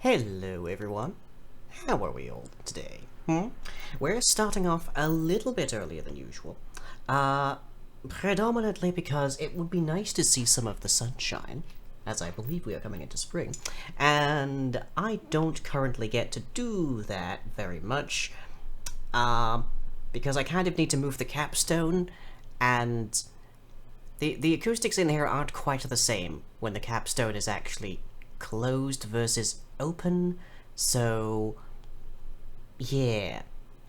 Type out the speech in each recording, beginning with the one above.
Hello everyone, how are we all today? We're starting off a little bit earlier than usual, predominantly because it would be nice to see some of the sunshine, as I believe we are coming into spring, and I don't currently get to do that very much, because I kind of need to move the capstone, and the acoustics in here aren't quite the same when the capstone is actually closed versus open, so yeah.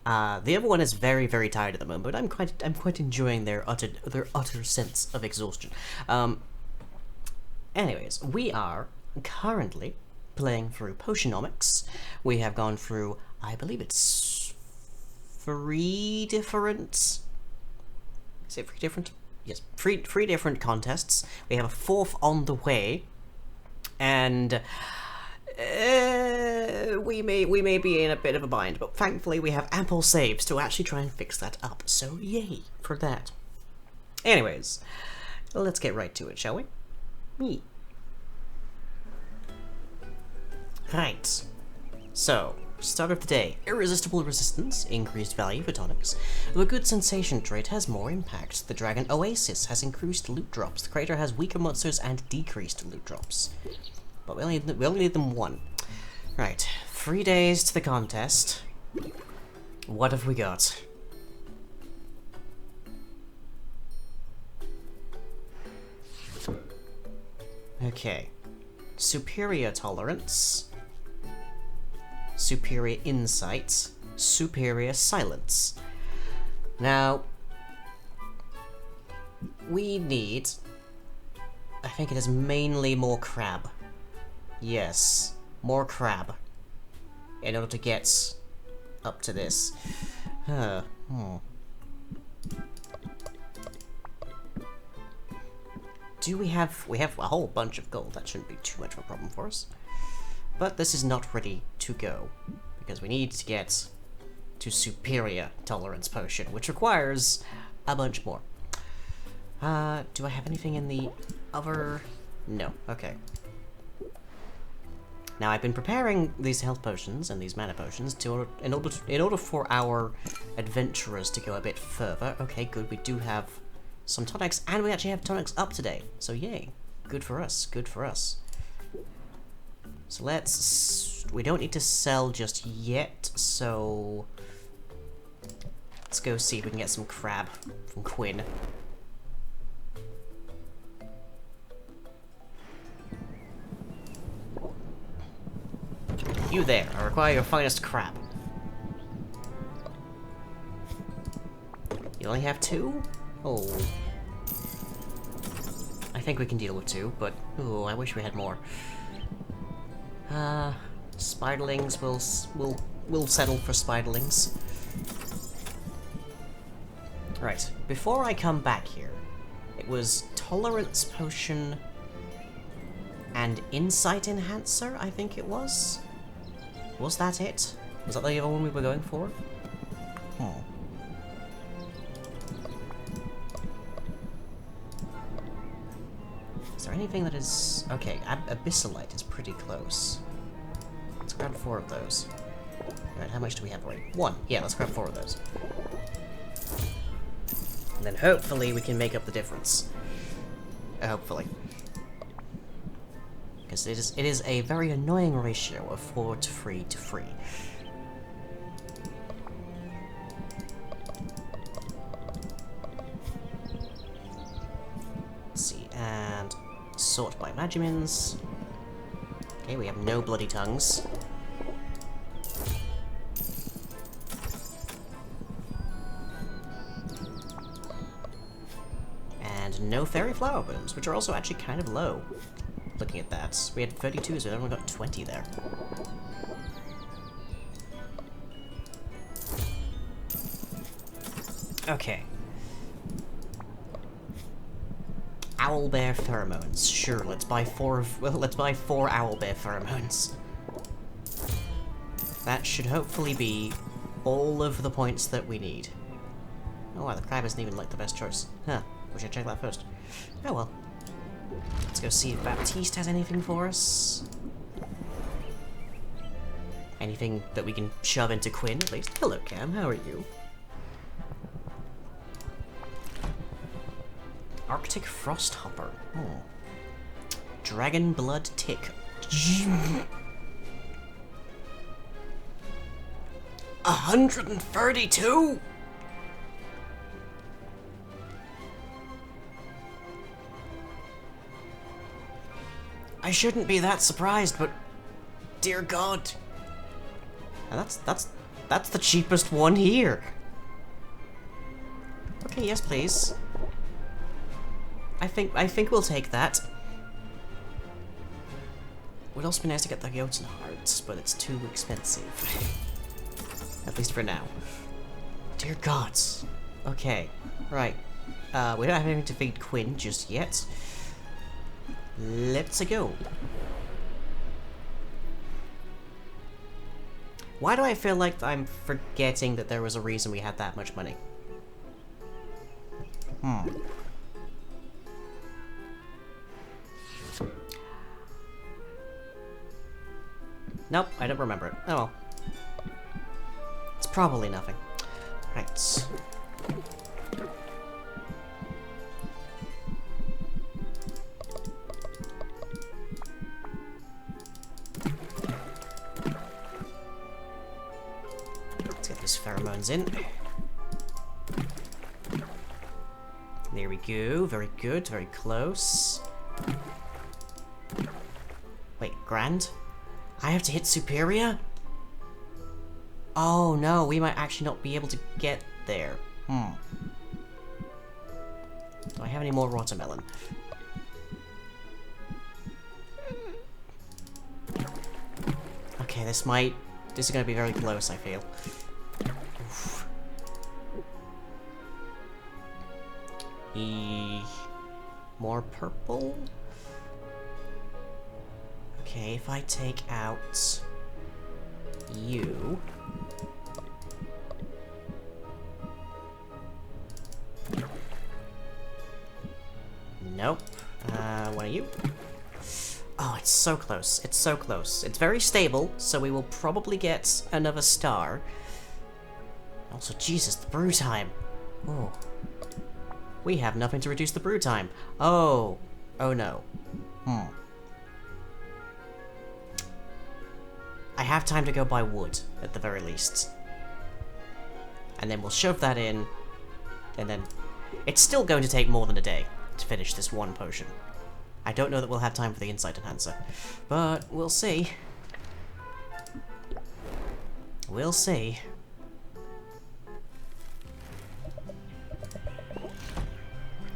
The other one is very, very tired at the moment, but I'm quite enjoying their utter sense of exhaustion. Anyways, we are currently playing through Potionomics. We have gone through, I believe it's three different. Is it three different? Yes, three different contests. We have a fourth on the way, and we may be in a bit of a bind, but thankfully we have ample saves to actually try and fix that up. So yay for that. Anyways, let's get right to it, shall we? Me. Right. So, start of the day. Irresistible resistance, increased value for tonics. The good sensation trait has more impact. The dragon oasis has increased loot drops. The crater has weaker monsters and decreased loot drops. But we only need them one. Right, 3 days to the contest. What have we got? Okay. Superior tolerance. Superior insight. Superior silence. Now, we need, I think it is mainly more crab. Yes, more crab. In order to get up to this. Do we have a whole bunch of gold. That shouldn't be too much of a problem for us. But this is not ready to go, because we need to get to superior tolerance potion, which requires a bunch more. Do I have anything in the other? No, okay. Now, I've been preparing these health potions and these mana potions in order for our adventurers to go a bit further. Okay, good, we do have some tonics, and we actually have tonics up today, so yay. Good for us, good for us. So we don't need to sell just yet, so let's go see if we can get some crab from Quinn. You there, I require your finest crab. You only have 2? Oh. I think we can deal with 2, but ooh, I wish we had more. Spiderlings, we'll settle for spiderlings. Right, before I come back here, it was tolerance potion and insight enhancer, I think it was? Was that it? Was that the other one we were going for? Is there anything that is... Okay, Abyssalite is pretty close. Let's grab 4 of those. Alright, how much do we have already? 1. Yeah, let's grab 4 of those. And then hopefully we can make up the difference. Hopefully. Because it is a very annoying ratio of 4 to 3 to 3. Let's see, and sort by Magimins. Okay, we have no bloody tongues. And no fairy flower booms, which are also actually kind of low. Looking at that, we had 32, so we only got 20 there. Okay. Owlbear pheromones. Sure, let's buy 4 owlbear pheromones. That should hopefully be all of the points that we need. Oh wow, the crab isn't even like the best choice. Huh, wish I'd check that first. Oh well. Let's go see if Baptiste has anything for us. anything that we can shove into Quinn, at least. Hello, Cam. How are you? Arctic Frosthopper. Dragon Blood Tick. 132? I shouldn't be that surprised, but dear God. And that's the cheapest one here. Okay, yes, please. I think we'll take that. Would also be nice to get the Jotun hearts, but it's too expensive. At least for now. Dear gods. Okay, right. We don't have anything to feed Quinn just yet. Let's go. Why do I feel like I'm forgetting that there was a reason we had that much money? Nope, I don't remember it. Oh well. It's probably nothing. Right. Let's get these pheromones in. There we go. Very good. Very close. Wait, Grand? I have to hit Superior? Oh no, we might actually not be able to get there. Do I have any more watermelon? Okay, this is gonna be very close, I feel. Oof. More purple? Okay, if I take out you. Nope. One of you. Oh, it's so close. It's so close. It's very stable, so we will probably get another star. Also, Jesus, the brew time. Oh. We have nothing to reduce the brew time. Oh. Oh no. I have time to go buy wood, at the very least. And then we'll shove that in, and then... It's still going to take more than a day to finish this one potion. I don't know that we'll have time for the insight enhancer, but we'll see. We'll see.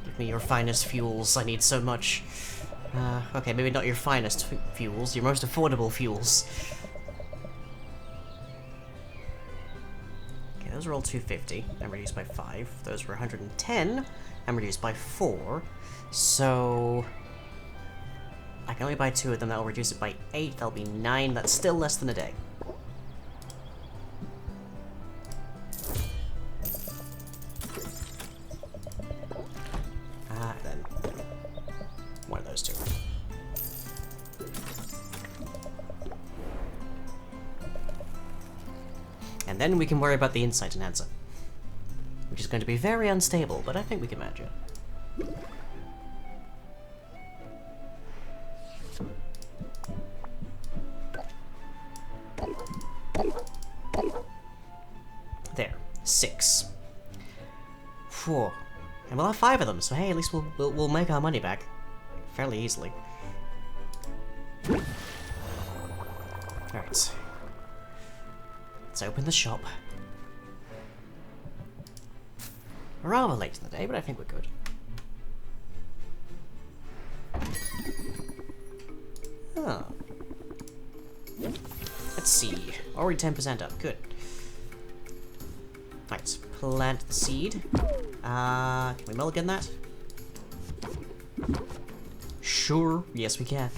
Give me your finest fuels, I need so much. Okay, maybe not your finest fuels, your most affordable fuels. Okay, those are all 250, and reduced by 5. Those were 110, and reduced by 4. So... I can only buy 2 of them, that'll reduce it by 8, that'll be 9, that's still less than a day. Then... one of those 2. And then we can worry about the insight enhancer. Which is going to be very unstable, but I think we can manage it. There. 6. Phew. And we'll have 5 of them, so hey, at least we'll make our money back. Fairly easily. Alright. Let's open the shop. We're rather late in the day, but I think we're good. Oh. Let's see. Already 10% up. Good. Right, plant the seed. Can we mulligan that? Sure. Yes, we can.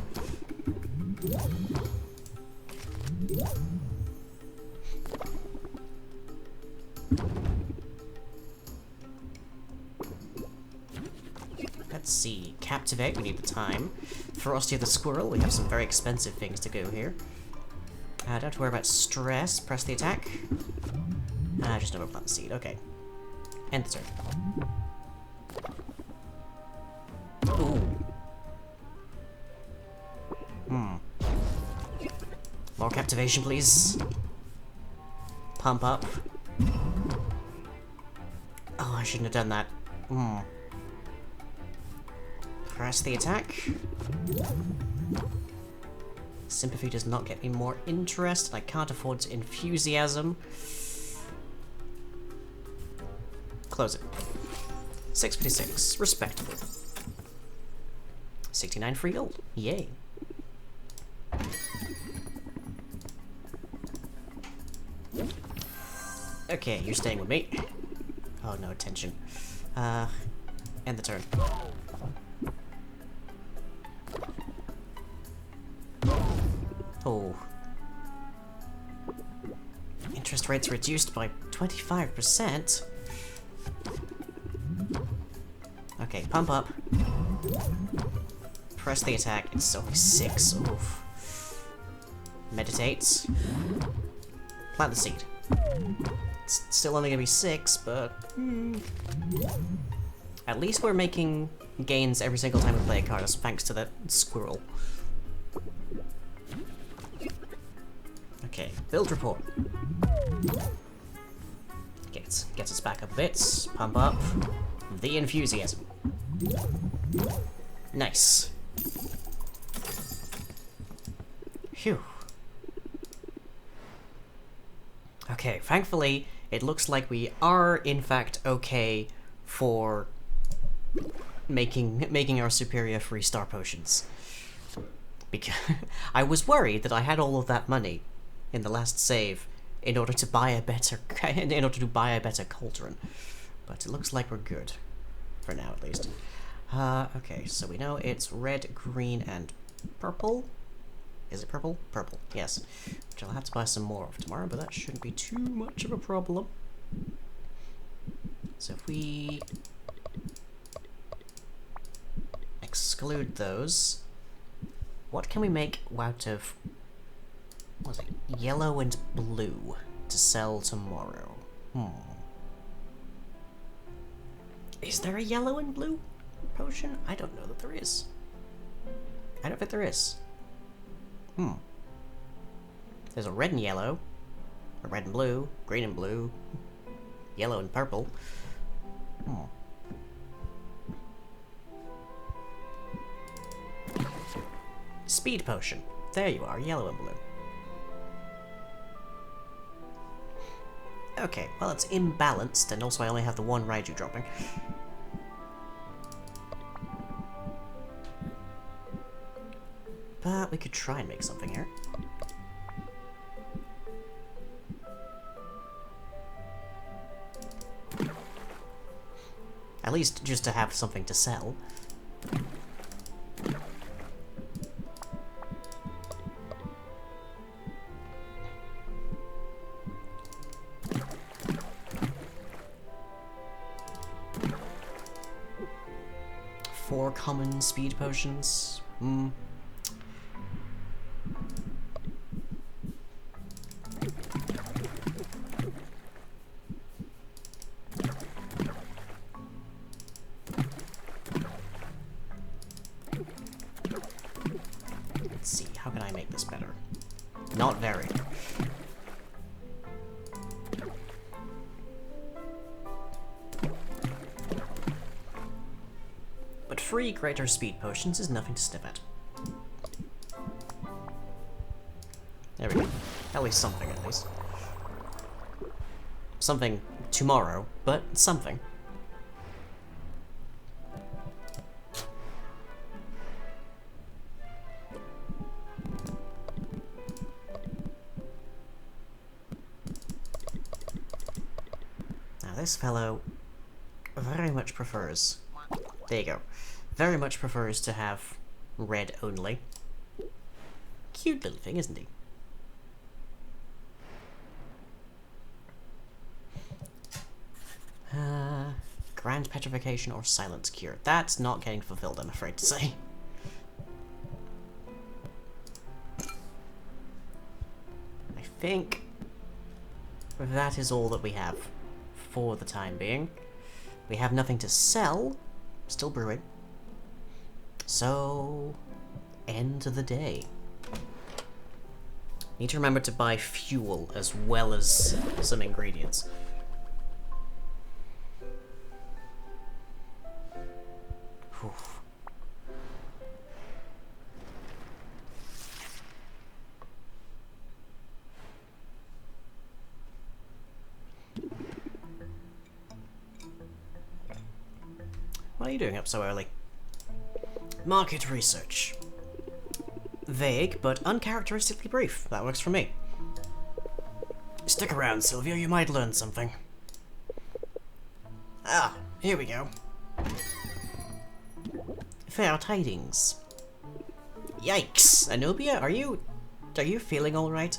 Let's see. Captivate, we need the time. Frosty the Squirrel, we have some very expensive things to go here. Don't have to worry about stress. Press the attack. Just never plant the seed. Okay. End the turn. Ooh. More captivation, please. Pump up. Oh, I shouldn't have done that. Press the attack. Sympathy does not get me more interest, and I can't afford enthusiasm. Close it. 656. Respectable. 69 free gold. Yay. Okay, you're staying with me. Oh no, attention. End the turn. Oh. Interest rates reduced by 25%. Okay, pump up. Press the attack. It's only 6. Oof. Meditate. Plant the seed. It's still only gonna be 6, but... At least we're making gains every single time we play a card, thanks to that squirrel. Okay, build report. Gets us back up a bit. Pump up. The enthusiasm. Nice. Phew. Okay, thankfully, it looks like we are, in fact, okay for making our superior 3-star potions. Because I was worried that I had all of that money in the last save in order to buy a better cauldron, but it looks like we're good for now, at least. Okay, so we know it's red, green, and purple. Is it purple? Purple, yes. Which I'll have to buy some more of tomorrow, but that shouldn't be too much of a problem. So if we exclude those, what can we make out of, what was it, yellow and blue to sell tomorrow? Is there a yellow and blue potion? I don't know that there is. I don't think there is. There's a red and yellow, a red and blue, green and blue, yellow and purple. Speed potion. There you are, yellow and blue. Okay, well it's imbalanced, and also I only have the one Raiju dropping. But we could try and make something here. At least just to have something to sell. Four common speed potions. 3 greater speed potions is nothing to sniff at. There we go. At least something, at least. Something tomorrow, but something. Now this fellow very much prefers... There you go. Very much prefers to have red only. Cute little thing, isn't he? Grand Petrification or Silence Cure. That's not getting fulfilled, I'm afraid to say. think that is all that we have for the time being. We have nothing to sell. Still brewing. So, end of the day. Need to remember to buy fuel as well as some ingredients. Whew. What are you doing up so early? Market research. Vague, but uncharacteristically brief. That works for me. Stick around, Sylvia. You might learn something. Ah, here we go. Fair tidings. Yikes! Anubia, are you feeling alright?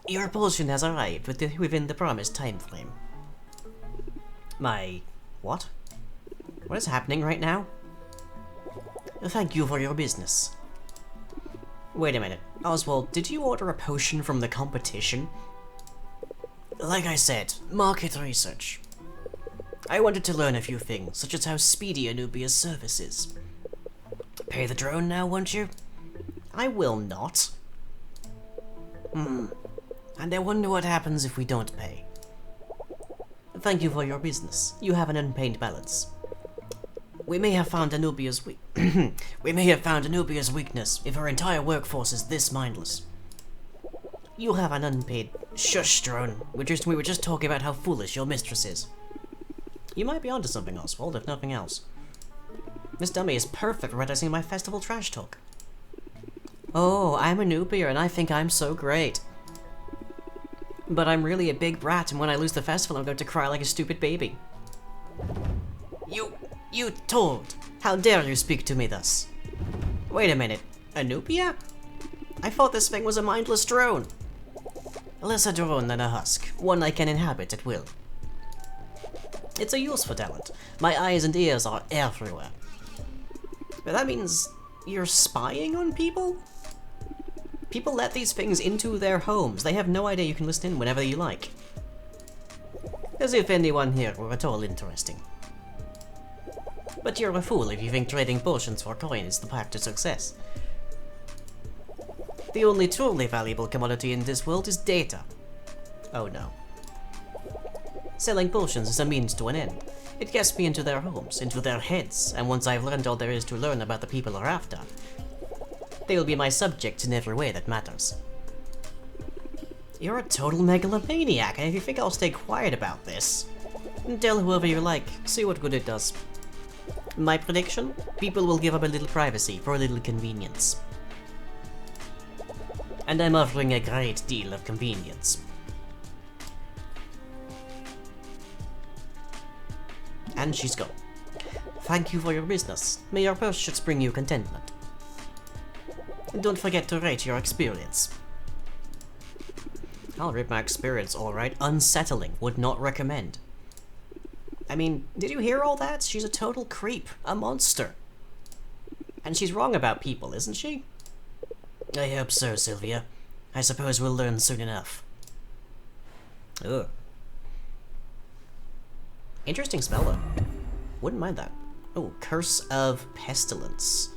Your potion has arrived within the promised time frame. My... what? What is happening right now? Thank you for your business. Wait a minute. Oswald, did you order a potion from the competition? Like I said, market research. I wanted to learn a few things, such as how speedy Anubia's service is. Pay the drone now, won't you? I will not. And I wonder what happens if we don't pay. Thank you for your business. You have an unpaid balance. We may have found Anubia's weakness if her entire workforce is this mindless. You have an unpaid... Shush, drone. We were just talking about how foolish your mistress is. You might be onto something, Oswald, if nothing else. This dummy is perfect for reducing my festival trash talk. Oh, I'm Anubia and I think I'm so great. But I'm really a big brat, and when I lose the festival I'm going to cry like a stupid baby. You toad! How dare you speak to me thus? Wait a minute, Anubia? I thought this thing was a mindless drone. Less a drone than a husk, one I can inhabit at will. It's a useful talent. My eyes and ears are everywhere. But that means you're spying on people? People let these things into their homes. They have no idea you can listen in whenever you like. As if anyone here were at all interesting. But you're a fool if you think trading potions for coin is the path to success. The only truly valuable commodity in this world is data. Oh no. Selling potions is a means to an end. It gets me into their homes, into their heads, and once I've learned all there is to learn about the people they're after, they will be my subjects in every way that matters. You're a total megalomaniac, and if you think I'll stay quiet about this, tell whoever you like, see what good it does. My prediction? People will give up a little privacy for a little convenience. And I'm offering a great deal of convenience. And she's gone. Thank you for your business. May your pursuits bring you contentment. And don't forget to rate your experience. I'll rate my experience, alright. Unsettling. Would not recommend. I mean, did you hear all that? She's a total creep. A monster. And she's wrong about people, isn't she? I hope so, Sylvia. I suppose we'll learn soon enough. Ugh. Interesting spell, though. Wouldn't mind that. Oh, Curse of Pestilence.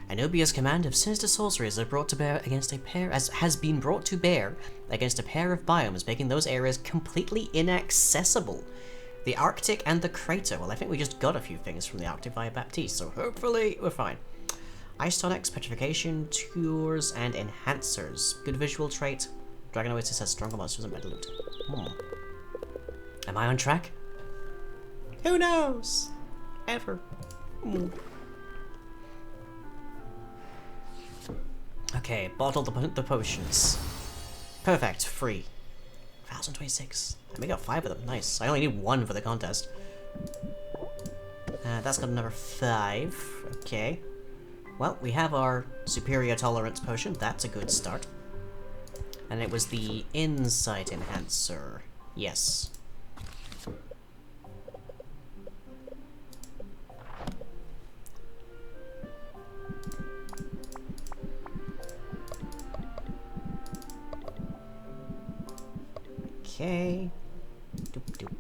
Anubia's command of sinister sorceries brought to bear against a pair has been brought to bear against a pair of biomes, making those areas completely inaccessible. The Arctic and the Crater. Well, I think we just got a few things from the Arctic via Baptiste, so hopefully we're fine. Ice tonics, petrification, tours, and enhancers. Good visual trait. Dragon Oasis has stronger monsters and better loot. Am I on track? Who knows? Ever. Okay, bottle the potions. Perfect, free. 1026. And we got 5 of them, nice. I only need 1 for the contest. That's got another 5. Okay. Well, we have our superior tolerance potion. That's a good start. And it was the insight enhancer. Yes. Okay. Doop doop.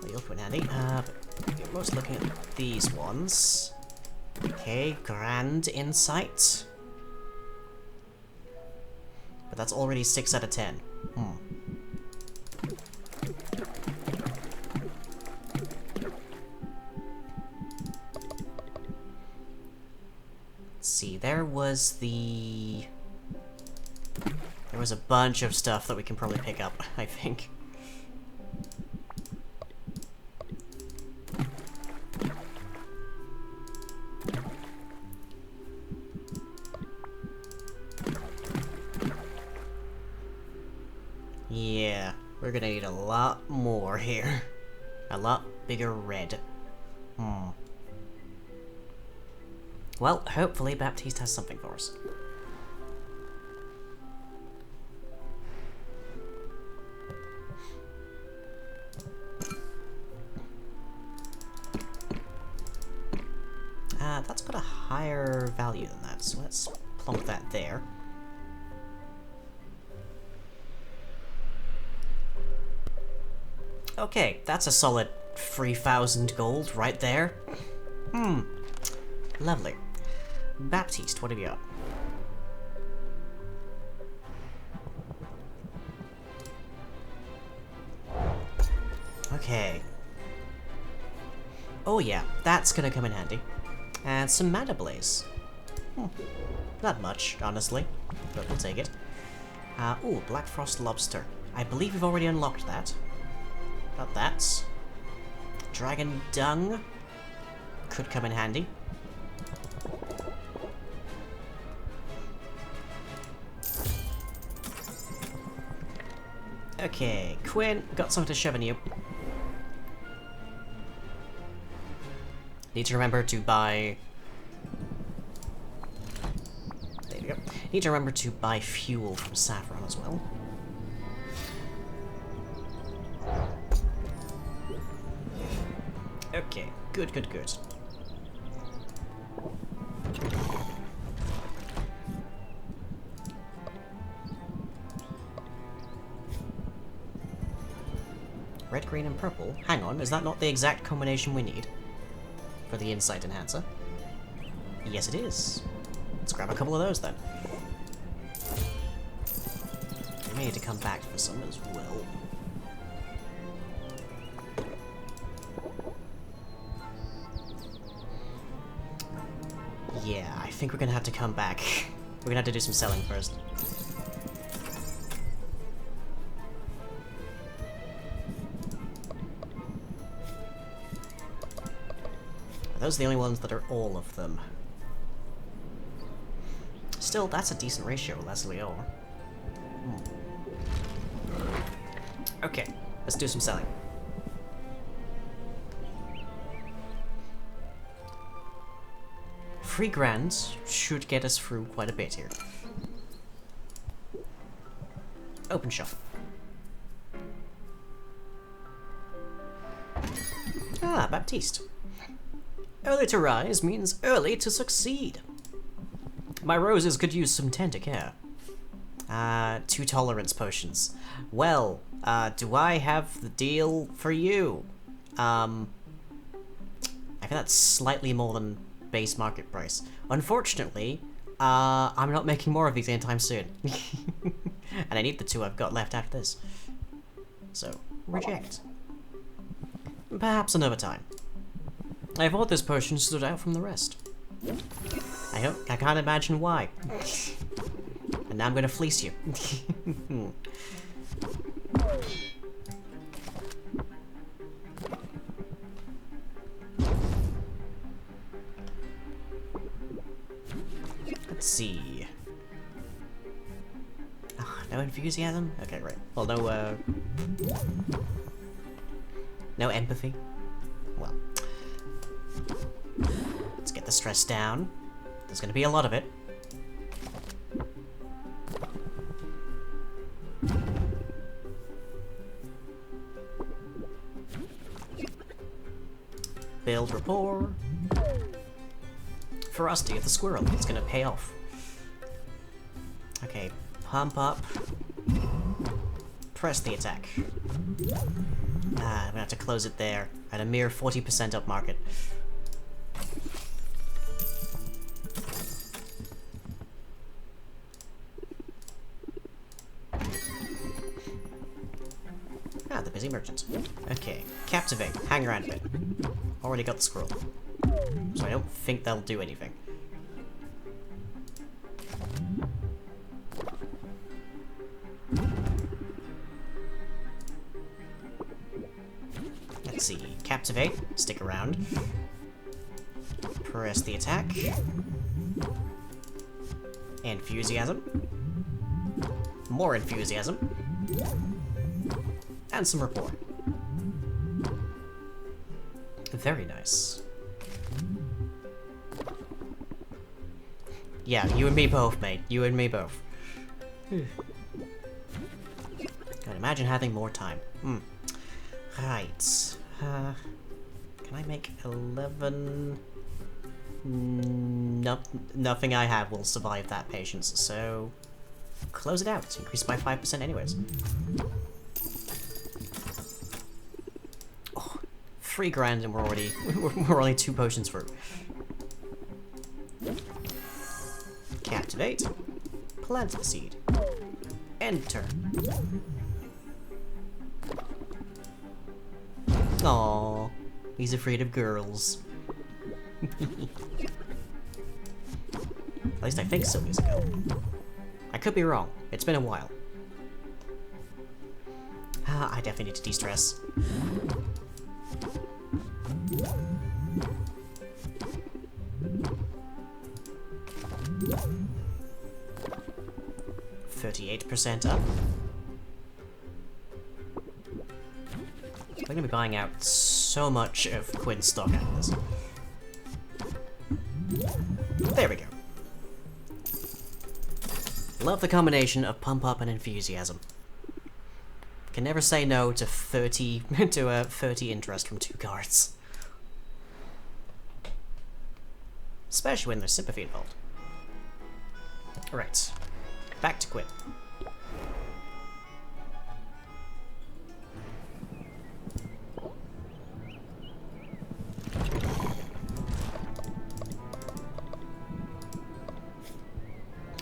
Well, you'll put handy. But you're most looking at these ones. Okay, grand insight. But that's already 6 out of 10. Let's see, there was a bunch of stuff that we can probably pick up, I think. Yeah, we're gonna need a lot more here. A lot bigger red. Well, hopefully Baptiste has something for us. That's got a higher value than that, so let's plonk that there. Okay, that's a solid 3,000 gold right there. Lovely. Baptiste, what have you got? Okay. Oh yeah, that's gonna come in handy. And some Mana Blaze. Not much, honestly, but we'll take it. Ooh, Black Frost Lobster. I believe we've already unlocked that. Got that. Dragon Dung. Could come in handy. Okay, Quinn, got something to shove in you. Need to remember to buy... There we go. Need to remember to buy fuel from Saffron as well. Okay, good, good, good. Red, green, and purple? Hang on, is that not the exact combination we need for the Insight Enhancer? Yes, it is. Let's grab a couple of those then. We may need to come back for some as well. Yeah, I think we're gonna have to come back. We're gonna have to do some selling first. Are those the only ones that are all of them? Still, that's a decent ratio, Leslie O. Okay, let's do some selling. $3,000 should get us through quite a bit here. Open shop. Ah, Baptiste. Early to rise means early to succeed. My roses could use some tender care. 2 tolerance potions. Well, do I have the deal for you? I think that's slightly more than base market price. Unfortunately, I'm not making more of these anytime soon. And I need the 2 I've got left after this. So, reject. Perhaps another time. I thought this potion stood out from the rest. I can't imagine why. And now I'm gonna fleece you. Let's see. Oh, no enthusiasm? Okay, right. Well, no empathy. Well. Let's get the stress down. There's gonna be a lot of it. Build rapport. For us to get the squirrel, it's gonna pay off. Okay, pump up. Press the attack. Ah, I'm gonna have to close it there, at a mere 40% up market. Ah, the busy merchant. Okay, captivate. Hang around a bit. Already got the scroll. So I don't think that'll do anything. Let's see. Captivate. Stick around. Press the attack. Enthusiasm. More enthusiasm. And some rapport. Very nice. Yeah, you and me both, mate. You and me both. God, imagine having more time. Right. Can I make 11? Nothing I have will survive that patience, so close it out. It's increased by 5% anyways. Oh, 3 grand and we're already we're only 2 potions through. Captivate. Plant the seed. Enter. Aww, he's afraid of girls. At least I think so years ago. I could be wrong. It's been a while. I definitely need to de-stress. %38 up. We're gonna be buying out so much of Quinn's stock out of this. There we go. Love the combination of pump up and enthusiasm. Can never say no to 30 interest from 2 cards. Especially when there's sympathy involved. Alright. Back to Quinn.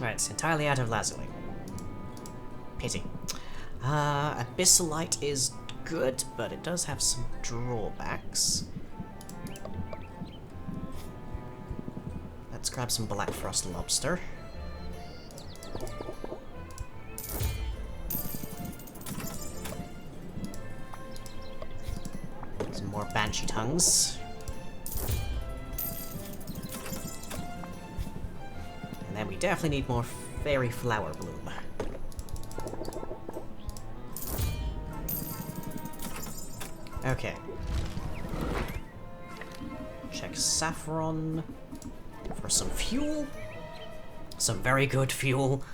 Right, it's entirely out of lazuli. Pity. Abyssalite is good, but it does have some drawbacks. Let's grab some Black Frost Lobster. Some more Banshee Tongues. And then we definitely need more Fairy Flower Bloom. Okay. Check Saffron for some fuel. Some very good fuel.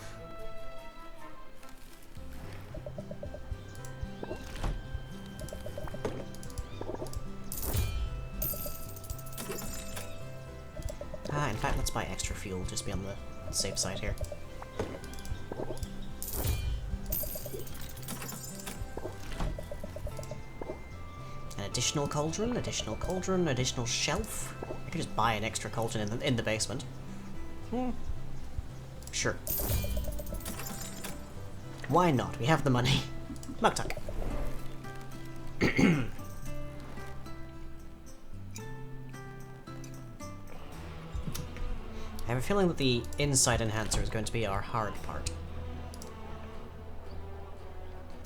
In fact, let's buy extra fuel, just be on the safe side here. An additional cauldron, additional shelf. I could just buy an extra cauldron in the basement. Sure. Why not? We have the money. Mugtuck. I have a feeling that the inside enhancer is going to be our hard part.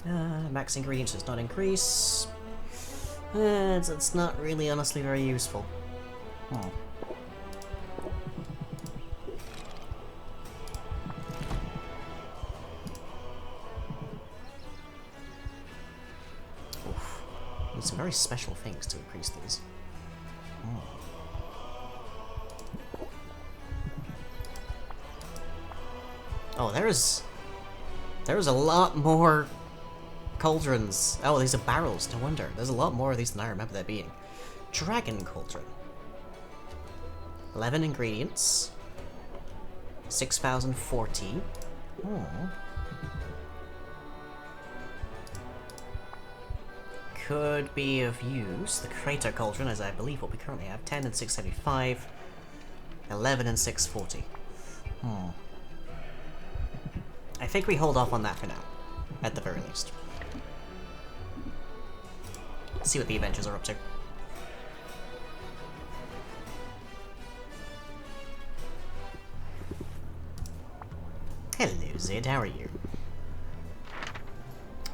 Max ingredients does not increase. It's not really honestly very useful. Oof. Need some very special things to increase these. Oh, there's a lot more cauldrons. Oh, these are barrels, no wonder. There's a lot more of these than I remember there being. Dragon Cauldron. 11 ingredients. 6,040. could be of use. The Crater Cauldron, as I believe what we currently have. 10 and 675. 11 and 640. I think we hold off on that for now. At the very least. See what the Avengers are up to. Hello, Zid. How are you?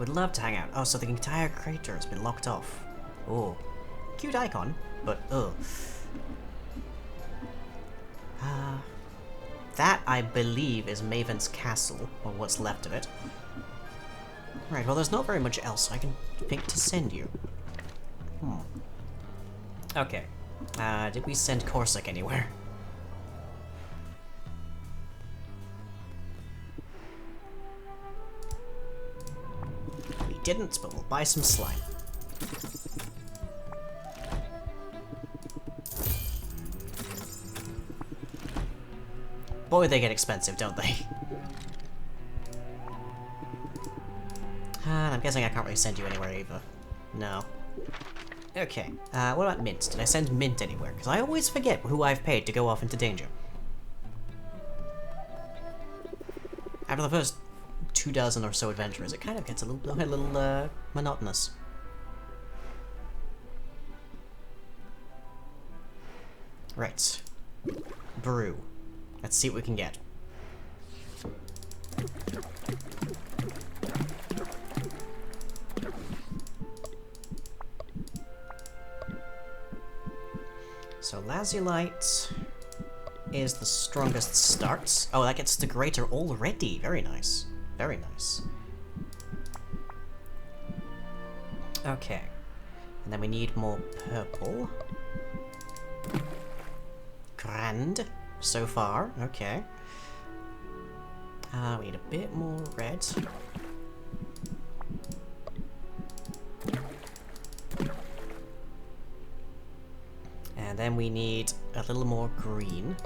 Would love to hang out. Oh, so the entire crater has been locked off. Oh. Cute icon, but ugh. That, I believe, is Maven's castle, or what's left of it. Right, well, there's not very much else I can think to send you. Okay. Did we send Corsic anywhere? We didn't, but we'll buy some slime. Boy, they get expensive, don't they? I'm guessing I can't really send you anywhere either. No. Okay, what about Mint? Did I send Mint anywhere? Because I always forget who I've paid to go off into danger. After the first 24 or so adventurers, it kind of gets a little monotonous. Right. Brew. Let's see what we can get. So Lazulite is the strongest start. Oh, that gets the greater already. Very nice. Very nice. Okay. And then we need more purple. Grand. So far. Okay. We need a bit more red. And then we need a little more green.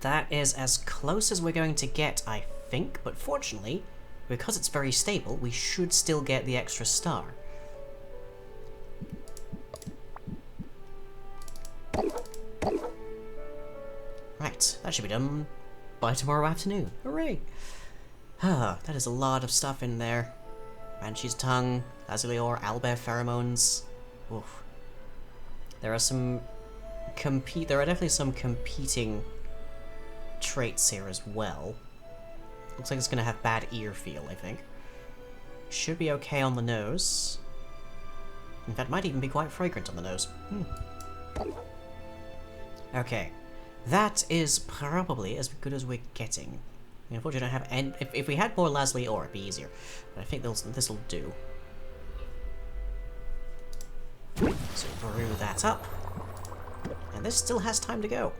That is as close as we're going to get, I think, but fortunately, because it's very stable, we should still get the extra star. Right, that should be done by tomorrow afternoon. Hooray! Ah, that is a lot of stuff in there. Banshee's Tongue, Azaleor, Owlbear Pheromones. Oof. There are definitely some competing traits here as well. Looks like it's gonna have bad ear feel, I think. Should be okay on the nose. In fact, might even be quite fragrant on the nose. Okay. That is probably as good as we're getting. Unfortunately, I don't have any. If we had more Lazuli ore, it'd be easier. But I think this will do. So brew that up. And this still has time to go.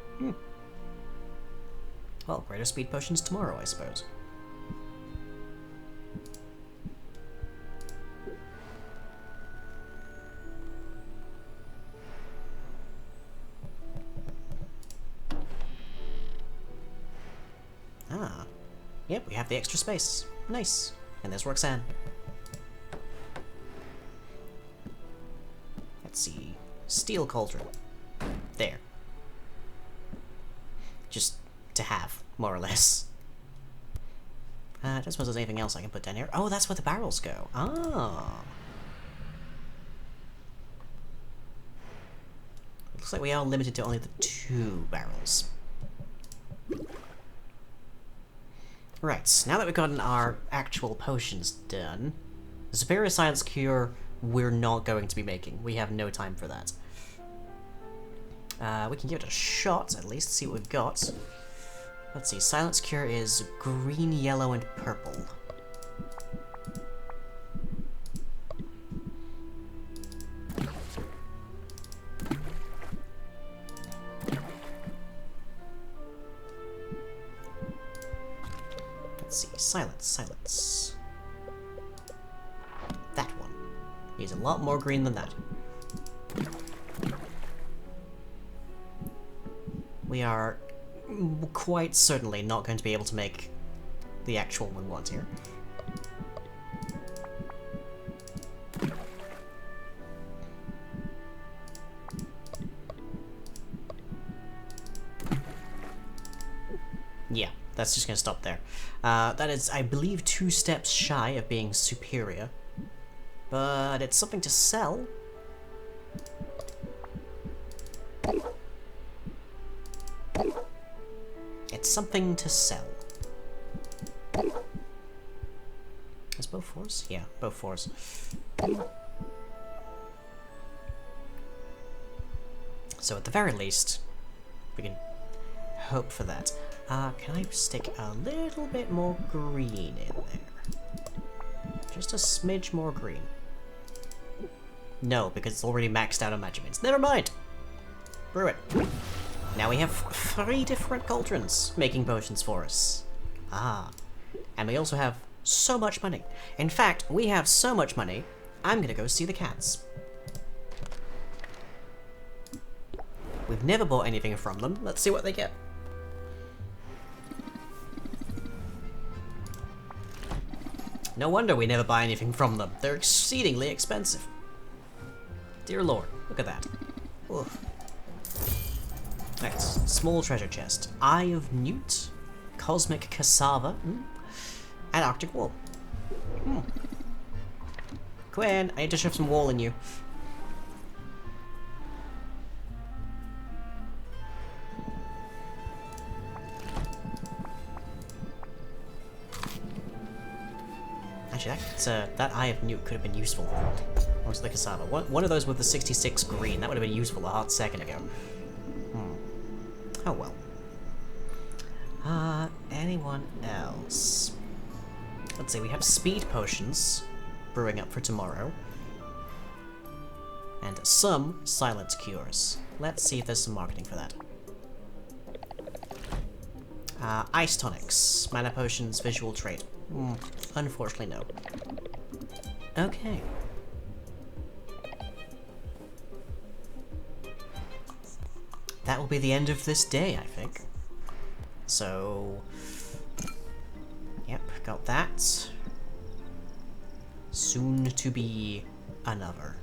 Well, greater speed potions tomorrow, I suppose. Ah. Yep, we have the extra space. Nice. And there's Roxanne. Let's see. Steel Cauldron. There. Just to have, more or less. I don't suppose there's anything else I can put down here. Oh, that's where the barrels go. Ah. Looks like we are limited to only the 2 barrels. Right, now that we've gotten our actual potions done, the Superior Science Cure we're not going to be making. We have no time for that. We can give it a shot, at least, see what we've got. Let's see, Silence Cure is green, yellow, and purple. Let's see, silence. That one. Needs a lot more green than that. we are quite certainly not going to be able to make the actual one we want here. Yeah, that's just gonna stop there. That is, I believe, 2 steps shy of being superior. But it's something to sell. It's something to sell. Is both 4s? Yeah, both 4s. So at the very least, we can hope for that. Can I stick a little bit more green in there? Just a smidge more green. No, because it's already maxed out on measurements. Never mind! Brew it. Now we have 3 different cauldrons making potions for us. Ah. And we also have so much money. In fact, we have so much money, I'm gonna go see the cats. We've never bought anything from them. Let's see what they get. No wonder we never buy anything from them. They're exceedingly expensive. Dear Lord, look at that. Oof. Right, small treasure chest. Eye of Newt, Cosmic Cassava, and Arctic Wool. Quinn, I need to shove some wool in you. Actually, that Eye of Newt could have been useful. Or was the cassava? One of those with the 66 green. That would have been useful a hot second ago. Oh well. Anyone else? Let's see, we have speed potions brewing up for tomorrow. And some silence cures. Let's see if there's some marketing for that. Ice tonics, mana potions, visual trait. Unfortunately, no. Okay. That will be the end of this day, I think. So... Yep, got that. Soon to be another.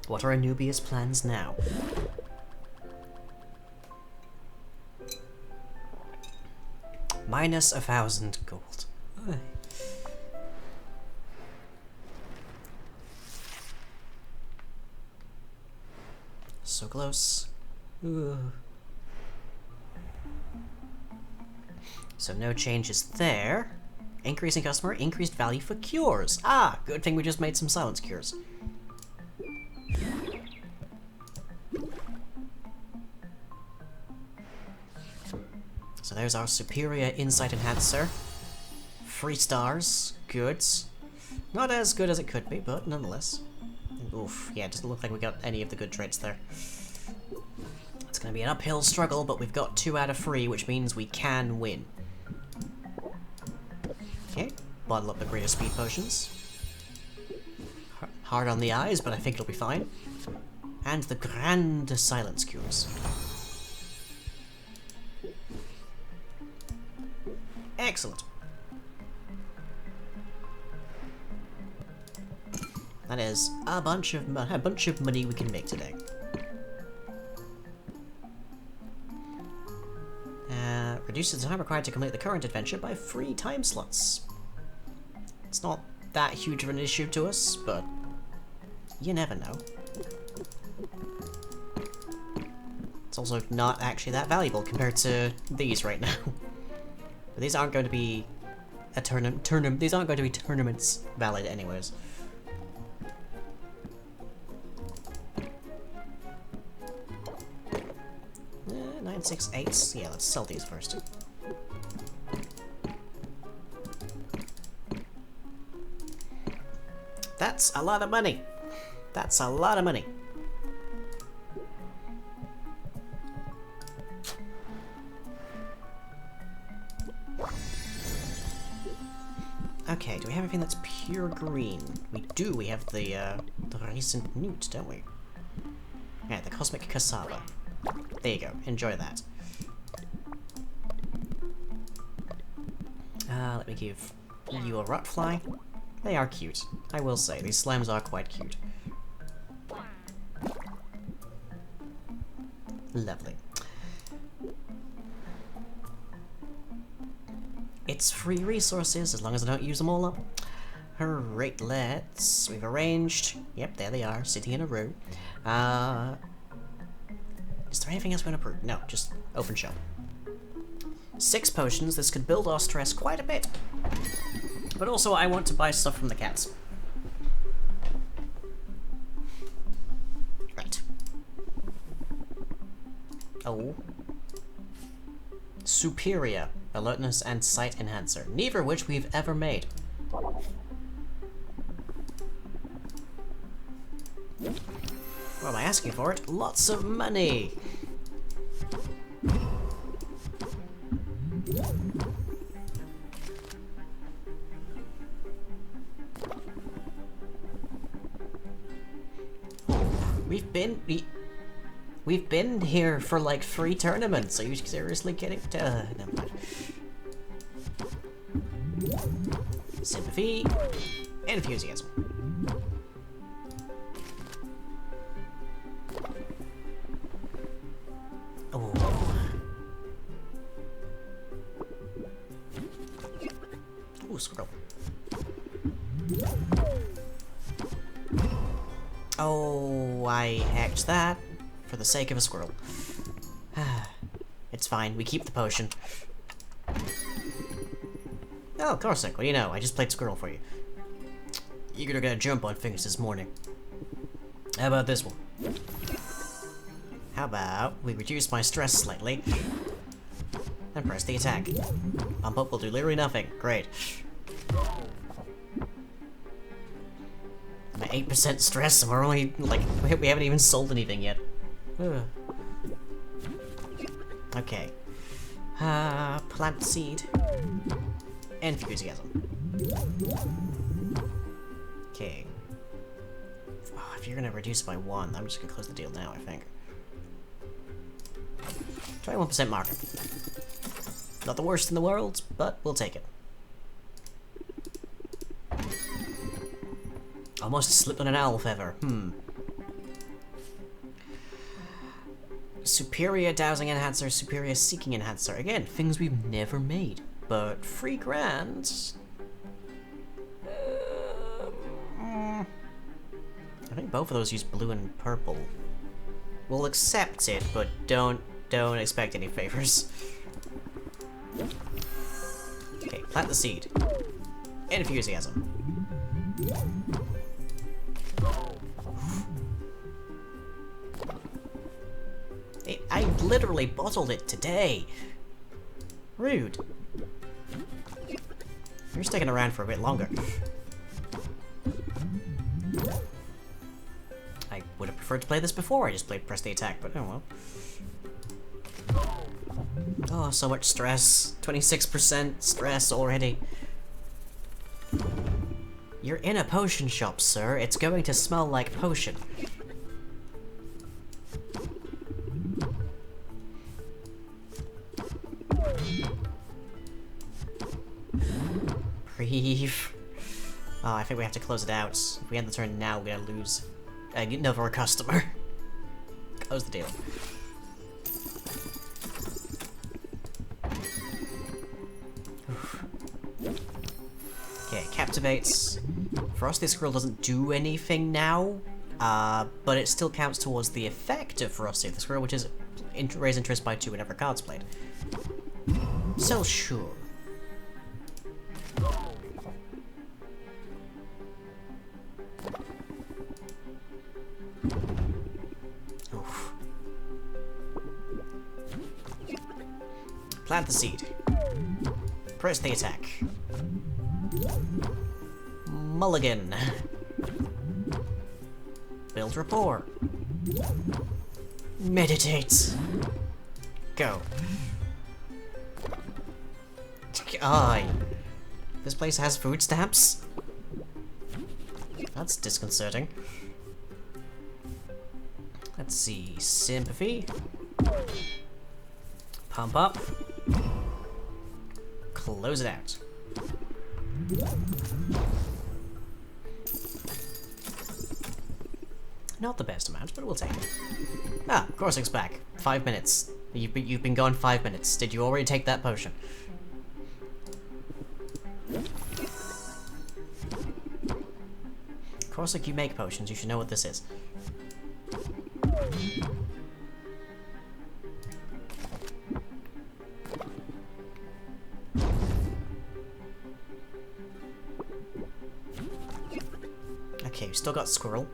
What are Anubia's plans now? Minus 1,000 gold. So close. Ugh. So no changes there. Increasing customer, increased value for cures. Ah, good thing we just made some silence cures. So there's our superior insight enhancer. 3 stars. Good. Not as good as it could be, but nonetheless. Oof, yeah, it doesn't look like we got any of the good traits there. It's gonna be an uphill struggle, but we've got 2 out of 3, which means we can win. Okay, bottle up the greater speed potions. Hard on the eyes, but I think it'll be fine. And the grand silence cures. Excellent. That is a bunch of money we can make today. Reduces the time required to complete the current adventure by 3 time slots. It's not that huge of an issue to us, but you never know. It's also not actually that valuable compared to these right now. But these aren't going to be a tournament. These aren't going to be tournaments valid anyways. Eh, 9, 6, 8. Yeah, let's sell these first. That's a lot of money. That's a lot of money. Okay, do we have anything that's pure green? We do. We have the recent newt, don't we? Yeah, the cosmic cassava. There you go. Enjoy that. Let me give you a rotfly. They are cute. I will say, these slimes are quite cute. Lovely. It's free resources, as long as I don't use them all up. Alright, we've arranged... Yep, there they are, sitting in a row. Is there anything else we want to prove? No, just open shop. 6 potions, this could build our stress quite a bit. But also, I want to buy stuff from the cats. Right. Oh. Superior. Alertness and sight enhancer. Neither of which we've ever made. What am I asking for it? Lots of money! We've been here for like 3 tournaments. Are you seriously kidding? Never mind. Sympathy. Enthusiasm. Oh. Ooh, squirrel. Oh, I hacked that for the sake of a squirrel. It's fine, we keep the potion. Oh, Corsic, what do you know? I just played squirrel for you. You're gonna jump on things this morning. How about this one? How about we reduce my stress slightly and press the attack. Pump up will do literally nothing. Great. I'm at 8% stress and we're only, like, we haven't even sold anything yet. Okay. Plant seed. Enthusiasm. Okay. Oh, if you're gonna reduce by 1, I'm just gonna close the deal now, I think. 21% markup. Not the worst in the world, but we'll take it. Almost slipped on an owl feather. Superior dowsing enhancer, superior seeking enhancer. Again, things we've never made. But 3 grand. I think both of those use blue and purple. We'll accept it, but don't expect any favors. Okay, plant the seed. Enthusiasm. I literally bottled it today. Rude. You're sticking around for a bit longer. I would have preferred to play this before I just press the attack, but oh well. Oh, so much stress. 26% stress already. You're in a potion shop, sir. It's going to smell like potion. Breathe. Oh, I think we have to close it out. If we end the turn now, we're gonna lose another customer. Close the deal. Okay, captivates. Frosty Squirrel doesn't do anything now, but it still counts towards the effect of Frosty the Squirrel, which is raise interest by 2 whenever card's played. So sure. Oof. Plant the seed. Press the attack. Mulligan. Build rapport. Meditate. Go. Aye. This place has food stamps? That's disconcerting. Let's see, sympathy. Pump up. Close it out. Not the best amount, but we'll take it. Ah, Corsair's back. 5 minutes. You've been gone 5 minutes. Did you already take that potion? Corsair, you make potions. You should know what this is. Okay, we've still got Squirrel.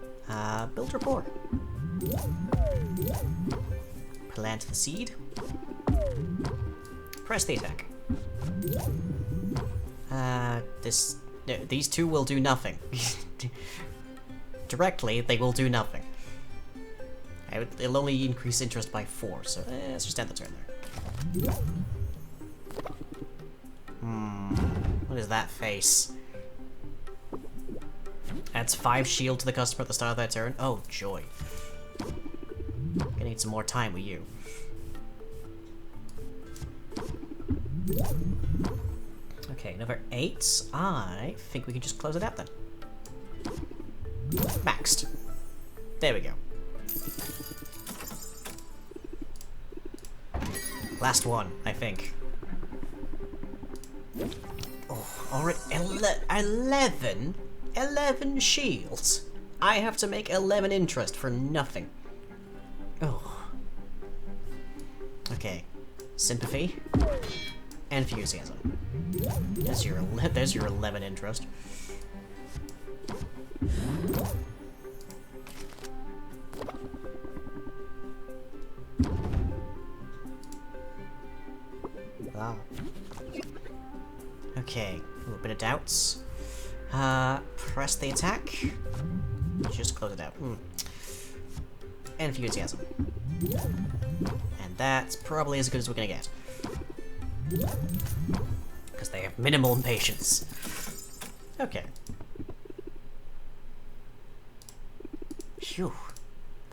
Build rapport. Plant the seed. Press the attack. These two will do nothing. Directly, they will do nothing. It'll only increase interest by 4, so let's just end the turn there. What is that face? Adds 5 shield to the customer at the start of their turn. Oh, joy. Gonna need some more time with you. Okay, another 8. I think we can just close it out then. Maxed. There we go. Last one, I think. Oh, already 11? 11 shields. I have to make 11 interest for nothing. Oh. Okay. Sympathy. Enthusiasm. There's your 11 interest. Ah. Okay. A little bit of doubts. Press the attack. Just close it out. Enthusiasm. And that's probably as good as we're gonna get. Because they have minimal patience. Okay. Phew.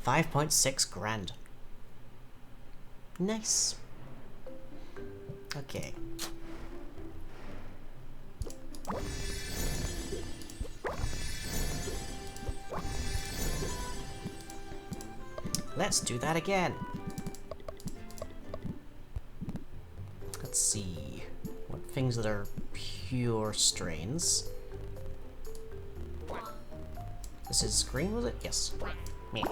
5.6 grand. Nice. Okay. Let's do that again. Let's see. What things that are pure strains? This is green, was it? Yes. Me.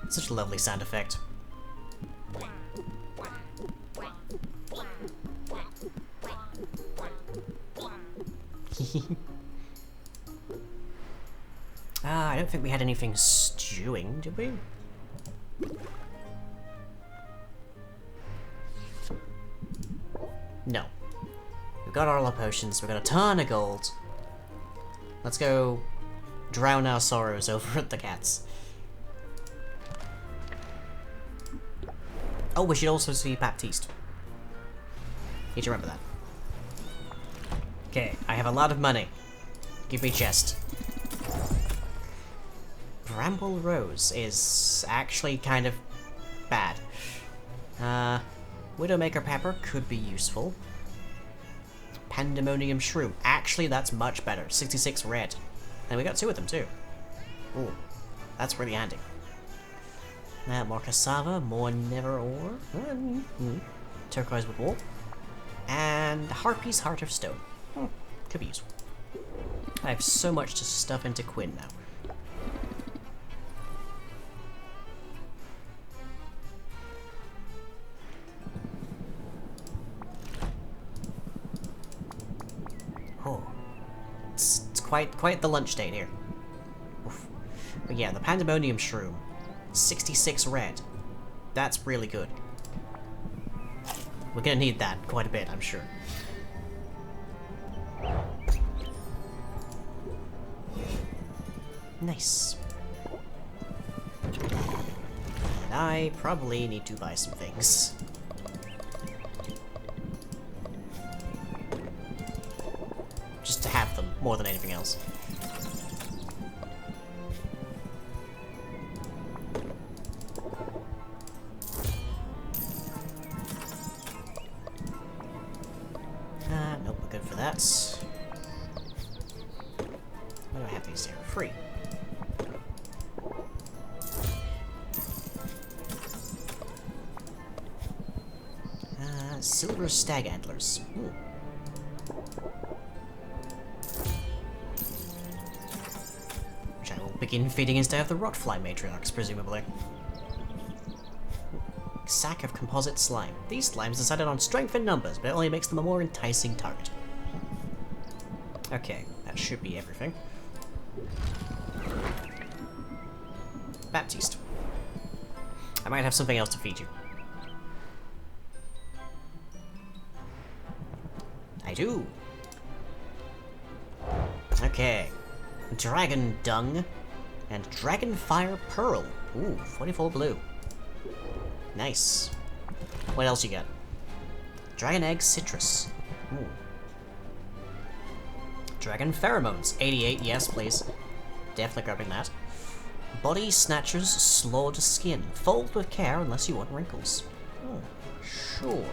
Such a lovely sound effect. I don't think we had anything stewing, did we? No. We've got all our potions, we've got a ton of gold. Let's go drown our sorrows over at the cats. Oh, we should also see Baptiste. Need to remember that. Okay, I have a lot of money. Give me chest. Bramble Rose is actually kind of bad. Widowmaker Pepper could be useful. Pandemonium Shroom. Actually, that's much better. 66 red. And we got 2 of them, too. Ooh, that's really handy. More cassava, more never ore. Turquoise wood wool. And Harpy's Heart of Stone. Could be useful. I have so much to stuff into Quinn now. Oh, it's quite the lunch date here. Oof. But yeah, the Pandemonium Shroom, 66 red. That's really good. We're gonna need that quite a bit, I'm sure. Nice. And I probably need to buy some things. more than anything else. Nope, we're good for that. What do I have these here? Free. Silver stag antlers. Which I will begin feeding instead of the rotfly matriarchs, presumably. Sack of composite slime. These slimes decided on strength and numbers, but it only makes them a more enticing target. Okay, that should be everything. Baptiste. I might have something else to feed you. I do. Okay. Dragon dung and dragon fire pearl. Ooh, 44 blue. Nice. What else you got? Dragon egg citrus. Ooh. Dragon pheromones. 88, yes, please. Definitely grabbing that. Body snatchers slawed skin. Fold with care unless you want wrinkles. Oh, sure.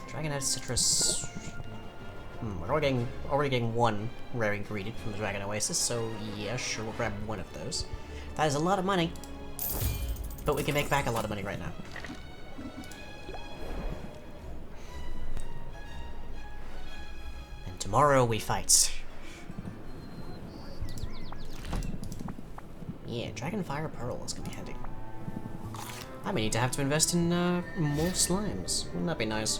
Dragon egg citrus. We're already getting one rare ingredient from the Dragon Oasis, so yeah, sure, we'll grab one of those. That is a lot of money, but we can make back a lot of money right now. And tomorrow we fight. Yeah, Dragon Fire Pearl is gonna be handy. I may need to have to invest in more slimes. Wouldn't that be nice?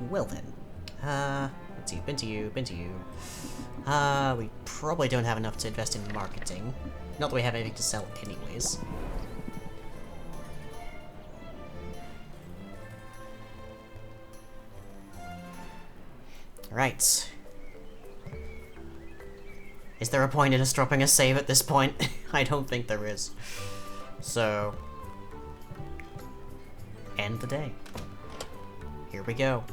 Well then, let's see, been to you. We probably don't have enough to invest in marketing. Not that we have anything to sell anyways. Right. Is there a point in us dropping a save at this point? I don't think there is. So, end the day. Here we go.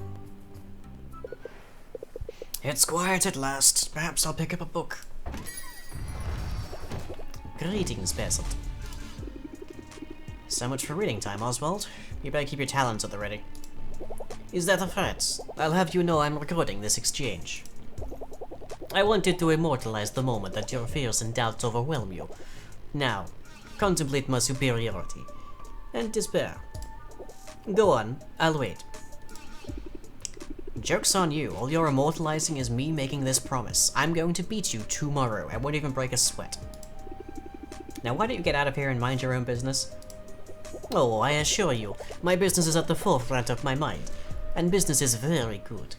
It's quiet at last. Perhaps I'll pick up a book. Greetings, peasant. So much for reading time, Oswald. You better keep your talents at the ready. Is that a threat? I'll have you know I'm recording this exchange. I wanted to immortalize the moment that your fears and doubts overwhelm you. Now, contemplate my superiority. And despair. Go on, I'll wait. Joke's on you, all you're immortalizing is me making this promise. I'm going to beat you tomorrow, I won't even break a sweat. Now why don't you get out of here and mind your own business? Oh, I assure you, my business is at the forefront of my mind, and business is very good.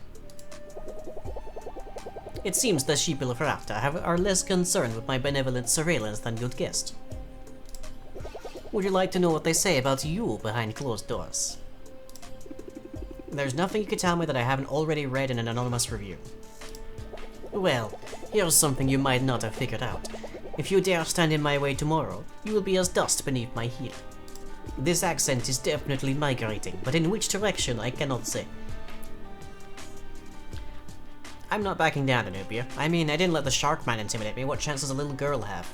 It seems the sheeple of Rafta are less concerned with my benevolent surveillance than you'd guessed. Would you like to know what they say about you behind closed doors? There's nothing you could tell me that I haven't already read in an anonymous review. Well, here's something you might not have figured out. If you dare stand in my way tomorrow, you will be as dust beneath my heel. This accent is definitely migrating, but in which direction I cannot say. I'm not backing down, Anubia. I mean, I didn't let the shark man intimidate me. What chance does a little girl have?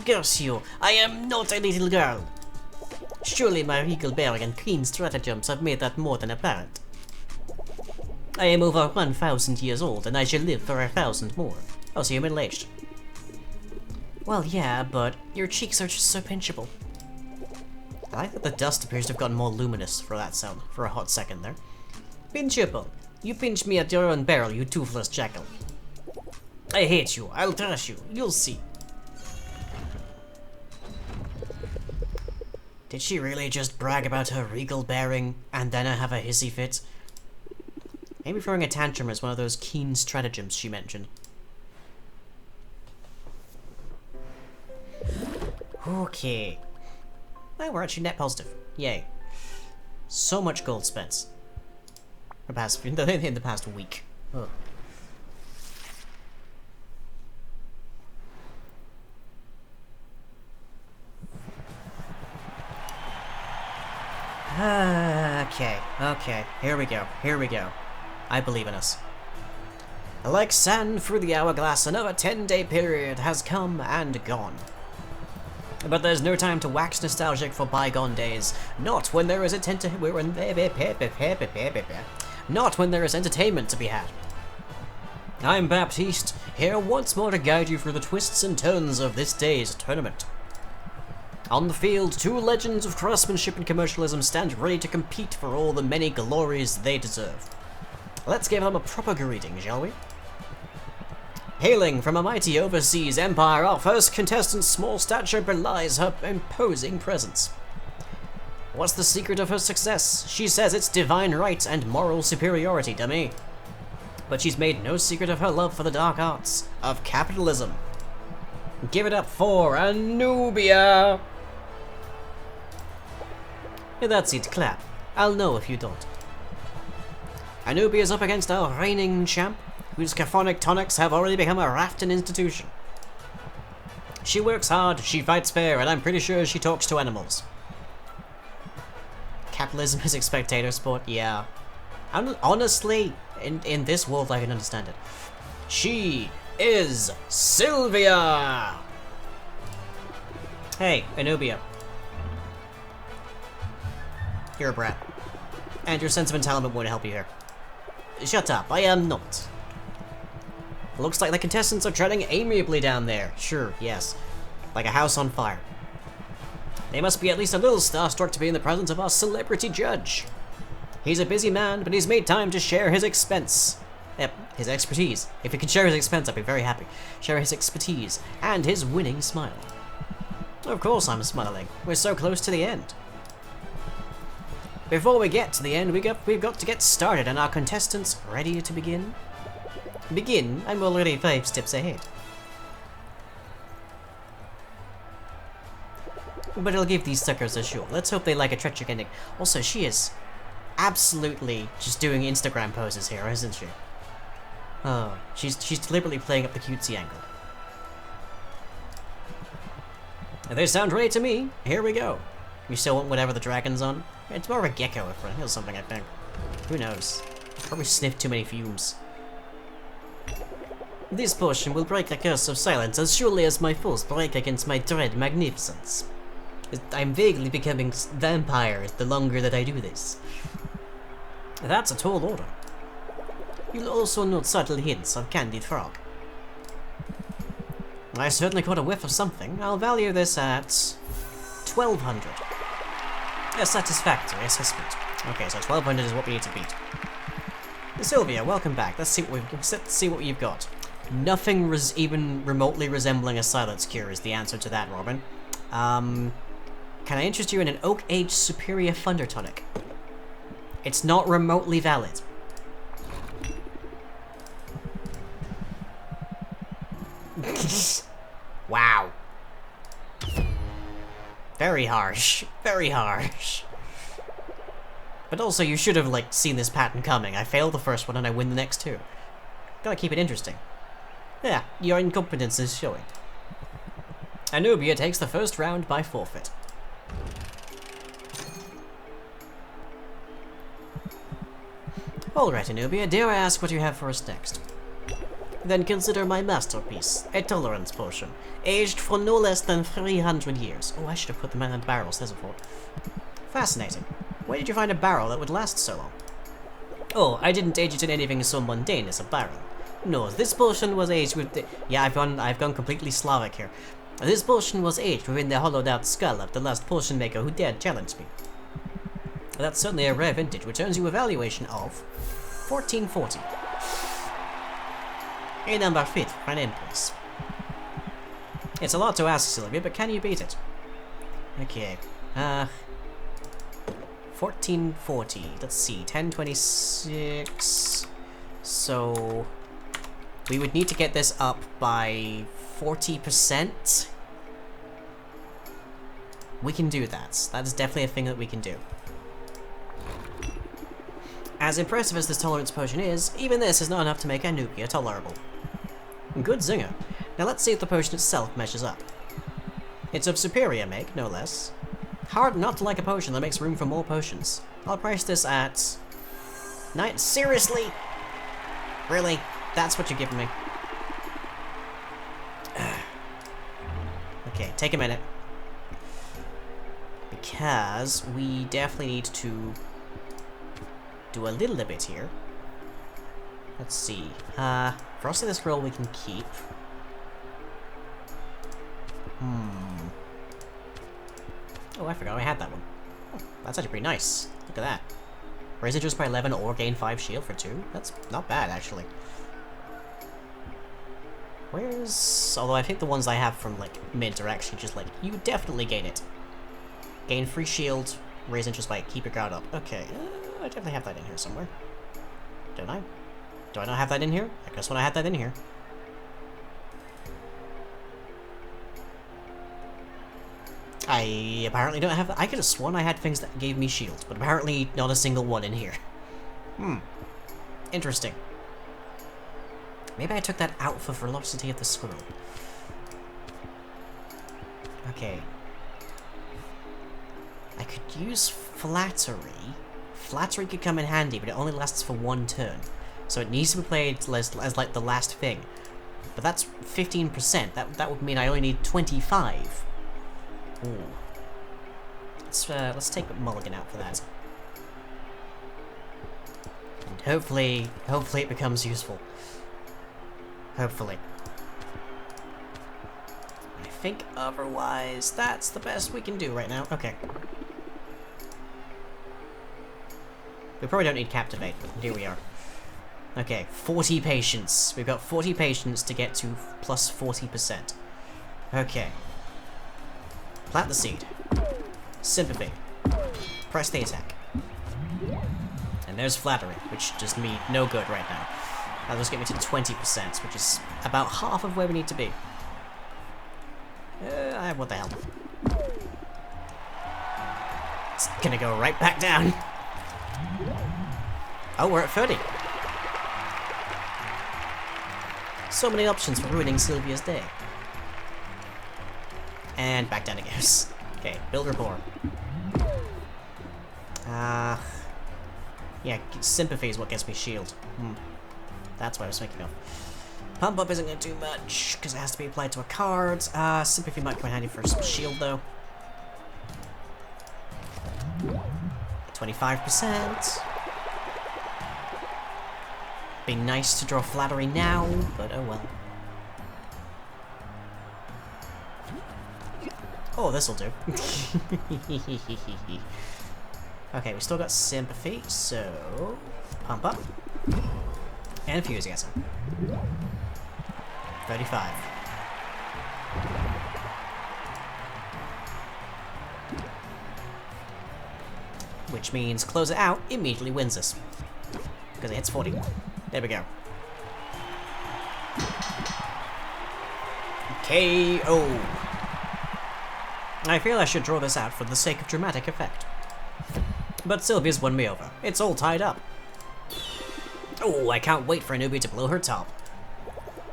Curse you! I am not a little girl! Surely my regal bearing and keen stratagems have made that more than apparent. I am over 1,000 years old, and I shall live for 1,000 more. Oh, so you're middle-aged. Well, yeah, but your cheeks are just so pinchable. I like that the dust appears to have gotten more luminous for that sound, for a hot second there. Pinchable! You pinch me at your own barrel, you toothless jackal. I hate you. I'll trash you. You'll see. Did she really just brag about her regal bearing, and then have a hissy fit? Maybe throwing a tantrum is one of those keen stratagems she mentioned. Okay. Well, we're actually net positive. Yay. So much gold spent. In the past week. Ugh. Okay, here we go. I believe in us. Like sand through the hourglass, another 10-day period has come and gone. But there's no time to wax nostalgic for bygone days. Not when there is not when there is entertainment to be had. I'm Baptiste, here once more to guide you through the twists and turns of this day's tournament. On the field, two legends of craftsmanship and commercialism stand ready to compete for all the many glories they deserve. Let's give them a proper greeting, shall we? Hailing from a mighty overseas empire, our first contestant's small stature belies her imposing presence. What's the secret of her success? She says it's divine right and moral superiority, dummy. But she's made no secret of her love for the dark arts of capitalism. Give it up for Anubia! That's it, clap. I'll know if you don't. Anubia's up against our reigning champ, whose caphonic tonics have already become a Rafton institution. She works hard, she fights fair, and I'm pretty sure she talks to animals. Capitalism is a spectator sport, yeah. Honestly, in this world I can understand it. She is Sylvia! Hey, Anubia. You're a brat. And your sense of entitlement won't help you here. Shut up, I am not. Looks like the contestants are treading amiably down there. Sure, yes. Like a house on fire. They must be at least a little starstruck to be in the presence of our celebrity judge. He's a busy man, but he's made time to share his expense. Yep, his expertise. If he could share his expense, I'd be very happy. Share his expertise and his winning smile. Of course I'm smiling. We're so close to the end. Before we get to the end, we've got to get started, and our contestants ready to begin? Begin? I'm already 5 steps ahead. But I'll give these suckers a show. Let's hope they like a tragic ending. Also, she is absolutely just doing Instagram poses here, isn't she? Oh, she's deliberately playing up the cutesy angle. They sound ready to me. Here we go. You still want whatever the dragon's on? It's more of a gecko or something, I think. Who knows? Probably sniffed too many fumes. This potion will break the curse of silence as surely as my foes break against my dread magnificence. I'm vaguely becoming vampire the longer that I do this. That's a tall order. You'll also note subtle hints of candied frog. I certainly caught a whiff of something. I'll value this at 1,200. A satisfactory assessment. Okay, so 1,200 is what we need to beat. Sylvia, welcome back. Let's see what you've got. Nothing even remotely resembling a silence cure is the answer to that, Robin. Can I interest you in an Oak Age Superior Thunder Tonic? It's not remotely valid. Wow. Very harsh. Very harsh. But also, you should have, like, seen this pattern coming. I failed the first one and I win the next two. Gotta keep it interesting. Yeah, your incompetence is showing. Anubia takes the first round by forfeit. Alright, Anubia, dare I ask what you have for us next? Then consider my masterpiece, a tolerance potion, aged for no less than 300 years. Oh, I should have put them in barrels, there's a thought. Fascinating. Where did you find a barrel that would last so long? Oh, I didn't age it in anything so mundane as a barrel. No, this potion was aged with the... Yeah, I've gone completely Slavic here. This potion was aged within the hollowed-out skull of the last potion maker who dared challenge me. That's certainly a rare vintage, which earns you a valuation of 1440. A number fit for an empress. It's a lot to ask, Sylvia, but can you beat it? Okay. 1440. Let's see. 1026. So we would need to get this up by 40%. We can do that. That's definitely a thing that we can do. As impressive as this tolerance potion is, even this is not enough to make Anubia tolerable. Good zinger. Now let's see if the potion itself measures up. It's of superior make, no less. Hard not to like a potion that makes room for more potions. I'll price this at... Seriously? Really? That's what you're giving me? Okay, take a minute. Because we definitely need to do a little bit here. Let's see. Frosty the Scroll we can keep. Oh, I forgot I had that one. Oh, that's actually pretty nice. Look at that. Raise it just by 11 or gain 5 shield for 2. That's not bad, actually. Where's... Although I think the ones I have from, like, Mint are actually just like, you definitely gain it. Gain free shield, raise interest by keep your guard up. Okay, I definitely have that in here somewhere. Don't I? Do I not have that in here? I guess when I had that in here. I apparently don't have that. I could have sworn I had things that gave me shield, but apparently not a single one in here. Interesting. Maybe I took that out for Velocity of the Squirrel. Okay. I could use Flattery. Flattery could come in handy, but it only lasts for 1 turn. So it needs to be played as like the last thing. But that's 15%. That would mean I only need 25. Ooh. Let's take Mulligan out for that. And hopefully it becomes useful. Hopefully. I think otherwise that's the best we can do right now. Okay. We probably don't need Captivate, but here we are. Okay, 40 patience. We've got 40 patience to get to plus 40%. Okay. Plant the seed. Sympathy. Press the attack. And there's Flattery, which does me no good right now. That'll just get me to 20%, which is about half of where we need to be. What the hell? It's gonna go right back down. Oh, we're at 30. So many options for ruining Sylvia's day. And back down it goes. Okay, build rapport. Yeah, sympathy is what gets me shield. That's what I was thinking of. Pump up isn't going to do much, because it has to be applied to a card. Sympathy might come in handy for some shield, though. 25%. Be nice to draw Flattery now, but oh well. Oh, this'll do. Okay, we still got Sympathy, so... Pump up. And Enthusiasm. 35. Which means close it out immediately wins us. Because it hits 40. There we go. KO. I feel I should draw this out for the sake of dramatic effect. But Sylvia's won me over. It's all tied up. Oh, I can't wait for a newbie to blow her top.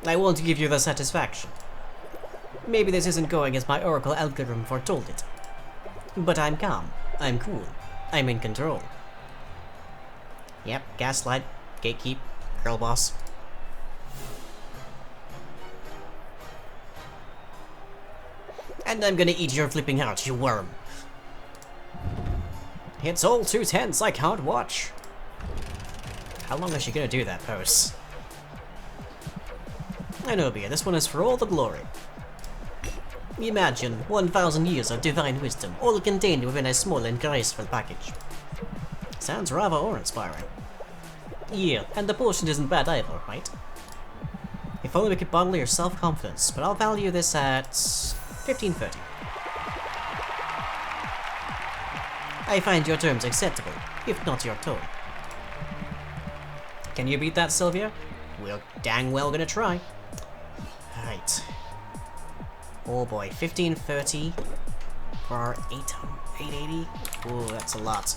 I want to give you the satisfaction. Maybe this isn't going as my Oracle algorithm foretold it. But I'm calm. I'm cool. I'm in control. Yep, Gaslight, Gatekeep, Girl Boss. And I'm gonna eat your flipping heart, you worm. It's all too tense, I can't watch. How long is she gonna do that pose? Anobia, this one is for all the glory. Imagine 1,000 years of divine wisdom, all contained within a small and graceful package. Sounds rather awe-inspiring. Yeah, and the potion isn't bad either, right? If only we could bundle your self-confidence, but I'll value this at 1530. I find your terms acceptable, if not your tone. Can you beat that, Sylvia? We're dang well gonna try. Alright. Oh boy, 1530 for 880. Ooh, that's a lot.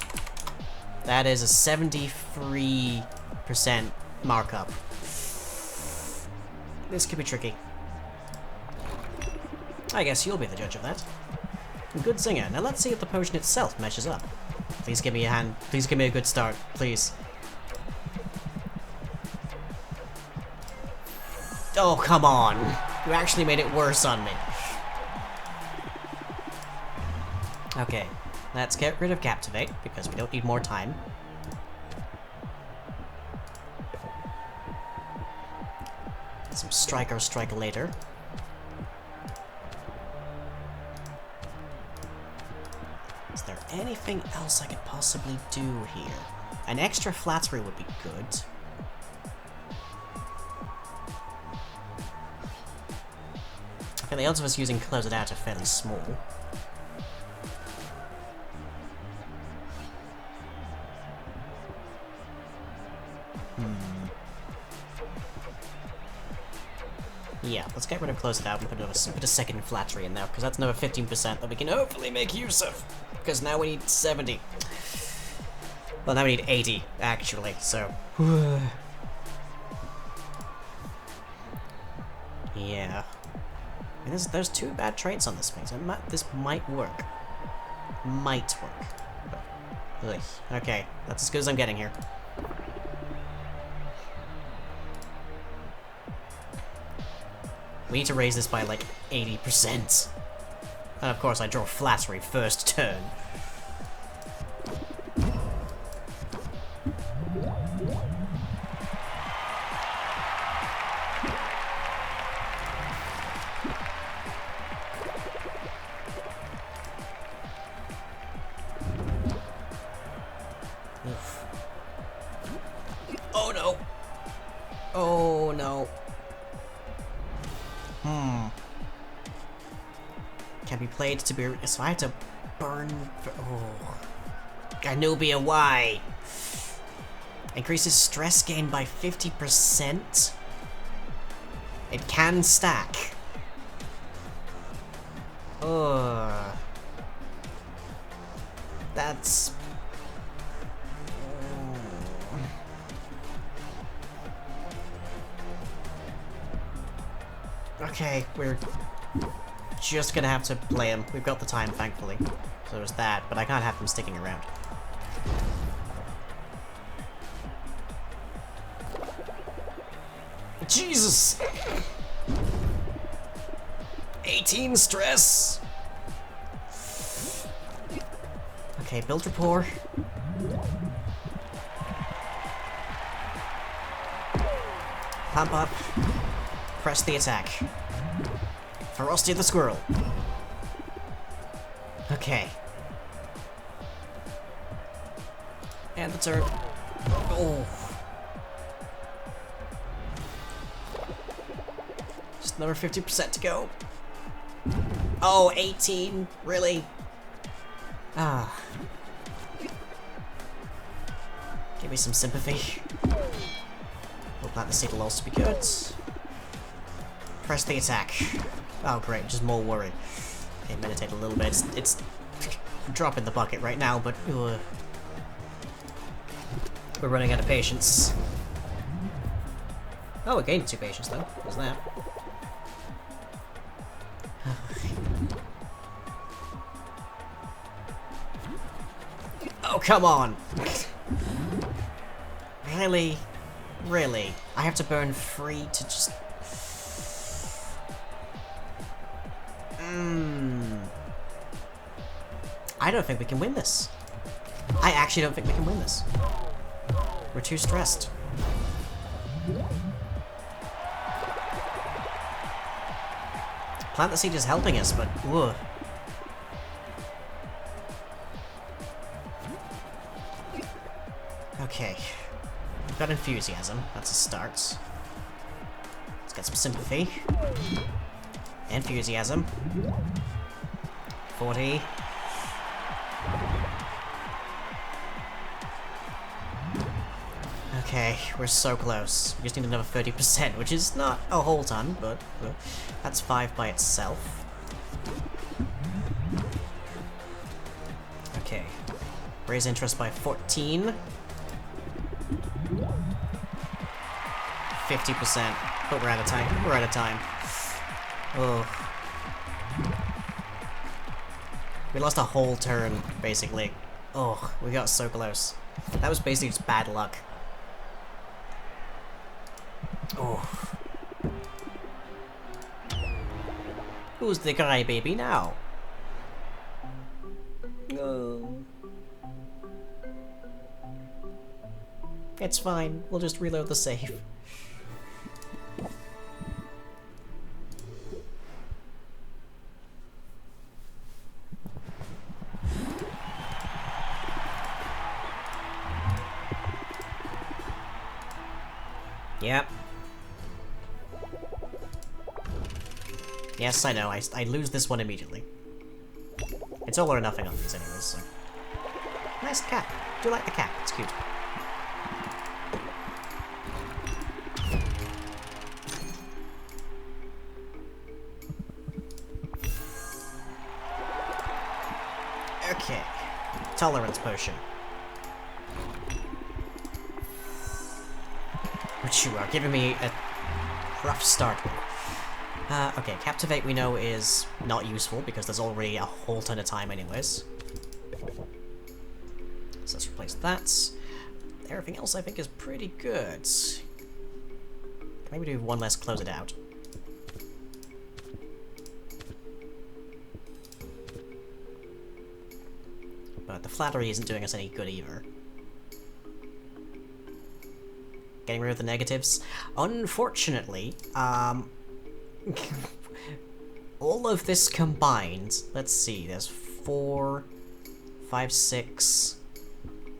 That is a 73% markup. This could be tricky. I guess you'll be the judge of that. Good singer. Now let's see if the potion itself meshes up. Please give me a hand. Please give me a good start. Please. Oh, come on. You actually made it worse on me. Okay. Let's get rid of Captivate, because we don't need more time. Some Strike or Strike later. Is there anything else I could possibly do here? An extra Flattery would be good. Okay, the odds of us using Close It Out are fairly small. Yeah, let's get rid of Close It Out and put a second Flattery in there, because that's another 15% that we can hopefully make use of. Because now we need 70. Well, now we need 80, actually, so... yeah. I mean, there's two bad traits on this thing, so this might work. Might work. But, okay, that's as good as I'm getting here. We need to raise this by like 80%. And of course I draw Flattery first turn. Oof. Oh no! Oh no. Can be played to be... So I have to burn... Oh. Ganubia, why? Increases stress gain by 50%? It can stack. Ugh. That's... Okay, we're just gonna have to play him. We've got the time, thankfully. So there's that, but I can't have him sticking around. Jesus! 18 stress! Okay, build rapport. Pump up. Press the attack. Ferocity of the Squirrel. Okay. And the turn. Oh. Just another 50% to go. Oh, 18? Really? Ah. Give me some sympathy. We'll plant the seed will also be good. Press the attack. Oh great, just more worry. Okay, meditate a little bit. It's dropping the bucket right now, but we're running out of patience. Oh, we gained 2 patience though. What was that? Oh, come on! Really? Really? I have to burn 3 to just... I don't think we can win this. I actually don't think we can win this. We're too stressed. Plant the Seed is helping us, but... Ugh. Okay. We've got Enthusiasm. That's a start. Let's get some Sympathy. Enthusiasm. 40. Okay, we're so close. We just need another 30%, which is not a whole ton, but that's 5 by itself. Okay. Raise interest by 14. 50%. But we're out of time. We're out of time. Oh. We lost a whole turn, basically. Oh, we got so close. That was basically just bad luck. Oh. Who's the guy baby now? Oh. It's fine, we'll just reload the save. Yep. Yes, I know, I lose this one immediately. It's all or nothing on these anyways, so. Nice cat. Do you like the cat? It's cute. Okay. Tolerance potion. Which you are giving me a rough start with. Okay, Captivate we know is not useful because there's already a whole ton of time anyways. So let's replace that. Everything else I think is pretty good. Maybe do one less close it out. But the flattery isn't doing us any good either. Getting rid of the negatives. Unfortunately, all of this combined, let's see, there's 4, 5, 6.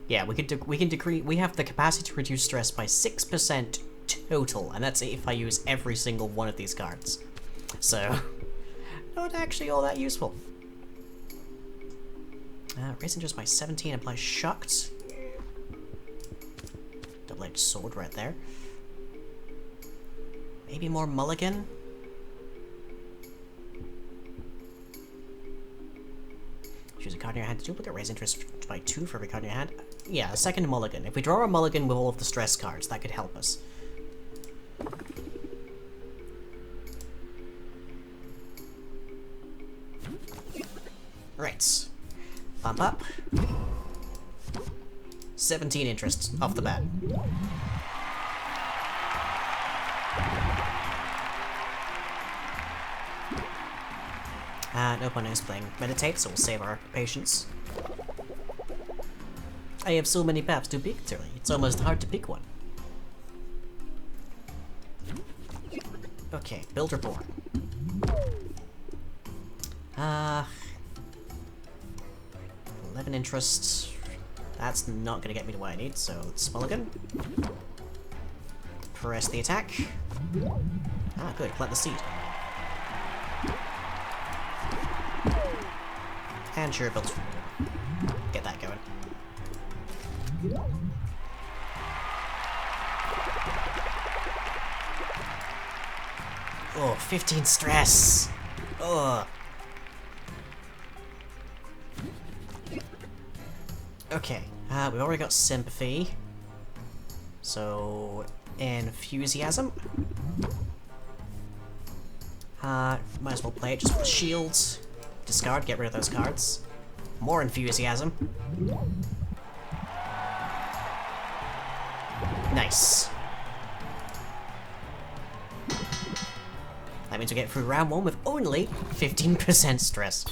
Yeah, we can decrease. We have the capacity to reduce stress by 6% total, and that's if I use every single one of these cards. So, not actually all that useful. Raise interest by 17 applies shocked. Double-edged sword right there. Maybe more mulligan. Choose a card in your hand to duplicate, raise interest by 2 for every card in your hand. Yeah, a second mulligan. If we draw a mulligan with all of the stress cards, that could help us. Right. Bump up. 17 interest off the bat. No point in us playing Meditate, so we'll save our patience. I have so many paths to victory, it's almost hard to pick one. Okay, Builder Born. 11 interest. That's not gonna get me to what I need, so let's mulligan. Press the attack. Ah, good, plant the seed. And sure, build. Get that going. Oh, 15 stress! Ugh. Okay, we've already got sympathy. So, enthusiasm. Might as well play it just with shields. Discard, get rid of those cards. More enthusiasm. Nice. That means we get through round 1 with only 15% stress.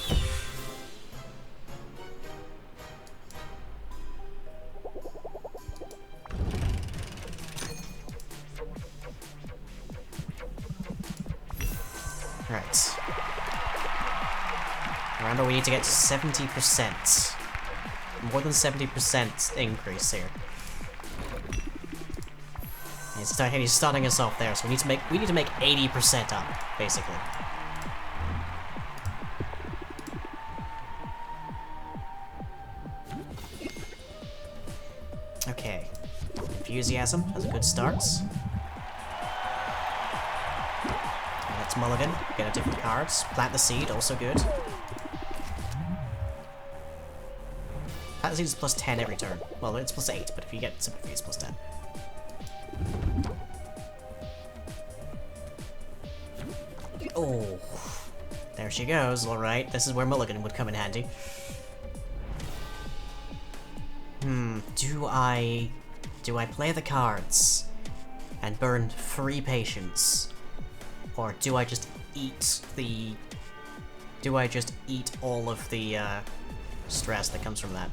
Right. Remember, we need to get to 70%. More than 70% increase here. He's starting us off there, so we need to make 80% up, basically. Okay. Enthusiasm, that's a good start. Let's mulligan, get a different cards. Plant the seed, also good. Plant the seed is plus 10 every turn. Well, it's plus 8, but if you get sympathy, it's plus 10. Oh, There she goes, alright. This is where Mulligan would come in handy. Do I play the cards and burn 3 patience? Or do I just eat the... Do I just eat all of the, stress that comes from that?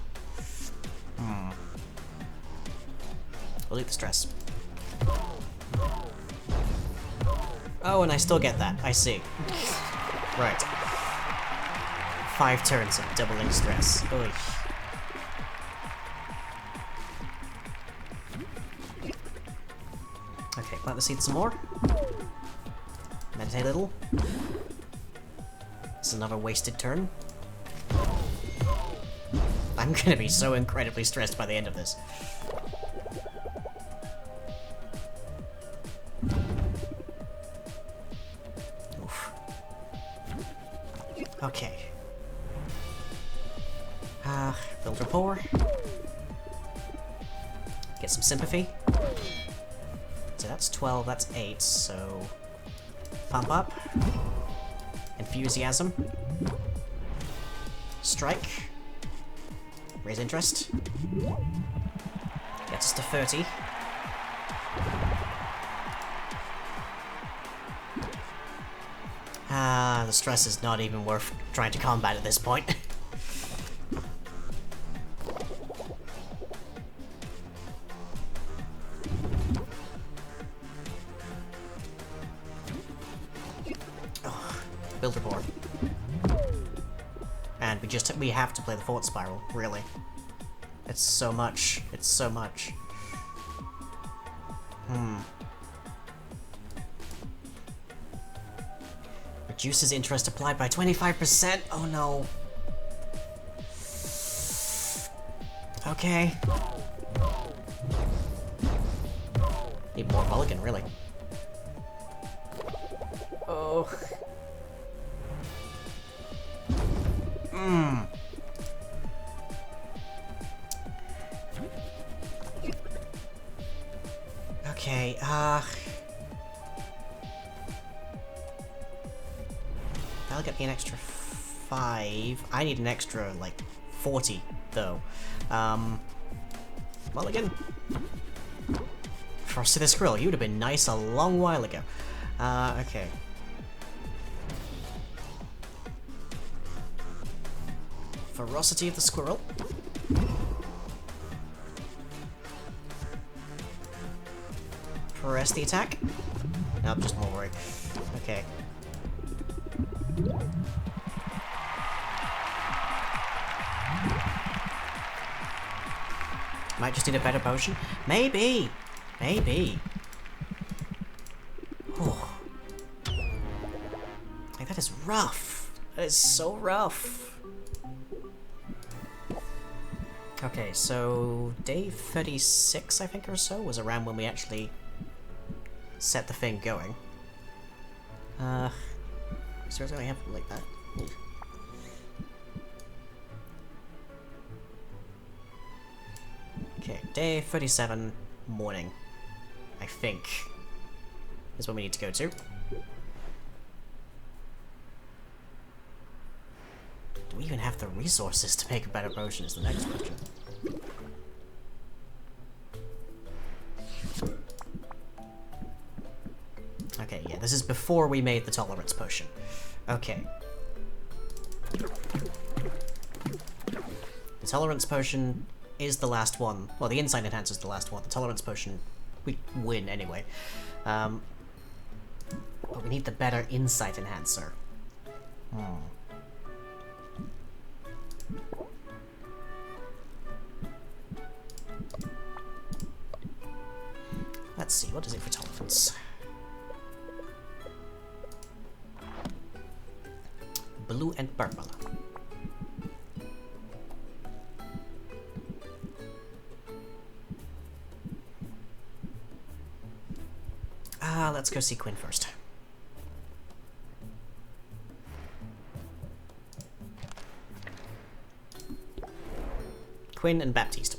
We'll eat the stress. Oh, and I still get that. I see. Right. 5 turns of doubling stress. Oy. Okay, plant the seed some more. Meditate a little. This is another wasted turn. I'm gonna be so incredibly stressed by the end of this. Oof. Okay. Build rapport. Get some sympathy. So that's 12, that's 8, so... Pump up. Enthusiasm. Strike. Raise interest. Gets us to 30. The stress is not even worth trying to combat at this point. Build rapport. And we have to play the Thought Spiral, really. It's so much. It's so much. Reduces interest applied by 25%? Oh no. Okay. Need more mulligan, really. Oh. Okay, that'll get me an extra 5. I need an extra, like, 40, though. Mulligan. Frosty the Squirrel, you would have been nice a long while ago. Okay. Ferocity of the Squirrel. Press the attack. Nope, just more worry. Okay. Might just need a better potion. Maybe! Maybe. Oh. Like, that is rough. That is so rough. Okay, so day 36, I think, or so, was around when we actually set the thing going. Seriously, I have like that. Ooh. Okay, day 37, morning, I think, is what we need to go to. Do we even have the resources to make a better potion is the next question. Okay, yeah, this is before we made the tolerance potion. Okay. The tolerance potion is the last one. Well, the insight enhancer is the last one. The tolerance potion, we win anyway. But we need the better insight enhancer. Let's see, what is it for tolerance? Blue and purple. Let's go see Quinn first. Quinn and Baptiste.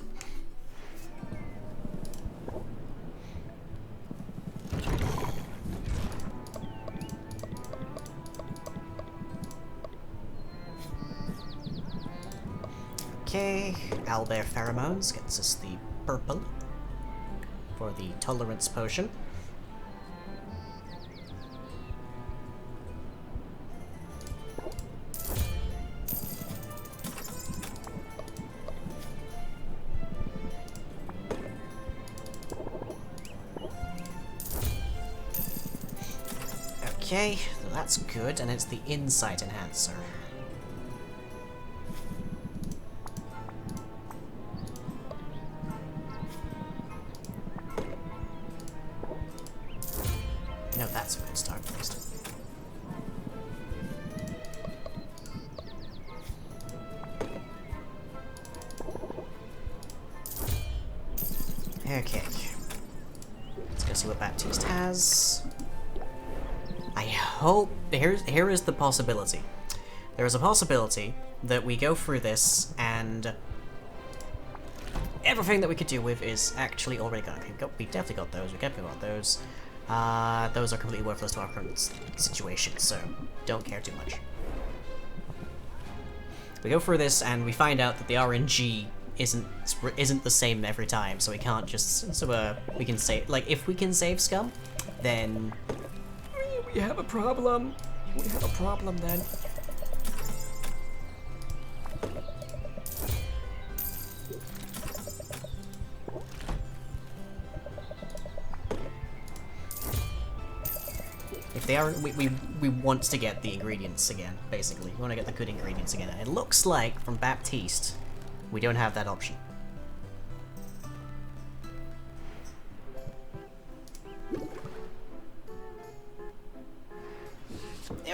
Okay, owlbear pheromones gets us the purple for the tolerance potion. Okay, so that's good, and it's the insight enhancer. No, that's a good start, at least. Okay. Let's go see what Baptiste has. I hope... Here is the possibility. There is a possibility that we go through this and everything that we could do with is actually already gone. Okay, we definitely got those. We definitely got those. Those are completely worthless to our current situation, so don't care too much. We go through this and we find out that the RNG isn't the same every time, so we can't just we can save, like, if we can save scum, then we have a problem. We have a problem then. If they are, we want to get the ingredients again, basically. We want to get the good ingredients again. And it looks like, from Baptiste, we don't have that option.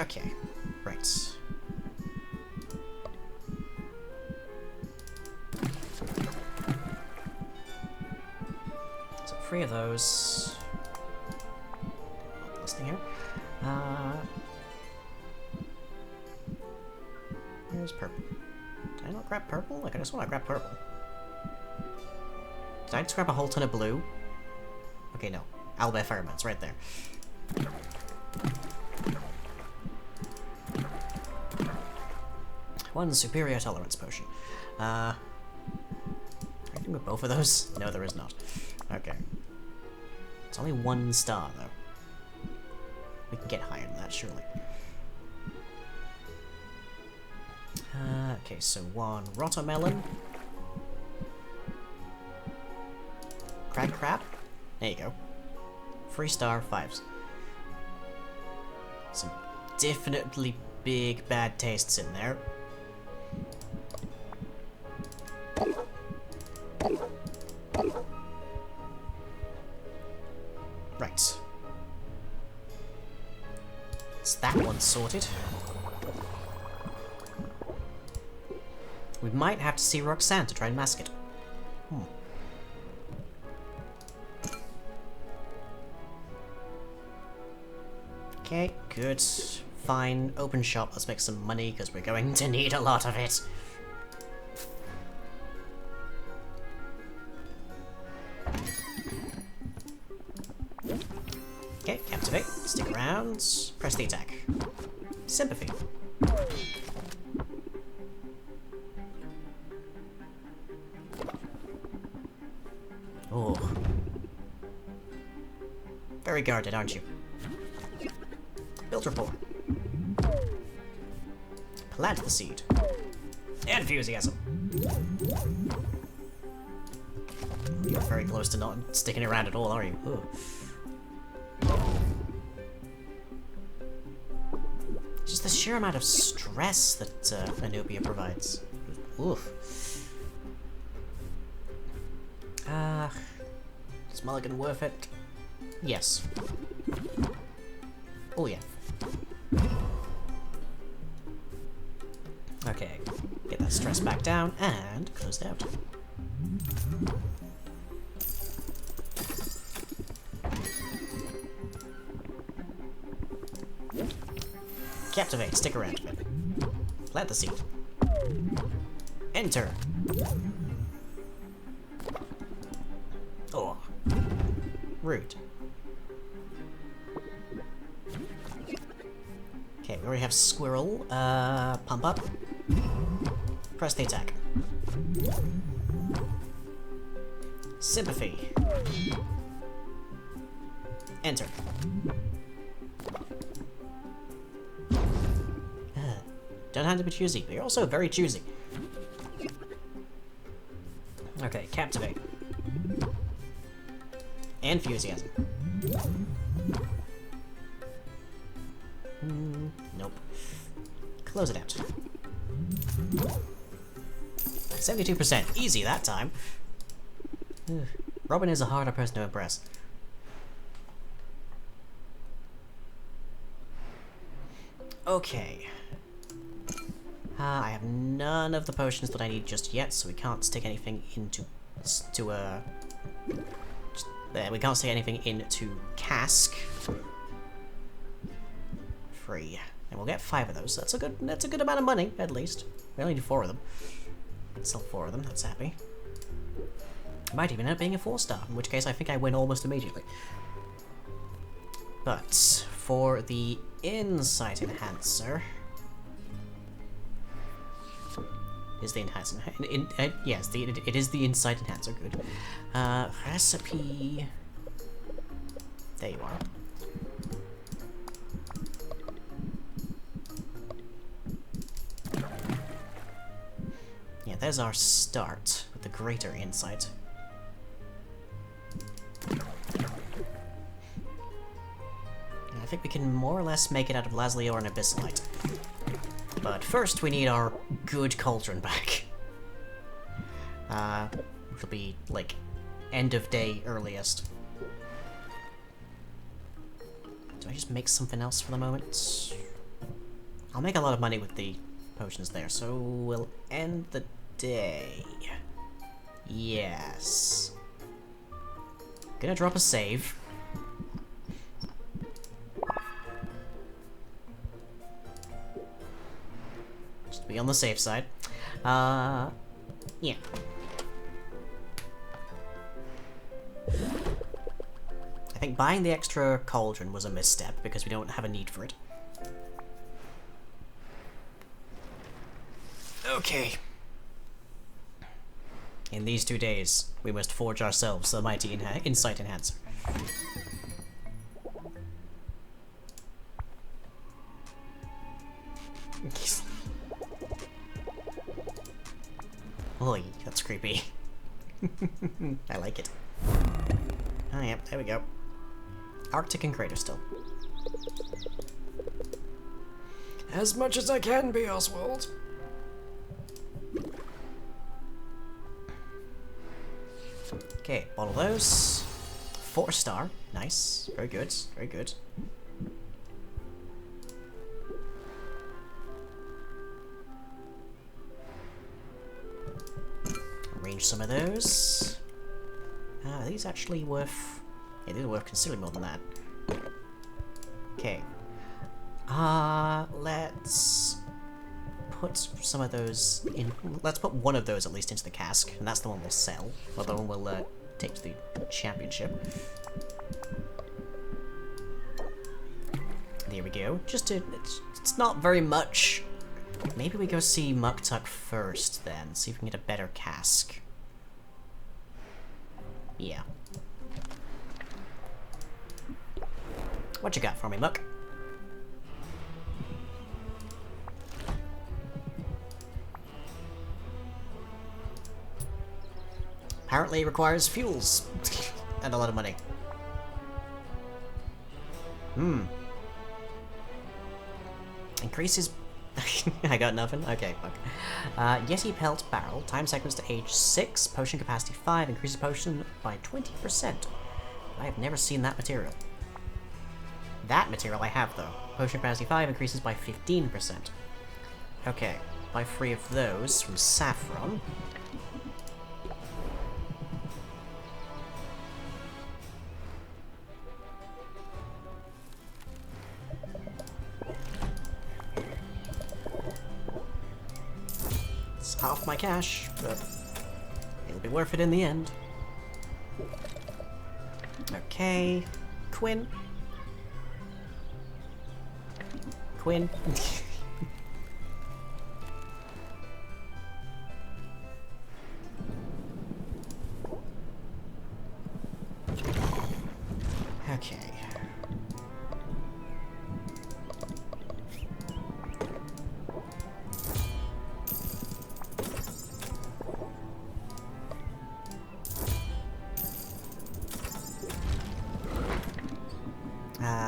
Okay, right. So 3 of those. Listening here. Where's purple? Did I not grab purple? Like, I just want to grab purple. Did I just grab a whole ton of blue? Okay, no. Owlbear pheromones, right there. One superior tolerance potion. Anything with both of those? No, there is not. Okay. It's only 1 star, though. We can get higher than that, surely. Okay, so 1 Rotomelon. Crag Crab. There you go. 3-star 5s. Some definitely big bad tastes in there. Right. It's that one sorted. We might have to see Roxanne to try and mask it. Okay, good. Fine. Open shop. Let's make some money, because we're going to need a lot of it. Okay, captivate. Stick around. Press the attack. Sympathy. Oh. Very guarded, aren't you? Build rapport. Plant the seed. Enthusiasm. You're very close to not sticking around at all, are you? Ugh. Just the sheer amount of stress that Anubia provides. Oof. Is Mulligan worth it? Yes. Oh yeah. Okay, get that stress back down and closed out. Captivate, stick around a bit. Plant the seed. Enter. Oh. Rude. Okay, we already have Squirrel. Pump up. Press the attack. Sympathy. Enter. Don't have to be choosy, but you're also very choosy. Okay, captivate. Enthusiasm. Nope. Close it out. 72%. Easy that time. Robin is a harder person to impress. Okay. I have none of the potions that I need just yet, so we can't stick anything into we can't stick anything into cask. Free, and we'll get 5 of those. That's a good amount of money, at least. We only need 4 of them. Sell 4 of them. That's happy. Might even end up being a 4-star, in which case I think I win almost immediately. But for the insight enhancer. Is the enhancer? Yes, it is the insight enhancer. Good. Recipe. There you are. Yeah, there's our start with the greater insight. I think we can more or less make it out of Lazlior and Abyssalite. But first, we need our good cauldron back. Which will be, like, end of day earliest. Do I just make something else for the moment? I'll make a lot of money with the potions there, so we'll end the day. Yes. Gonna drop a save. Be on the safe side. Yeah. I think buying the extra cauldron was a misstep because we don't have a need for it. Okay. In these 2 days, we must forge ourselves the mighty insight enhancer. Oi, that's creepy. I like it. Oh, yep, there we go. Arctic and Crater still. As much as I can be, Oswald. Okay, all of those. 4-star. Nice. Very good. Very good. Arrange some of those. Are these actually worth... Yeah, these are worth considerably more than that. Okay. Let's put some of those in... Let's put one of those at least into the cask, and that's the one we'll sell. Well, the one we'll take to the championship. There we go. Just to... It's not very much. Maybe we go see Muktuk first, then. See if we can get a better cask. Yeah. What you got for me, Muk? Apparently it requires fuels. And a lot of money. Increases... I got nothing? Okay, fuck. Yeti Pelt Barrel. Time seconds to age 6. Potion capacity 5. Increases potion by 20%. I have never seen that material. That material I have, though. Potion capacity 5 increases by 15%. Okay. Buy 3 of those from Saffron. It's half my cash, but it'll be worth it in the end. Okay. Quinn.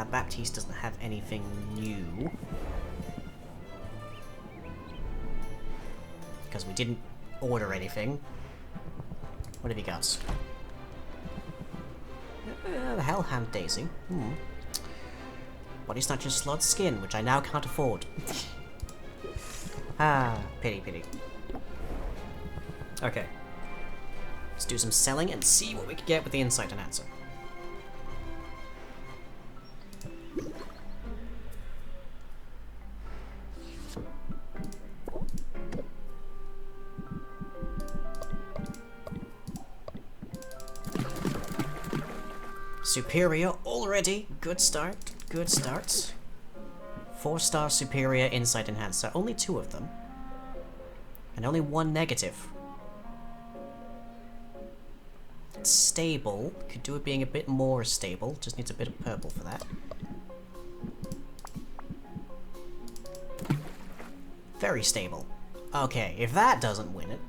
Baptiste doesn't have anything new. Because we didn't order anything. What have you got? The Hellhound Daisy. Body Snatcher Slot Skin, which I now can't afford. Pity, pity. Okay. Let's do some selling and see what we can get with the Insight Enhancer. Superior already. Good start. Good start. 4-star Superior Insight Enhancer. Only 2 of them. And only 1 negative. It's stable. Could do it being a bit more stable. Just needs a bit of purple for that. Very stable. Okay, if that doesn't win it...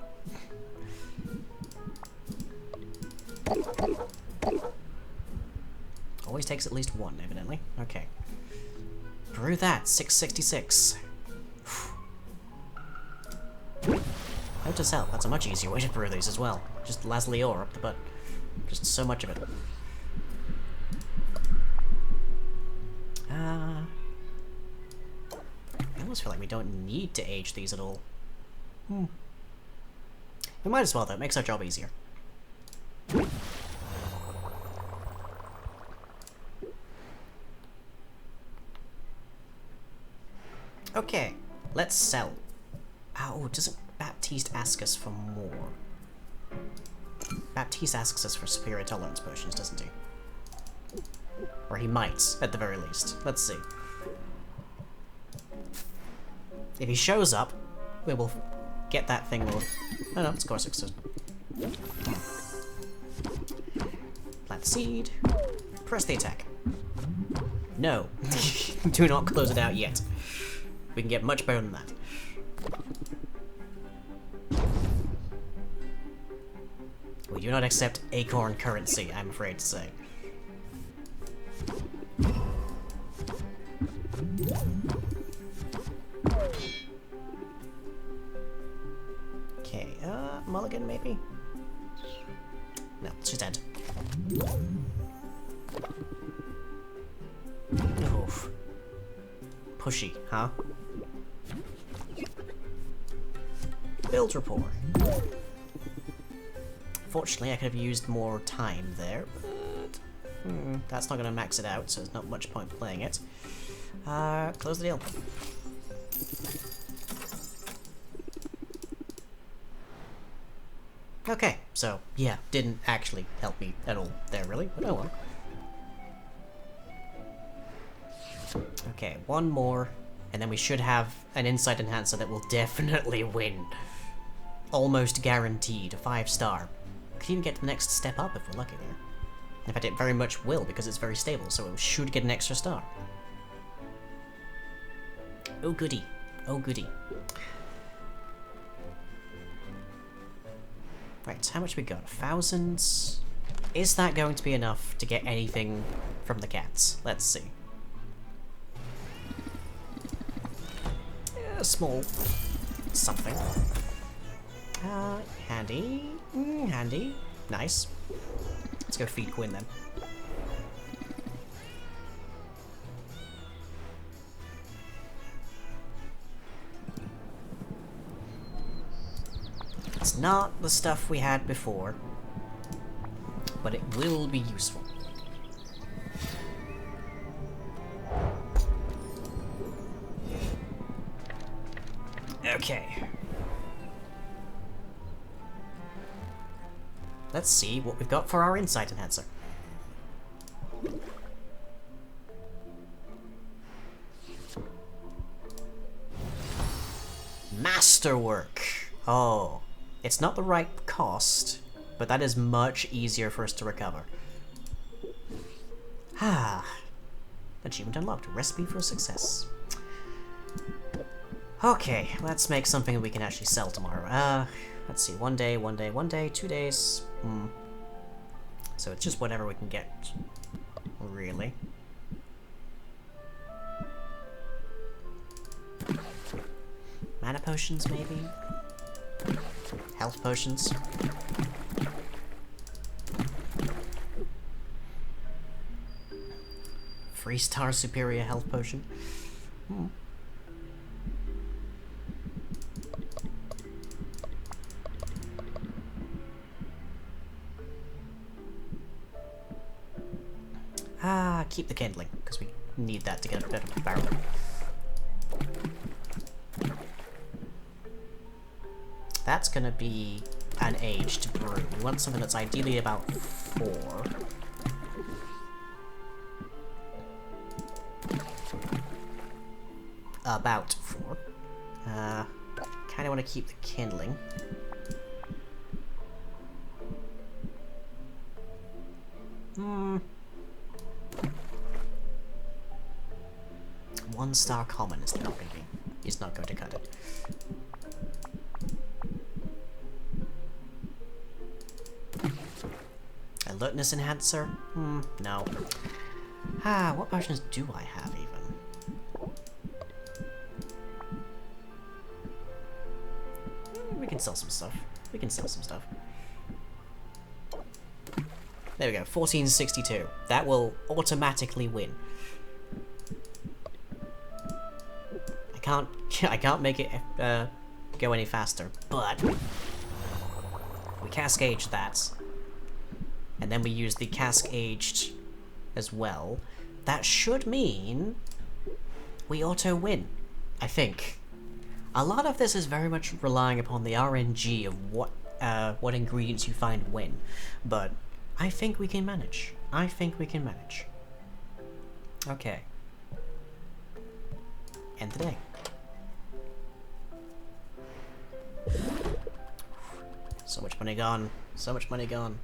Always takes at least 1, evidently. Okay. Brew that, 666. How to sell? That's a much easier way to brew these as well. Just Lazlior up the butt. Just so much of it. I almost feel like we don't need to age these at all. We might as well, though. It makes our job easier. Okay, let's sell. Oh, doesn't Baptiste ask us for more? Baptiste asks us for superior tolerance potions, doesn't he? Or he might, at the very least. Let's see. If he shows up, we will get that thing. Oh no, it's Corsair. Plant seed. Press the attack. No. Do not close it out yet. We can get much better than that. We do not accept acorn currency, I'm afraid to say. Okay, mulligan maybe? No, she's dead. Oof. Pushy, huh? Build rapport. Fortunately, I could have used more time there, but that's not going to max it out, so there's not much point playing it. Close the deal. Okay, so yeah, didn't actually help me at all there, really, but oh well. Okay, one more, and then we should have an Insight Enhancer that will definitely win. Almost guaranteed, a 5-star. Could even get to the next step up if we're lucky there. In fact, it very much will, because it's very stable, so it should get an extra star. Oh goody. Oh goody. Right, how much we got? 1,000? Is that going to be enough to get anything from the cats? Let's see. A small something. Handy. Handy. Nice. Let's go feed Quinn then. It's not the stuff we had before, but it will be useful. Okay. Let's see what we've got for our Insight Enhancer. Masterwork. Oh. It's not the right cost, but that is much easier for us to recover. Achievement unlocked. Recipe for success. Okay, let's make something we can actually sell tomorrow. Let's see. 1 day, 1 day, 1 day, 2 days. So it's just whatever we can get, really. Mana potions, maybe? Health potions? 3-star superior health potion? Keep the kindling, because we need that to get a bit of a barrel. That's gonna be an aged brew. We want something that's ideally about 4. About 4. Kinda wanna keep the kindling. One-star common is not going to be. He's not going to cut it. Alertness enhancer? No. What potions do I have even? We can sell some stuff. We can sell some stuff. There we go, 1462. That will automatically win. I can't make it go any faster, but we cask age that, and then we use the cask aged as well. That should mean we auto win, I think. A lot of this is very much relying upon the RNG of what ingredients you find when, but I think we can manage. I think we can manage. Okay. End the day. So much money gone. So much money gone.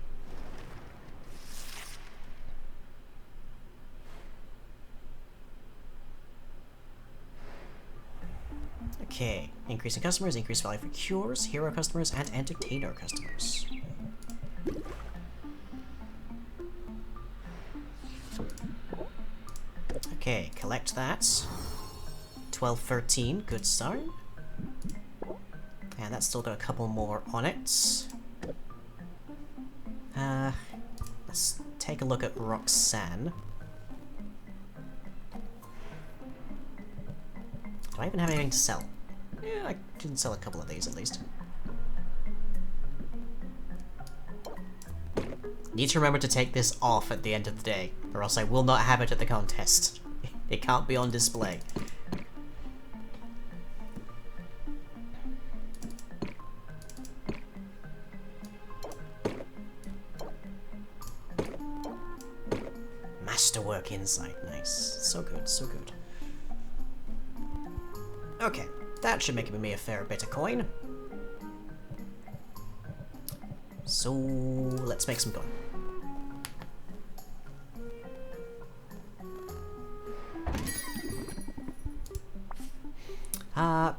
Okay. Increasing customers, increased value for cures, hero customers, and entertainer customers. Okay, collect that. 1213, good start. And that's still got a couple more on it. Let's take a look at Roxanne. Do I even have anything to sell? Yeah, I can sell a couple of these at least. Need to remember to take this off at the end of the day, or else I will not have it at the contest. It can't be on display. Masterwork insight, nice. So good, so good. Okay, that should make me a fair bit of coin. So let's make some coin.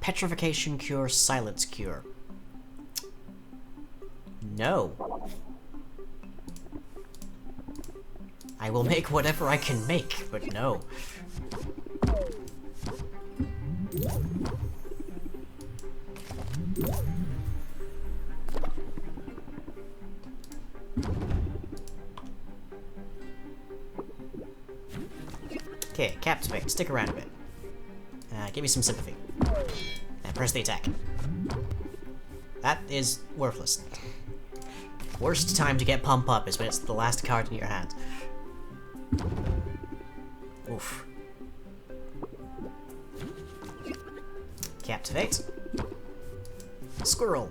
Petrification cure, silence cure. No. I will make whatever I can make, but no. Okay, captivate. Stick around a bit. Give me some sympathy. And press the attack. That is worthless. Worst time to get pump up is when it's the last card in your hand. Oof. Captivate. Squirrel.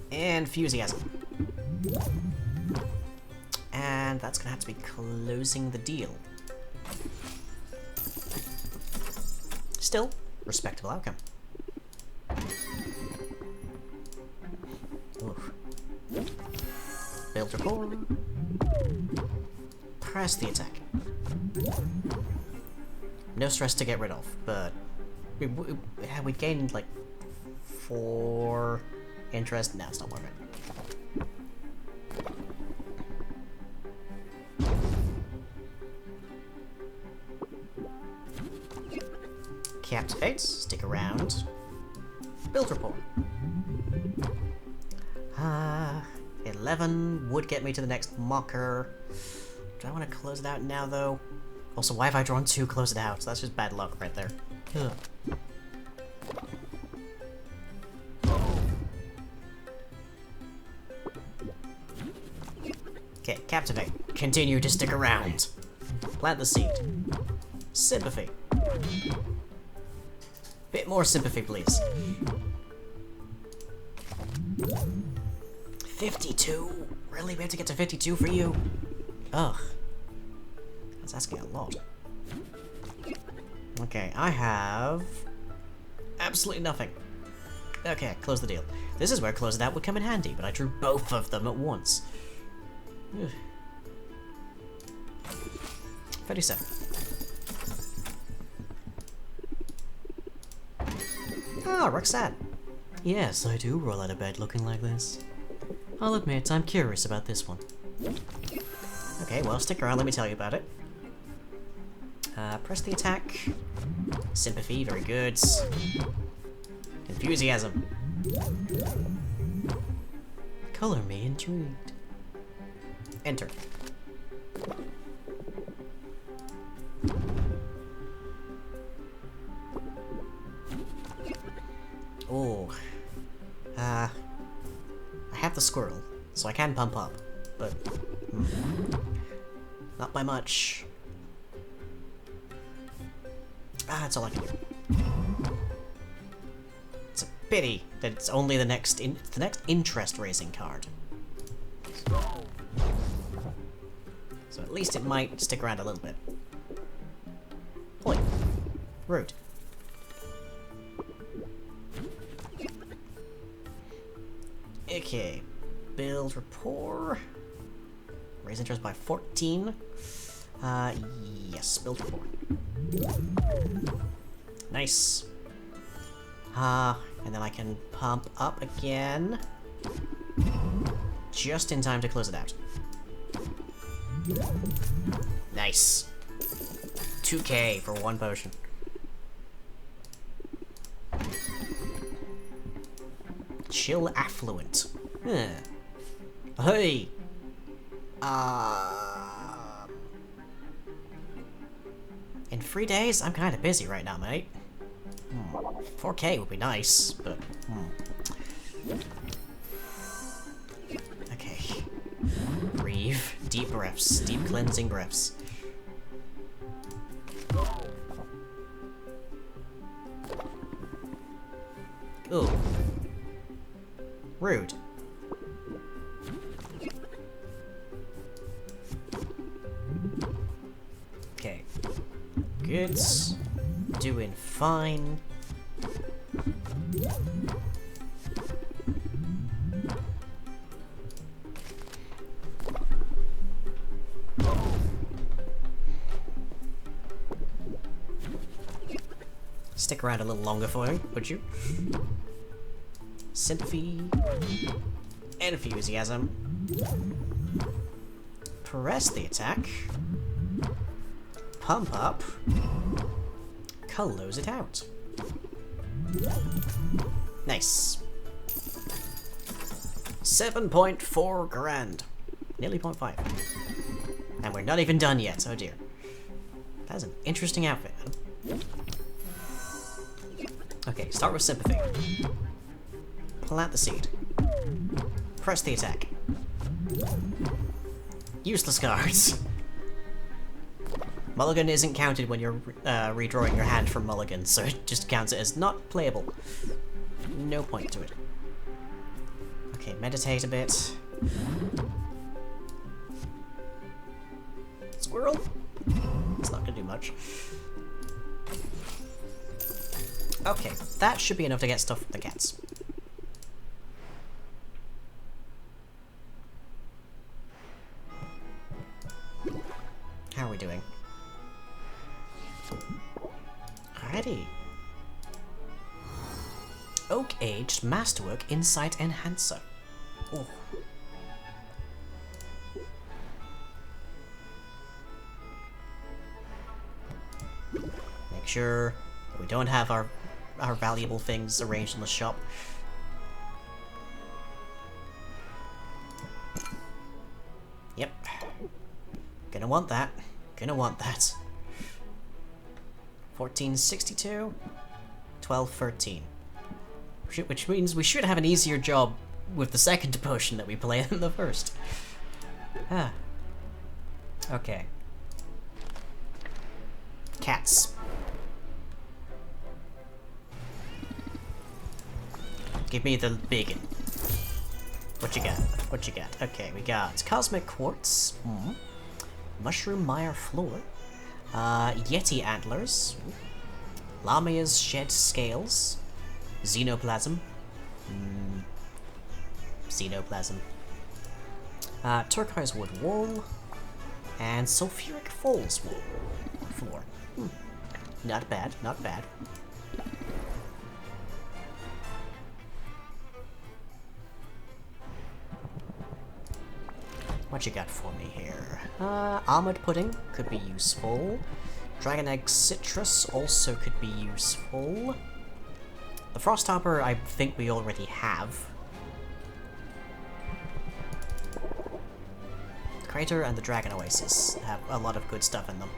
And Fusiasm. And that's gonna have to be closing the deal. Still, respectable outcome. Oof. Build rapport. Press the attack. No stress to get rid of, but we gained like 4 interest. No, it's not worth it. Captivate, stick around. Build report. 11 would get me to the next marker. Do I want to close it out now, though? Also, why have I drawn 2 close it out? That's just bad luck right there. Ugh. Okay, Captivate. Continue to stick around. Plant the seed. Sympathy. Bit more sympathy, please. 52? Really? We have to get to 52 for you? Ugh. That's asking a lot. Okay, I have... absolutely nothing. Okay, close the deal. This is where close it out would come in handy, but I drew both of them at once. Ugh. 37. Ah, Roxanne. Yes, I do roll out of bed looking like this. I'll admit, I'm curious about this one. Okay, well, stick around, let me tell you about it. Press the attack. Sympathy, very good. Enthusiasm. Color me intrigued. Enter. Oh. I have the squirrel, so I can pump up, but not by much. That's all I can do. It's a pity that it's only the next interest raising card. So at least it might stick around a little bit. Oi. Rude. Okay. Build rapport. Raise interest by 14. Yes, build rapport. Nice. And then I can pump up again. Just in time to close it out. Nice. 2k for 1 potion. Chill affluent. Huh. Hey! In 3 days? I'm kinda busy right now, mate. 4k would be nice, but... Okay. Breathe. Deep breaths. Deep cleansing breaths. Ooh. Rude. Okay. Good. Doing fine. Stick around a little longer for him, would you? Sympathy. Enthusiasm. Press the attack. Pump up. Close it out. Nice. 7.4 grand. Nearly 0.5. And we're not even done yet, oh dear. That's an interesting outfit, man. Okay, start with sympathy. Plant the seed. Press the attack. Useless cards. Mulligan isn't counted when you're redrawing your hand from Mulligan, so it just counts it as not playable. No point to it. Okay, meditate a bit. Squirrel? It's not gonna do much. Okay, that should be enough to get stuff from the cats. How are we doing? Ready. Oak-aged masterwork insight enhancer. Oh. Make sure We don't have our valuable things arranged in the shop. Yep. Gonna want that. Gonna want that. 1462. 1213. Which means we should have an easier job with the second potion that we play than the first. Ah. Okay. Cats. Give me the big one. What you got? What you got? Okay, we got Cosmic Quartz, Mushroom Mire Floor, Yeti Antlers, Lamia's Shed Scales, Xenoplasm, Xenoplasm, Turquoise Wood Wool, and Sulfuric Falls Wool Floor. Not bad, not bad. What you got for me here? Armored Pudding could be useful. Dragon Egg Citrus also could be useful. The Frost Hopper I think we already have. The Crater and the Dragon Oasis have a lot of good stuff in them.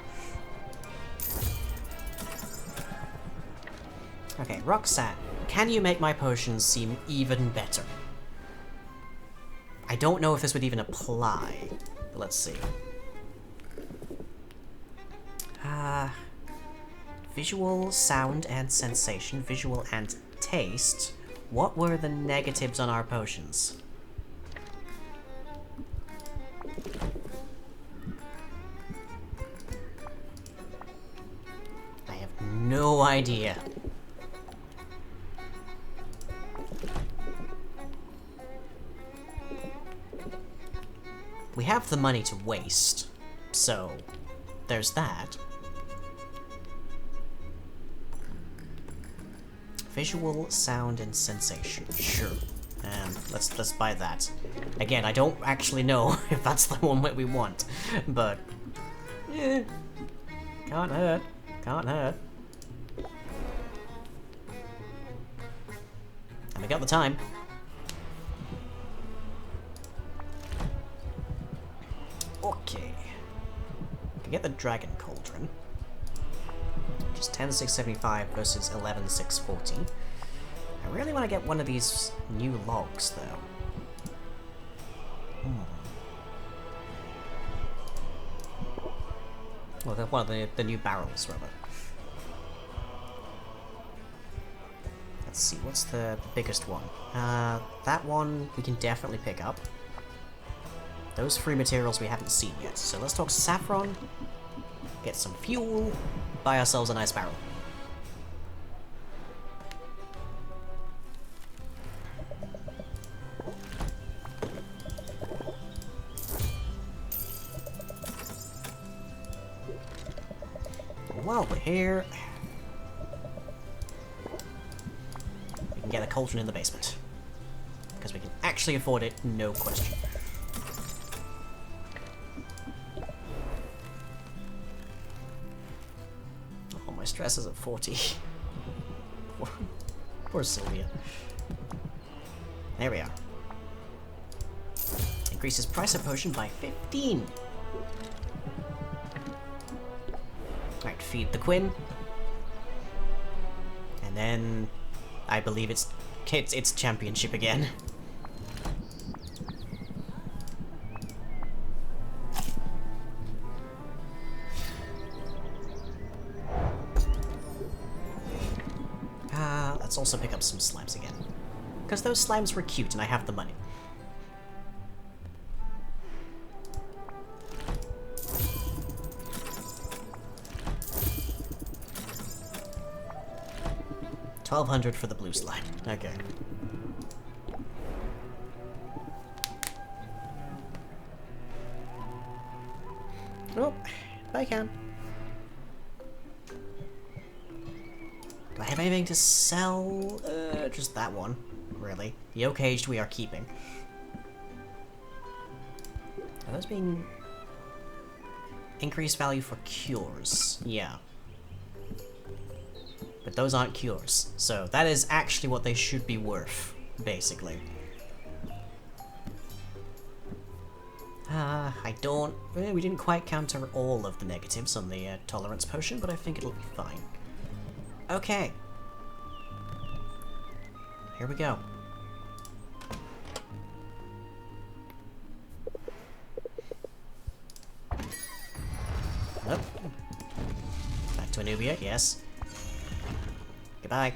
Okay, Roxanne, can you make my potions seem even better? I don't know if this would even apply, but let's see. Visual, sound, and sensation. Visual and taste. What were the negatives on our potions? I have no idea. We have the money to waste, so there's that. Visual, sound, and sensation. Sure. Let's buy that. Again, I don't actually know if that's the one that we want, but yeah, can't hurt. Can't hurt. And we got the time. Okay. Can get the Dragon Cauldron. Which is 10,675 versus 11,640. I really want to get one of these new logs, though. Well, they're one of the new barrels, rather. Let's see, what's the biggest one? That one we can definitely pick up. Those free materials we haven't seen yet. So let's talk saffron, get some fuel, buy ourselves a nice barrel. While we're here, we can get a cauldron in the basement. Because we can actually afford it, no question. Stress is at 40. Poor Sylvia. There we are. Increases price of potion by 15. Alright, feed the Quinn. And then I believe it's championship again. Let's also pick up some slimes again. Because those slimes were cute and I have the money. $1,200 for the blue slime. Okay. Oh, bye, Cam. Do I have anything to sell? Just that one, really. The Oak Aged we are keeping. Are those being... increased value for cures? Yeah. But those aren't cures. So that is actually what they should be worth, basically. We didn't quite counter all of the negatives on the tolerance potion, but I think it'll be fine. Okay. Here we go. Oh. Back to Anubia, yes. Goodbye.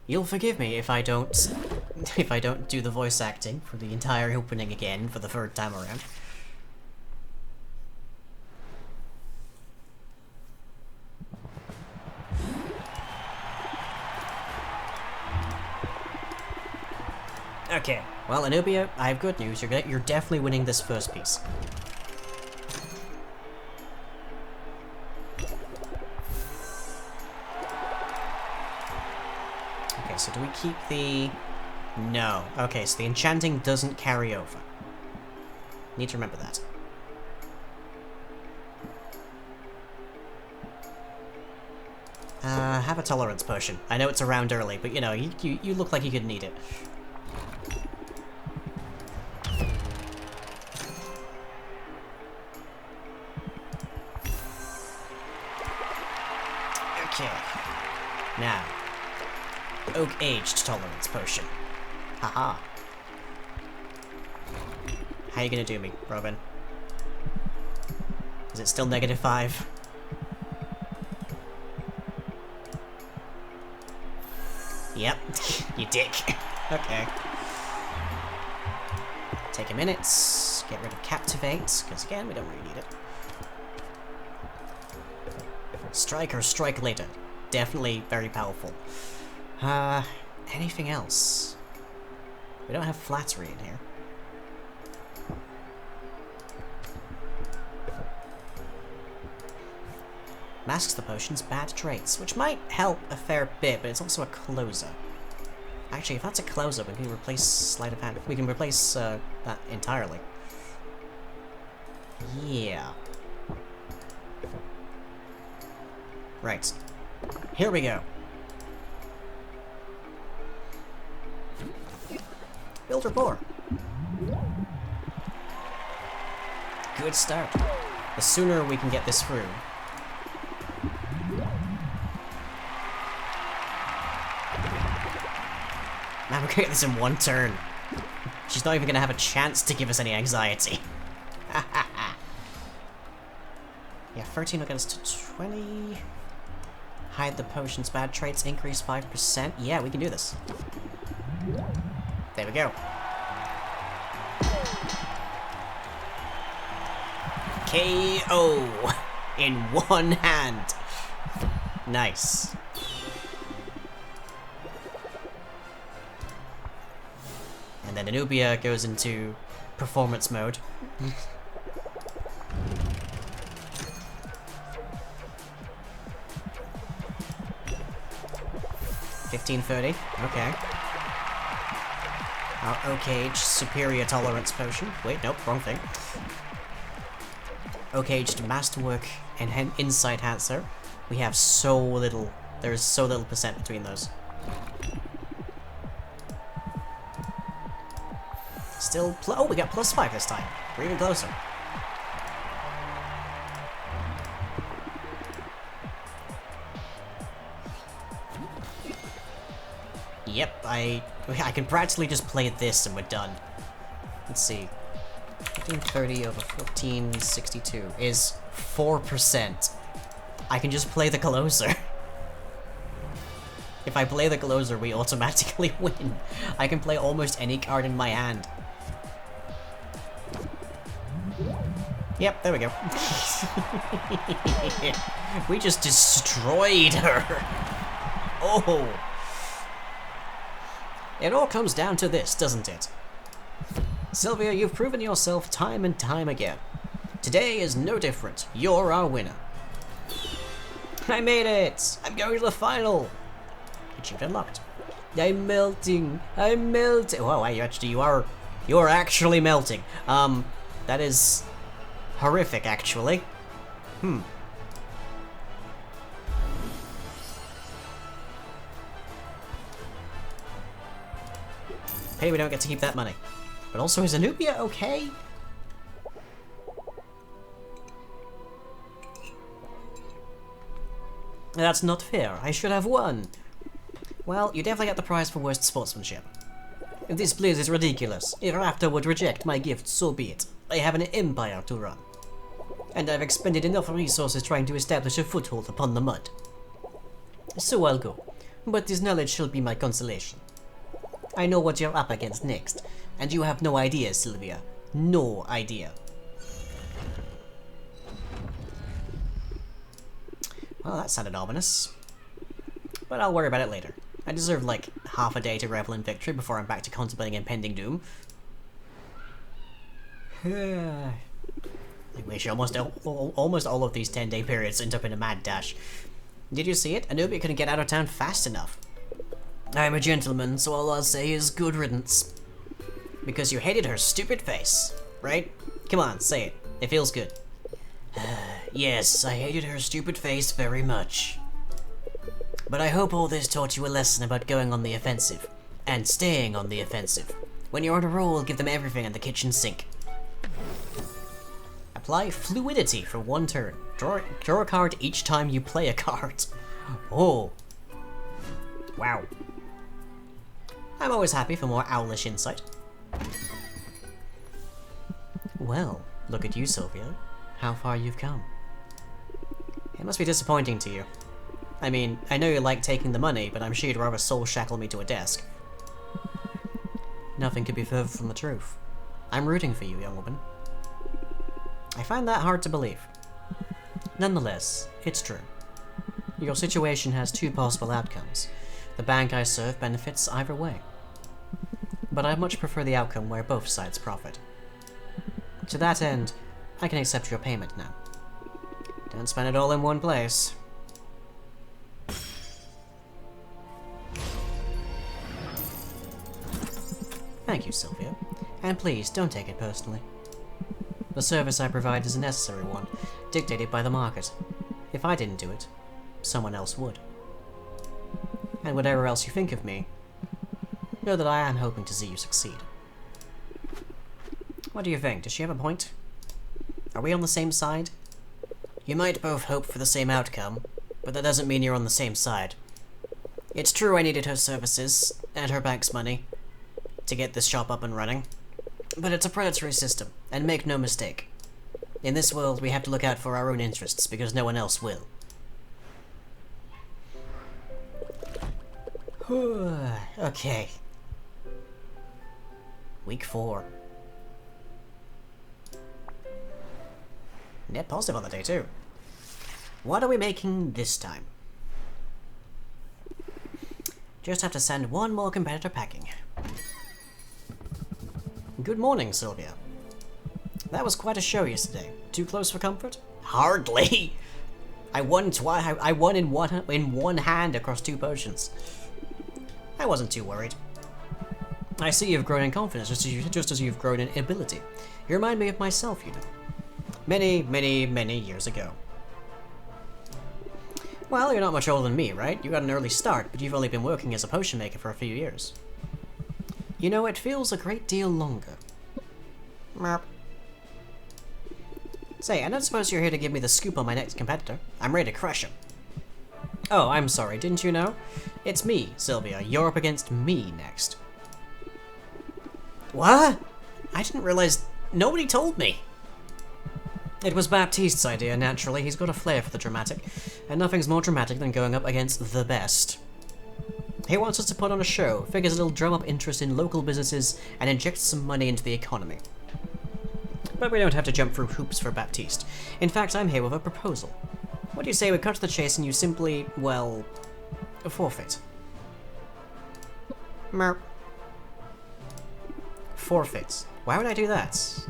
You'll forgive me if I don't do the voice acting for the entire opening again for the third time around. Okay, well, Anubia, I have good news. You're definitely winning this first piece. Okay, so do we keep the... No. Okay, so the enchanting doesn't carry over. Need to remember that. Have a tolerance potion. I know it's around early, but you know, you look like you could need it. Okay. Now. Oak-aged tolerance potion. Haha. How you gonna do me, Robin? Is it still -5? Yep, you dick. Okay. Take a minute, get rid of Captivate, because again, we don't really need it. Strike or strike later. Definitely very powerful. Anything else? We don't have Flattery in here. Masks the potion's bad traits, which might help a fair bit, but it's also a closer. Actually, if that's a closer, we can replace Sleight of Hand. We can replace that entirely. Yeah. Right. Here we go. Build rapport. Good start. The sooner we can get this through. Man, we're gonna get this in one turn. She's not even gonna have a chance to give us any anxiety. Yeah, 13 against 20. Hide the potion's bad traits, increase 5%. Yeah, we can do this. There we go. KO in one hand. Nice. And then Anubia goes into performance mode. 1530. Okay. Our Oak-Age Superior Tolerance Potion. Wait, nope, wrong thing. Oak-Aged Masterwork and Insight Answer. We have so little. There's so little percent between those. Still, oh, we got +5 this time. We're even closer. Yep, I can practically just play this and we're done. Let's see. 1530 over 1462 is 4%. I can just play the closer. If I play the closer, we automatically win. I can play almost any card in my hand. Yep, there we go. We just destroyed her. Oh. It all comes down to this, doesn't it? Sylvia, you've proven yourself time and time again. Today is no different. You're our winner. I made it! I'm going to the final! Achievement unlocked. I'm melting. I'm melting. Wow, you are actually melting. That is horrific, actually. Hey, we don't get to keep that money. But also, is Anubia okay? That's not fair. I should have won. Well, you definitely get the prize for worst sportsmanship. If this place is ridiculous, if Raptor would reject my gift, so be it. I have an empire to run. And I've expended enough resources trying to establish a foothold upon the mud. So I'll go. But this knowledge shall be my consolation. I know what you're up against next, and you have no idea, Sylvia. No idea. Well, that sounded ominous. But I'll worry about it later. I deserve, like, half a day to revel in victory before I'm back to contemplating impending doom. I wish almost all of these 10-day periods end up in a mad dash. Did you see it? Anubia couldn't get out of town fast enough. I'm a gentleman, so all I'll say is good riddance. Because you hated her stupid face, right? Come on, say it. It feels good. Yes, I hated her stupid face very much. But I hope all this taught you a lesson about going on the offensive. And staying on the offensive. When you're on a roll, give them everything in the kitchen sink. Apply fluidity for 1 turn. Draw a card each time you play a card. Oh. Wow. I'm always happy for more owlish insight. Well, look at you, Sylvia. How far you've come. It must be disappointing to you. I mean, I know you like taking the money, but I'm sure you'd rather soul shackle me to a desk. Nothing could be further from the truth. I'm rooting for you, young woman. I find that hard to believe. Nonetheless, it's true. Your situation has 2 possible outcomes. The bank I serve benefits either way. But I much prefer the outcome where both sides profit. To that end, I can accept your payment now. Don't spend it all in one place. Thank you, Sylvia. And please, don't take it personally. The service I provide is a necessary one, dictated by the market. If I didn't do it, someone else would. And whatever else you think of me, know that I am hoping to see you succeed. What do you think? Does she have a point? Are we on the same side? You might both hope for the same outcome, but that doesn't mean you're on the same side. It's true I needed her services, and her bank's money, to get this shop up and running. But it's a predatory system, and make no mistake. In this world, we have to look out for our own interests, because no one else will. Okay. Week 4. Net positive on the day, too. What are we making this time? Just have to send one more competitor packing. Good morning, Sylvia. That was quite a show yesterday. Too close for comfort? Hardly! I won in one hand across 2 potions. I wasn't too worried. I see you've grown in confidence just as you've grown in ability. You remind me of myself, you know. Many years ago. Well, you're not much older than me, right? You got an early start, but you've only been working as a potion maker for a few years. You know, it feels a great deal longer. Merp. Say, I don't suppose you're here to give me the scoop on my next competitor. I'm ready to crush him. Oh, I'm sorry, didn't you know? It's me, Sylvia. You're up against me next. What? I didn't realize... Nobody told me. It was Baptiste's idea, naturally. He's got a flair for the dramatic, and nothing's more dramatic than going up against the best. He wants us to put on a show, figures it'll drum up interest in local businesses, and inject some money into the economy. But we don't have to jump through hoops for Baptiste. In fact, I'm here with a proposal. What do you say we cut to the chase and you simply, well, forfeit? Merp. Forfeit. Why would I do that?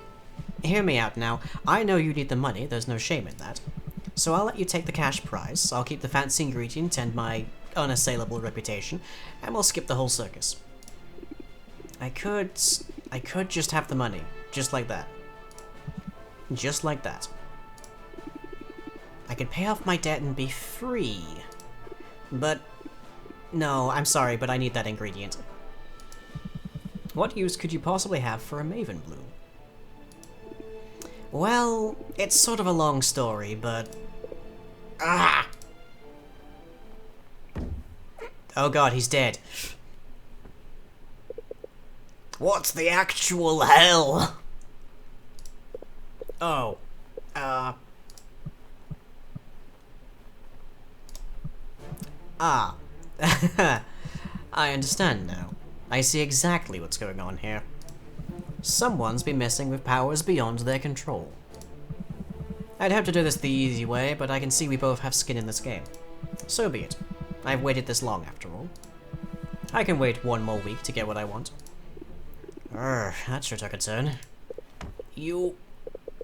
Hear me out now. I know you need the money, there's no shame in that. So I'll let you take the cash prize, I'll keep the fancy ingredient and my unassailable reputation, and we'll skip the whole circus. I could just have the money, just like that. Just like that. I could pay off my debt and be free. But... no, I'm sorry, but I need that ingredient. What use could you possibly have for a Maven Bloom? Well, it's sort of a long story, but... ah! Oh god, he's dead. What's the actual hell? Oh. Ah. I understand now. I see exactly what's going on here. Someone's been messing with powers beyond their control. I'd hope to do this the easy way, but I can see we both have skin in this game. So be it. I've waited this long, after all. I can wait one more week to get what I want. That sure took a turn. You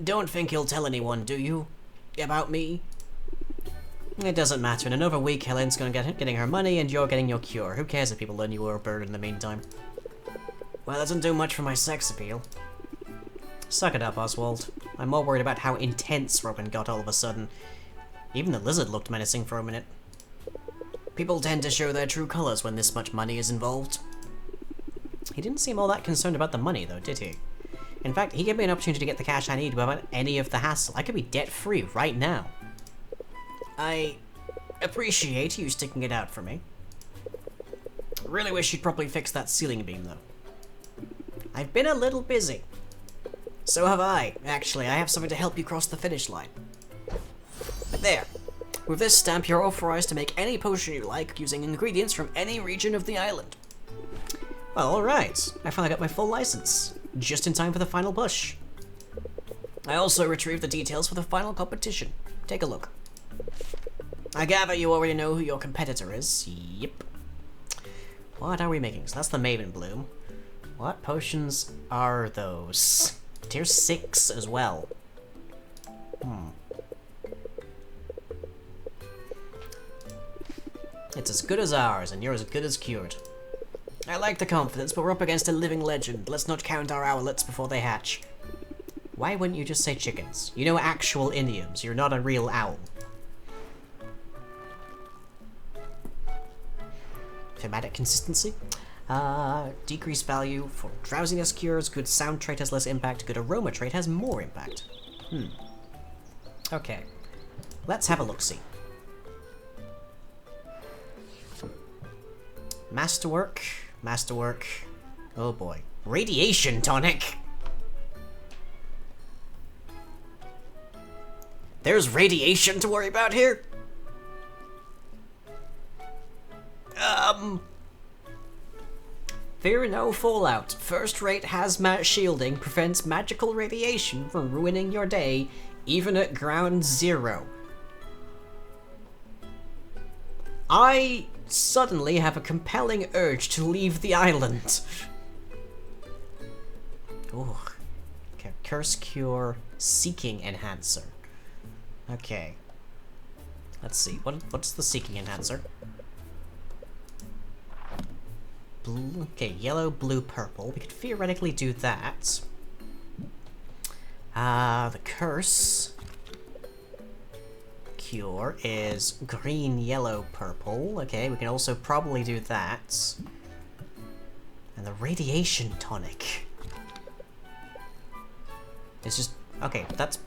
don't think you'll tell anyone, do you? About me? It doesn't matter. In another week, Helen's getting her money and you're getting your cure. Who cares if people learn you were a bird in the meantime? Well, that doesn't do much for my sex appeal. Suck it up, Oswald. I'm more worried about how intense Robin got all of a sudden. Even the lizard looked menacing for a minute. People tend to show their true colors when this much money is involved. He didn't seem all that concerned about the money, though, did he? In fact, he gave me an opportunity to get the cash I need without any of the hassle. I could be debt-free right now. I appreciate you sticking it out for me. Really wish you'd probably fix that ceiling beam, though. I've been a little busy. So have I. Actually, I have something to help you cross the finish line. There. With this stamp, you're authorized to make any potion you like using ingredients from any region of the island. Well, alright. I finally got my full license. Just in time for the final push. I also retrieved the details for the final competition. Take a look. I gather you already know who your competitor is. Yep. What are we making? So that's the Maven Bloom. What potions are those? Tier 6 as well. It's as good as ours, and you're as good as cured. I like the confidence, but we're up against a living legend. Let's not count our owlets before they hatch. Why wouldn't you just say chickens? You know actual idioms. You're not a real owl. Thematic consistency. Decreased value for drowsiness cures. Good sound trait has less impact. Good aroma trait has more impact. Okay. Let's have a look-see. Masterwork. Masterwork. Oh boy. Radiation tonic! There's radiation to worry about here? Fear no fallout. First-rate hazmat shielding prevents magical radiation from ruining your day, even at ground zero. I suddenly have a compelling urge to leave the island. Ooh. Okay, Curse Cure, Seeking Enhancer. Okay. Let's see. What's the Seeking Enhancer? Blue. Okay, yellow, blue, purple. We could theoretically do that. The Curse Cure is green, yellow, purple. Okay, we can also probably do that. And the Radiation Tonic. It's just... okay, that's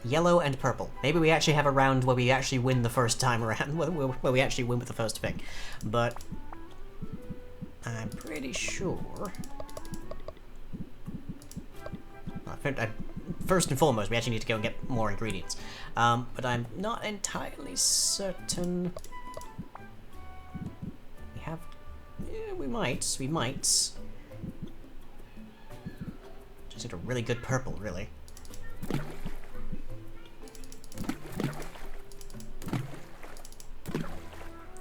yellow and purple. Maybe we actually have a round where we actually win the first time around, where we actually win with the first pick. But I'm pretty sure... first and foremost, we actually need to go and get more ingredients. But I'm not entirely certain... we have... yeah, we might. Just need a really good purple, really.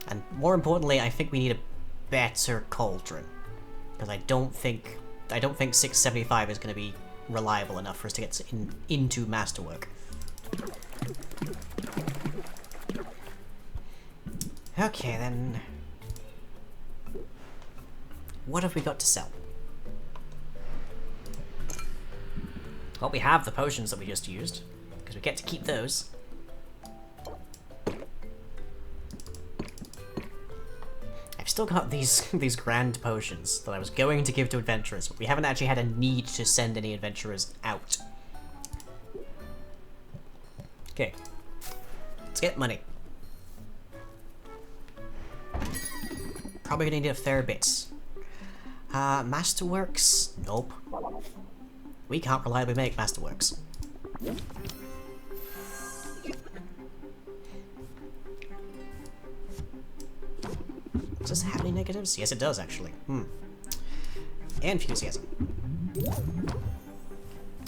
And more importantly, I think we need a better cauldron. Because I don't think 675 is going to be reliable enough for us to get into Masterwork. Okay, then... what have we got to sell? Well, we have the potions that we just used, because we get to keep those. I've still got these grand potions that I was going to give to adventurers, but we haven't actually had a need to send any adventurers out. Okay. Let's get money. Probably gonna need a fair bit. Masterworks? Nope. We can't reliably make masterworks. Does this have any negatives? Yes, it does, actually. Enthusiasm.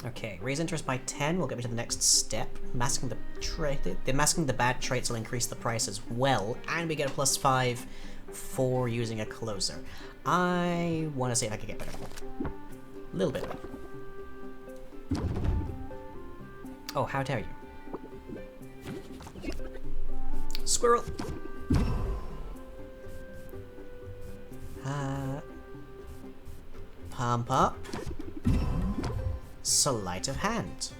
Okay, raise interest by 10 will get me to the next step. Masking the masking the bad traits will increase the price as well, and we get a +5 for using a closer. I want to see if I can get better. A little bit. Oh, how dare you. Squirrel! Pump up. Sleight of hand.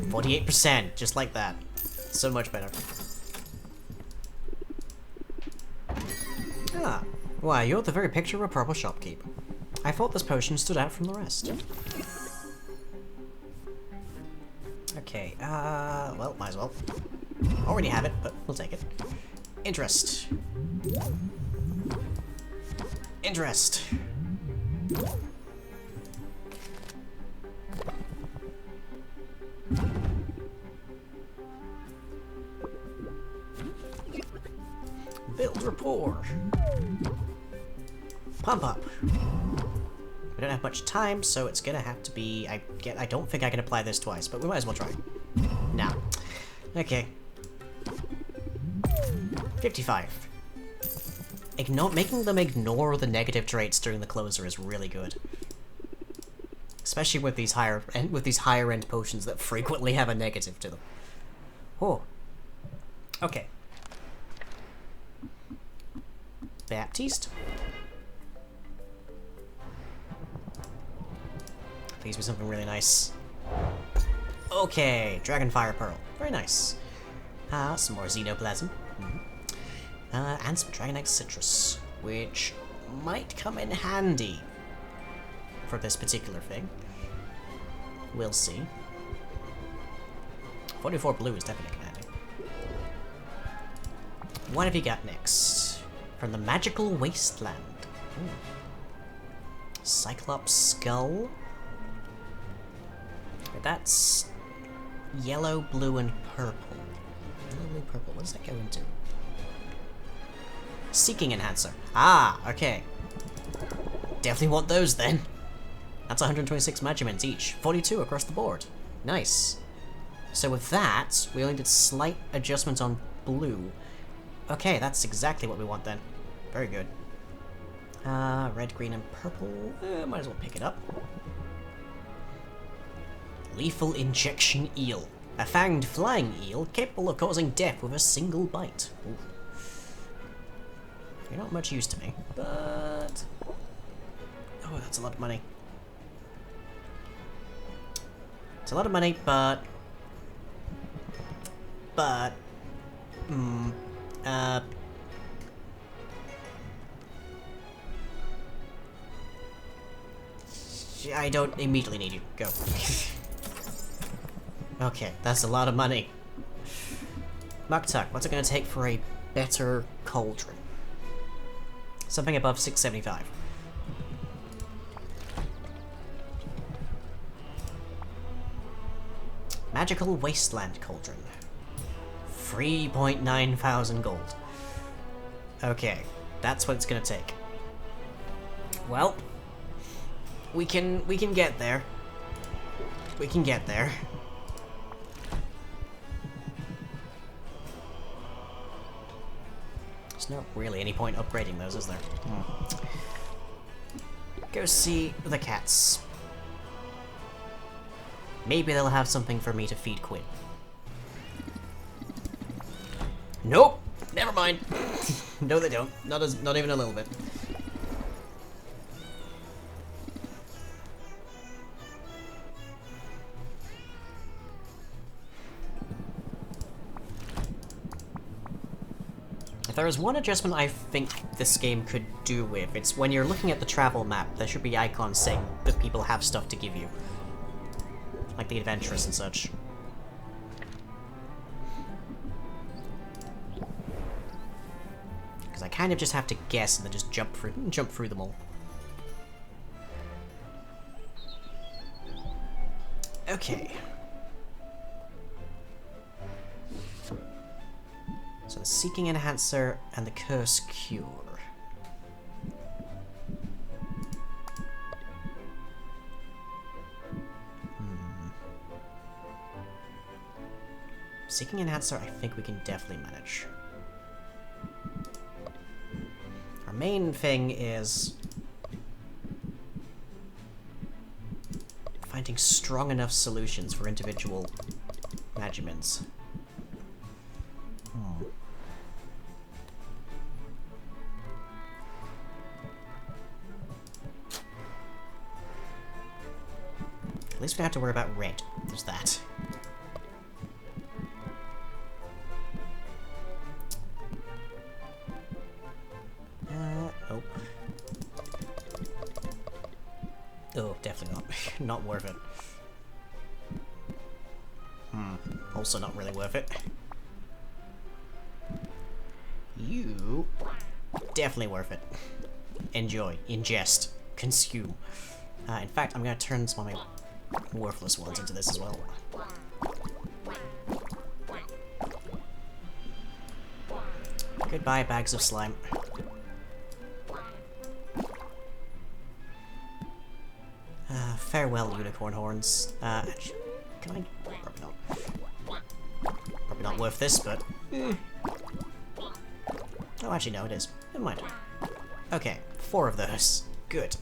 48%, just like that. So much better. Ah, why, you're the very picture of a proper shopkeep. I thought this potion stood out from the rest. Okay, well, might as well. Already have it, but we'll take it. Interest. Interest. Build rapport. Pump up. We don't have much time, so it's gonna have to be. I don't think I can apply this twice, but we might as well try. Now, okay. 55. Making them ignore the negative traits during the closer is really good, especially with these higher end potions that frequently have a negative to them. Oh. Okay. Baptiste. Please be something really nice. Okay, Dragonfire Pearl. Very nice. Some more Xenoplasm. And some Dragonite Citrus, which might come in handy for this particular thing. We'll see. 44 blue is definitely handy. What have you got next? From the Magical Wasteland. Cyclops Skull. That's yellow, blue, and purple. Yellow, blue, purple. What does that go into? Seeking Enhancer. Ah, okay. Definitely want those then. That's 126 measurements each. 42 across the board. Nice. So with that, we only did slight adjustments on blue. Okay, that's exactly what we want then. Very good. Red, green, and purple. Might as well pick it up. Lethal Injection Eel. A fanged flying eel capable of causing death with a single bite. Ooh. You're not much use to me, but... Oh, that's a lot of money. It's a lot of money, but... I don't immediately need you. Go. Okay, that's a lot of money. Muktuk, what's it gonna take for a better cauldron? Something above 675. Magical Wasteland Cauldron. 3.9 thousand gold. Okay, that's what it's gonna take. Well, we can get there. We can get there. There's not really any point upgrading those, is there? Go see the cats. Maybe they'll have something for me to feed Quinn. Nope! Never mind. No, they don't. Not even a little bit. there is one adjustment I think this game could do with, it's when you're looking at the travel map, there should be icons saying that people have stuff to give you. Like the adventurous and such. Because I kind of just have to guess and then just jump through them all. Okay. So the Seeking Enhancer and the Curse Cure. Seeking Enhancer, I think we can definitely manage. Our main thing is finding strong enough solutions for individual regiments. At least we don't have to worry about red. There's that. Oh. Oh, definitely not. Not worth it. Also not really worth it. You... definitely worth it. Enjoy. Ingest. Consume. In fact, I'm gonna turn some of my worthless ones into this as well. Goodbye, bags of slime. Farewell, unicorn horns. Actually, can I? Probably not. Probably not worth this, but... Oh, actually, no, it is. Never mind. Okay, 4 of those. Good.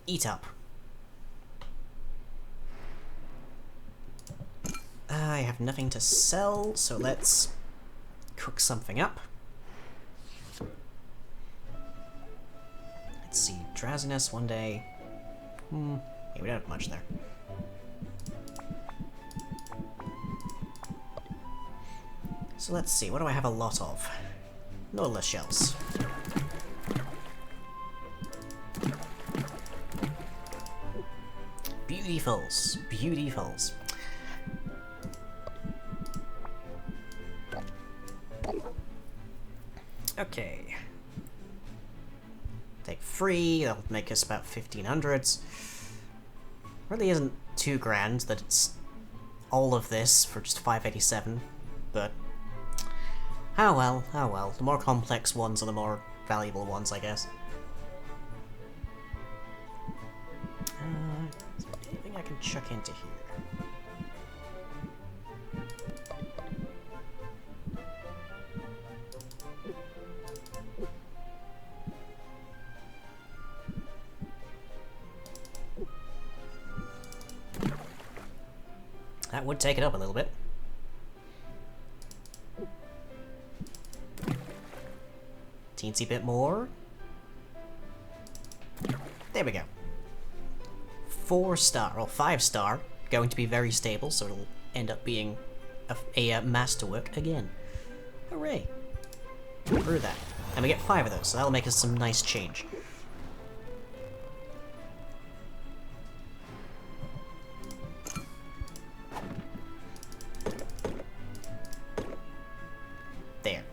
Eat up. I have nothing to sell, so let's cook something up. Let's see, drowsiness one day. Yeah, we don't have much there. So let's see, what do I have a lot of? Nautilus shells. Beautifuls. Beautifuls. Okay. Take 3, that'll make us about 1500s. Really isn't too grand that it's all of this for just 587, but... oh well, oh well. The more complex ones are the more valuable ones, I guess. Is there anything I can chuck into here? That would take it up a little bit. Teensy bit more. There we go. 4-star, or 5-star, going to be very stable, so it'll end up being a masterwork again. Hooray! Through that. And we get 5 of those, so that'll make us some nice change. There.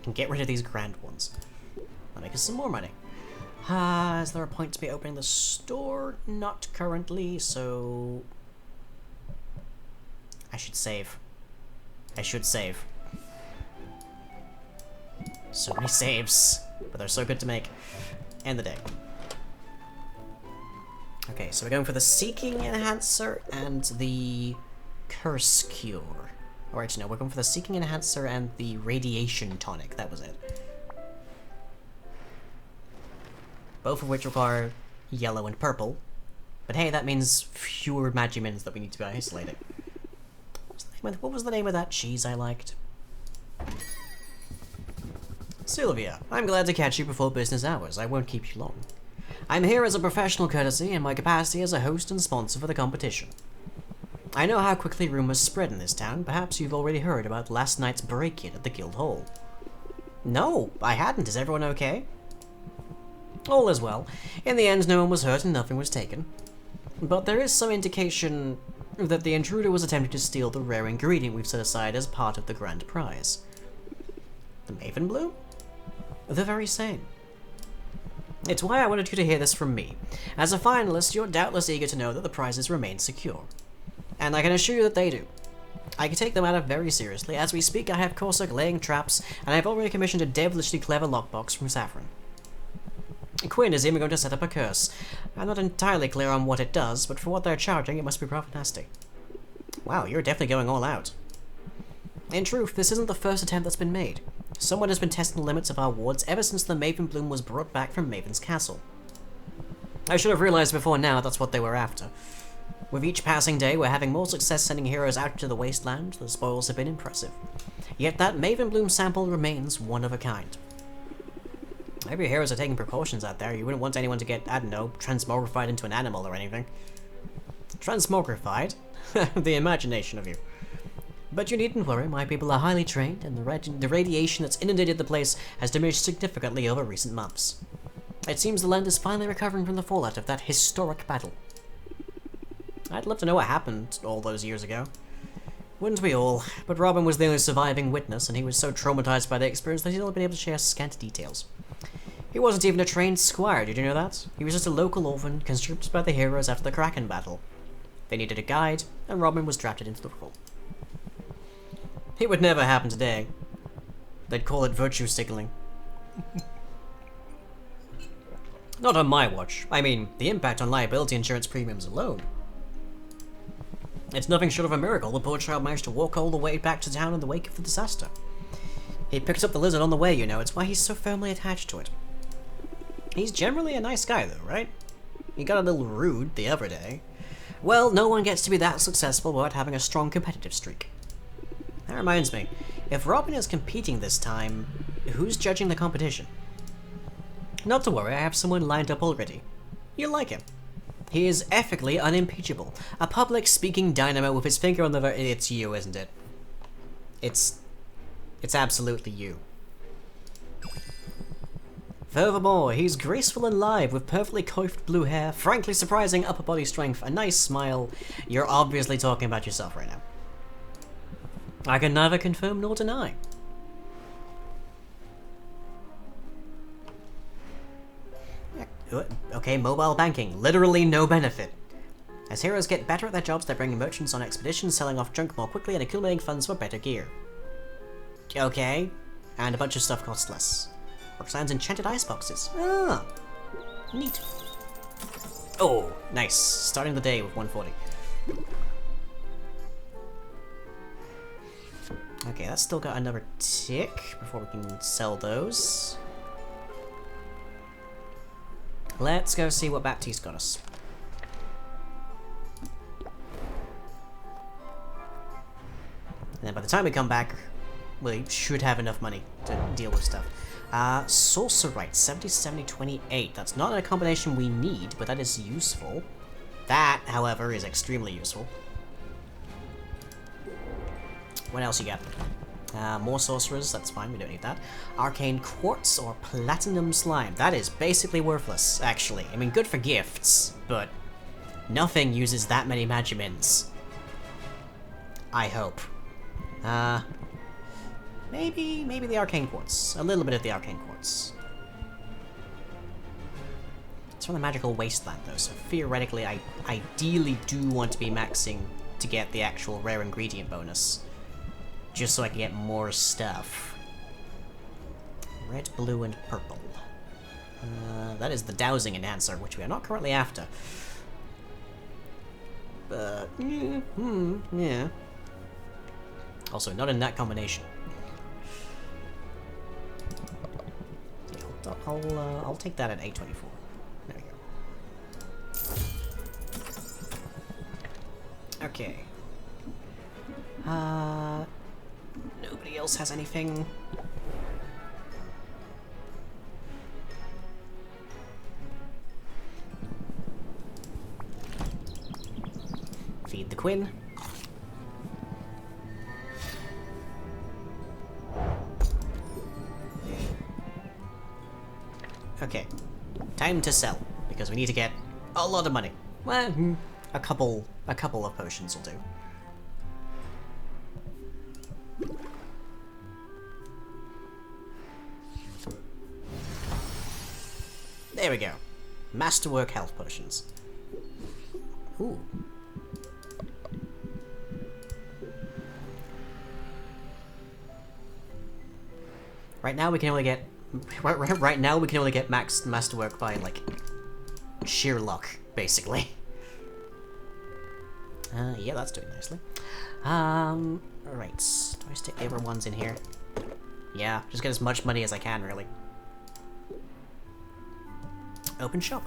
Can get rid of these grand ones. That'll make us some more money. Is there a point to be opening the store? Not currently, so... I should save. I should save. So many saves, but they're so good to make. End the day. Okay, so we're going for the Seeking Enhancer and the Curse Cure. Or actually, no, we're going for the Seeking Enhancer and the Radiation Tonic. That was it. Both of which require yellow and purple. But hey, that means fewer Magimins that we need to be isolating. What was the name of that cheese I liked? Sylvia, I'm glad to catch you before business hours. I won't keep you long. I'm here as a professional courtesy in my capacity as a host and sponsor for the competition. I know how quickly rumors spread in this town. Perhaps you've already heard about last night's break-in at the guild hall. No, I hadn't. Is everyone okay? All is well. In the end, no one was hurt and nothing was taken. But there is some indication that the intruder was attempting to steal the rare ingredient we've set aside as part of the grand prize. The Maven Bloom? The very same. It's why I wanted you to hear this from me. As a finalist, you're doubtless eager to know that the prizes remain secure. And I can assure you that they do. I can take the matter very seriously. As we speak, I have Corsac laying traps, and I have already commissioned a devilishly clever lockbox from Saffron. Quinn is even going to set up a curse. I'm not entirely clear on what it does, but for what they're charging, it must be rather nasty. Wow, you're definitely going all out. In truth, this isn't the first attempt that's been made. Someone has been testing the limits of our wards ever since the Maven Bloom was brought back from Maven's castle. I should have realized before now that's what they were after. With each passing day, we're having more success sending heroes out into the wasteland. The spoils have been impressive. Yet that Maven Bloom sample remains one of a kind. Maybe your heroes are taking precautions out there. You wouldn't want anyone to get, I don't know, transmogrified into an animal or anything. Transmogrified? The imagination of you. But you needn't worry, my people are highly trained, and the radiation that's inundated the place has diminished significantly over recent months. It seems the land is finally recovering from the fallout of that historic battle. I'd love to know what happened all those years ago. Wouldn't we all? But Robin was the only surviving witness, and he was so traumatized by the experience that he'd only been able to share scant details. He wasn't even a trained squire, did you know that? He was just a local orphan, conscripted by the heroes after the Kraken battle. They needed a guide, and Robin was drafted into the role. It would never happen today. They'd call it virtue signaling. Not on my watch. I mean, the impact on liability insurance premiums alone. It's nothing short of a miracle the poor child managed to walk all the way back to town in the wake of the disaster. He picked up the lizard on the way, you know. It's why he's so firmly attached to it. He's generally a nice guy, though, right? He got a little rude the other day. Well, no one gets to be that successful without having a strong competitive streak. That reminds me, if Robin is competing this time, who's judging the competition? Not to worry, I have someone lined up already. You'll like him. He is ethically unimpeachable. A public-speaking dynamo with his finger on the It's you, isn't it? It's absolutely you. Furthermore, he's graceful and live with perfectly coiffed blue hair, frankly surprising upper body strength, a nice smile. You're obviously talking about yourself right now. I can neither confirm nor deny. Okay, mobile banking. Literally no benefit. As heroes get better at their jobs, they're bringing merchants on expeditions, selling off junk more quickly, and accumulating funds for better gear. Okay. And a bunch of stuff costs less. Roxanne's enchanted iceboxes. Ah. Neat. Oh, nice. Starting the day with 140. Okay, that's still got another tick before we can sell those. Let's go see what Baptiste got us. And then by the time we come back, we should have enough money to deal with stuff. Sorcerite, 70, 70, 28. That's not a combination we need, but that is useful. That, however, is extremely useful. What else you got? More sorcerers, that's fine, we don't need that. Arcane Quartz or Platinum Slime. That is basically worthless, actually. I mean, good for gifts, but nothing uses that many Magimins. I hope. Maybe the Arcane Quartz. A little bit of the Arcane Quartz. It's from the Magical Wasteland, though, so theoretically I ideally do want to be maxing to get the actual rare ingredient bonus. Just so I can get more stuff. Red, blue, and purple. That is the dowsing enhancer, which we are not currently after. But, yeah. Also, not in that combination. Yeah, I'll take that at 824. There we go. Okay. Nobody else has anything. Feed the Quinn. Okay. Time to sell, because we need to get a lot of money. Well, a couple of potions will do. There we go. Masterwork health potions. Ooh. Right now we can only get right now we can only get masterwork by like sheer luck, basically. Yeah, that's doing nicely. Right. Do I stick the other ones in here? Yeah, just get as much money as I can, really. Open shop.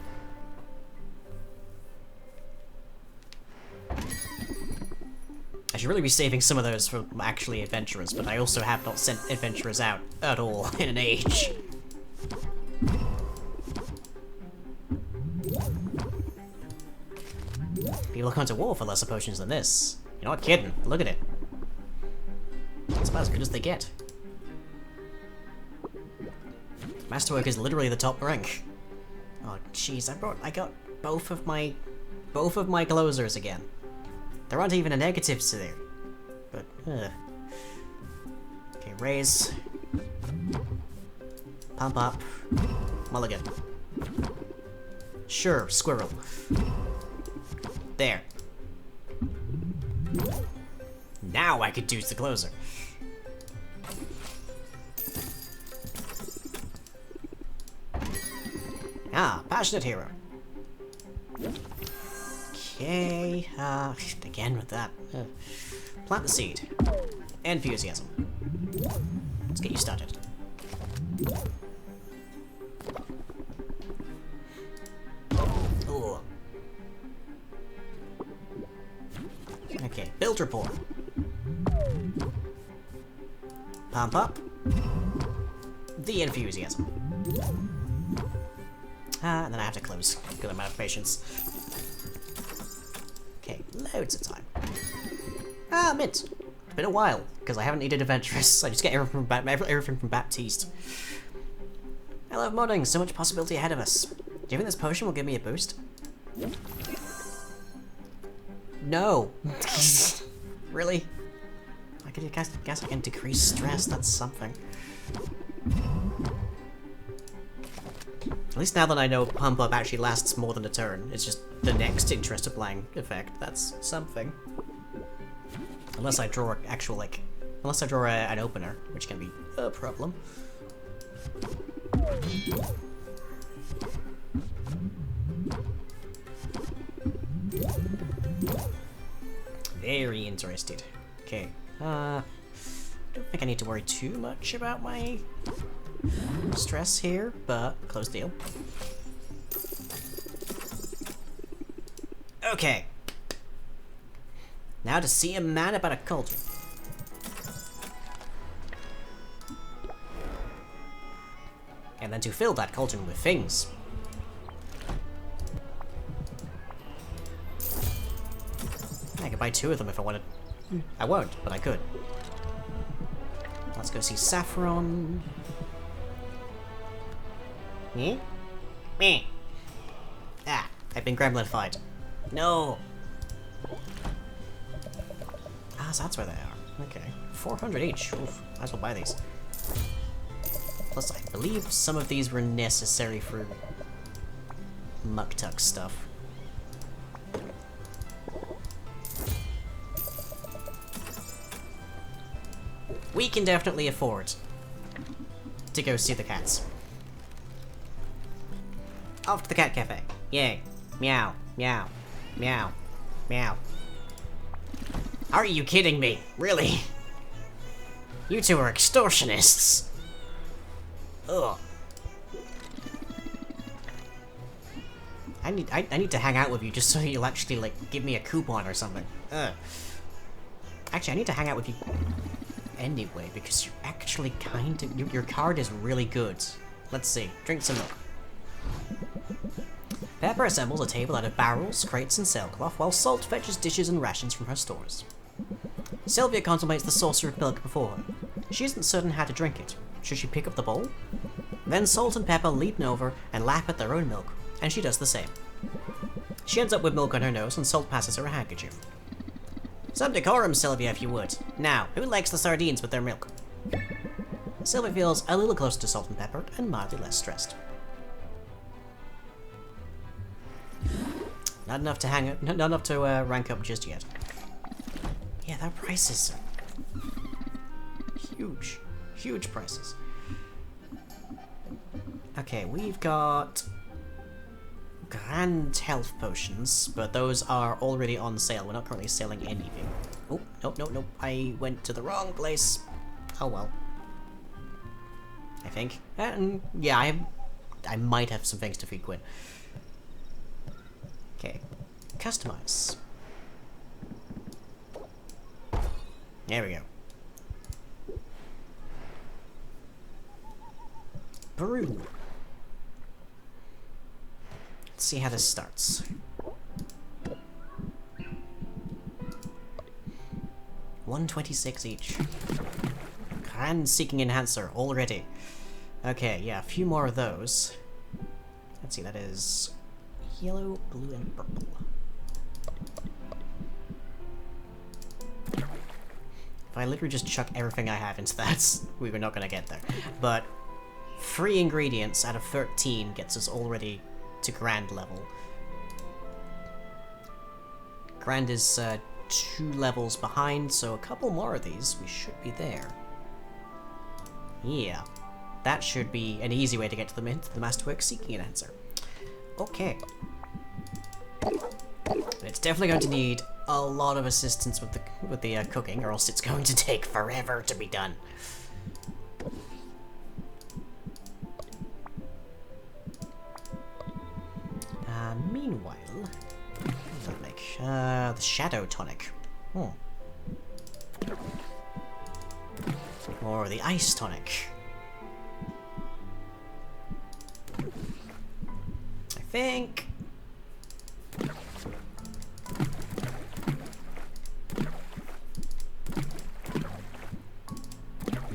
I should really be saving some of those for actually adventurers, but I also have not sent adventurers out at all in an age. People are going to war for lesser potions than this. You're not kidding. Look at it. It's about as good as they get. Masterwork is literally the top rank. Oh jeez, I got both of my closers again. There aren't even a negatives to there. But okay, raise. Pump up. Mulligan. Sure, squirrel. There. Now I could use the closer. Ah, passionate hero. Okay, again with that. Plant the seed. Enthusiasm. Let's get you started. Ooh. Okay, build rapport. Pump up. The enthusiasm. And then I have to close because I'm out of patience. Okay, loads of time. Ah, mint. It's been a while because I haven't needed adventurous. I just get everything from Baptiste. I love modding. So much possibility ahead of us. Do you think this potion will give me a boost? No. Really? I guess I can decrease stress. That's something. At least now that I know Pump Up actually lasts more than a turn, it's just the next interest applying effect. That's something. Unless I draw actual, like... Unless I draw an opener, which can be a problem. Very interested. Okay. Don't think I need to worry too much about my stress here, but close deal. Okay. Now to see a man about a cauldron. And then to fill that cauldron with things. I could buy 2 of them if I wanted. I won't, but I could. Let's go see Saffron. Me? Me. Ah, I've been gremlinified. No. Ah, so that's where they are. Okay. 400 each. Oof, might as well buy these. Plus, I believe some of these were necessary for Muktuk stuff. We can definitely afford to go see the cats. Off to the cat cafe. Yay. Meow. Meow. Meow. Meow. Are you kidding me? Really? You two are extortionists. Ugh. I need to hang out with you just so you'll actually, like, give me a coupon or something. Ugh. Actually, I need to hang out with you anyway, because you're actually kind of... Your card is really good. Let's see. Drink some milk. Pepper assembles a table out of barrels, crates, and sailcloth, while Salt fetches dishes and rations from her stores. Sylvia contemplates the saucer of milk before her. She isn't certain how to drink it. Should she pick up the bowl? Then Salt and Pepper leap over and lap at their own milk, and she does the same. She ends up with milk on her nose, and Salt passes her a handkerchief. Some decorum, Sylvia, if you would. Now, who likes the sardines with their milk? Sylvia feels a little closer to Salt and Pepper and mildly less stressed. Not enough to rank up just yet. Yeah, their prices are huge. Huge prices. Okay, we've got Grand Health Potions, but those are already on sale. We're not currently selling anything. Oh, nope. I went to the wrong place. Oh well. I think. Yeah, I might have some things to feed Quinn. Okay. Customize. There we go. Brew. Let's see how this starts. 126 each. Grand Seeking Enhancer already. Okay, yeah, a few more of those. Let's see, that is yellow, blue, and purple. If I literally just chuck everything I have into that, we were not gonna get there. But 3 ingredients out of 13 gets us already to Grand level. Grand is 2 levels behind, so a couple more of these, we should be there. Yeah, that should be an easy way to get to the Masterwork Seeking an Answer. Okay. But it's definitely going to need a lot of assistance with the cooking, or else it's going to take forever to be done. Meanwhile, what does that make? The Shadow Tonic. Or the Ice Tonic. I think.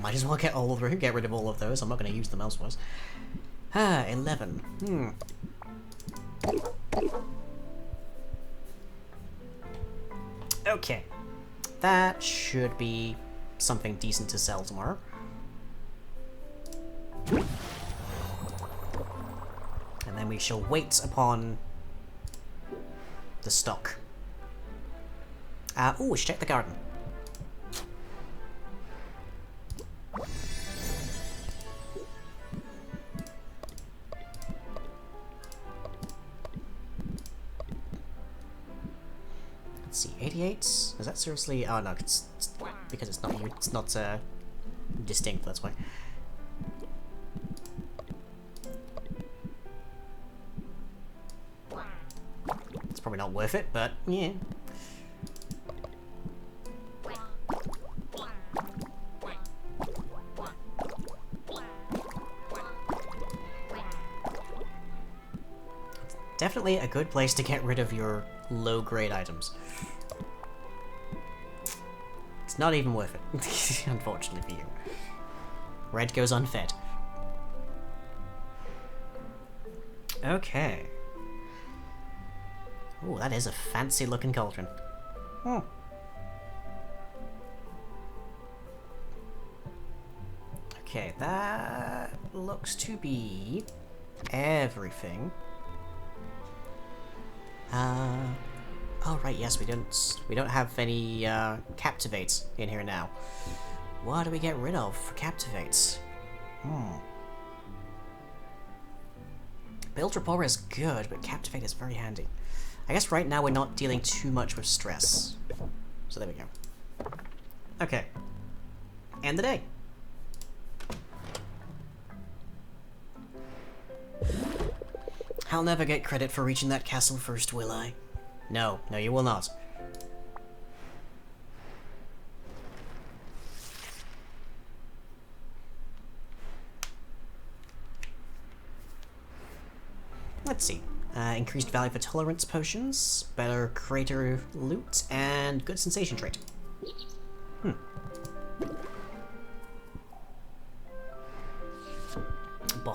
Might as well get rid of all of those. I'm not going to use them elsewhere. 11. Okay. That should be something decent to sell tomorrow. And then we shall wait upon the stock. We should check the garden. Let's see, 88? Is that seriously? Oh no, it's because it's not distinct, that's why. It's probably not worth it, but yeah. Definitely a good place to get rid of your low-grade items. It's not even worth it, unfortunately for you. Red goes unfed. Okay. Ooh, that is a fancy-looking cauldron. Okay, that looks to be everything. Oh right, yes, we don't have any captivates in here now. What do we get rid of for captivates? Build Rapport is good, but Captivate is very handy. I guess right now we're not dealing too much with stress. So there we go. Okay. End the day. I'll never get credit for reaching that castle first, will I? No, you will not. Let's see. Increased value for tolerance potions, better crater loot, and good sensation trait.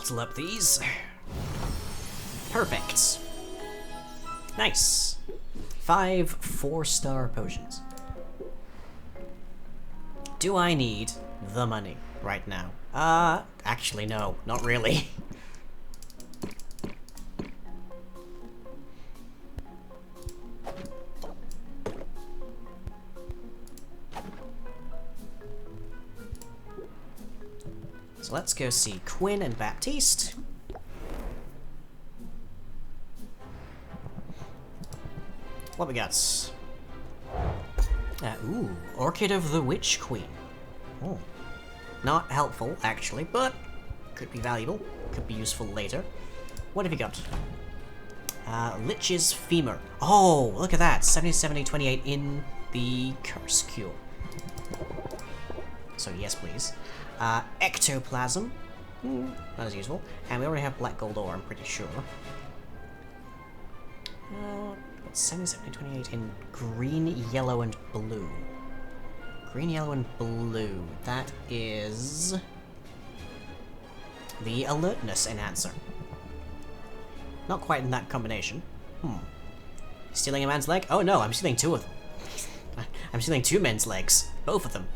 bottle up these. Perfect. Nice. 5 4-star potions. Do I need the money right now? Actually no, not really. So let's go see Quinn and Baptiste. What we got? Ooh, Orchid of the Witch Queen. Oh. Not helpful, actually, but could be valuable. Could be useful later. What have you got? Lich's Femur. Oh, look at that. 70-70-28 in the Curse Cure. So yes, please. Ectoplasm. Not as useful. And we already have Black Gold Ore, I'm pretty sure. 70-70-28 in green, yellow, and blue. Green, yellow, and blue. That is the Alertness Enhancer. Not quite in that combination. Stealing a man's leg? Oh no, I'm stealing 2 of them. I'm stealing 2 men's legs. Both of them.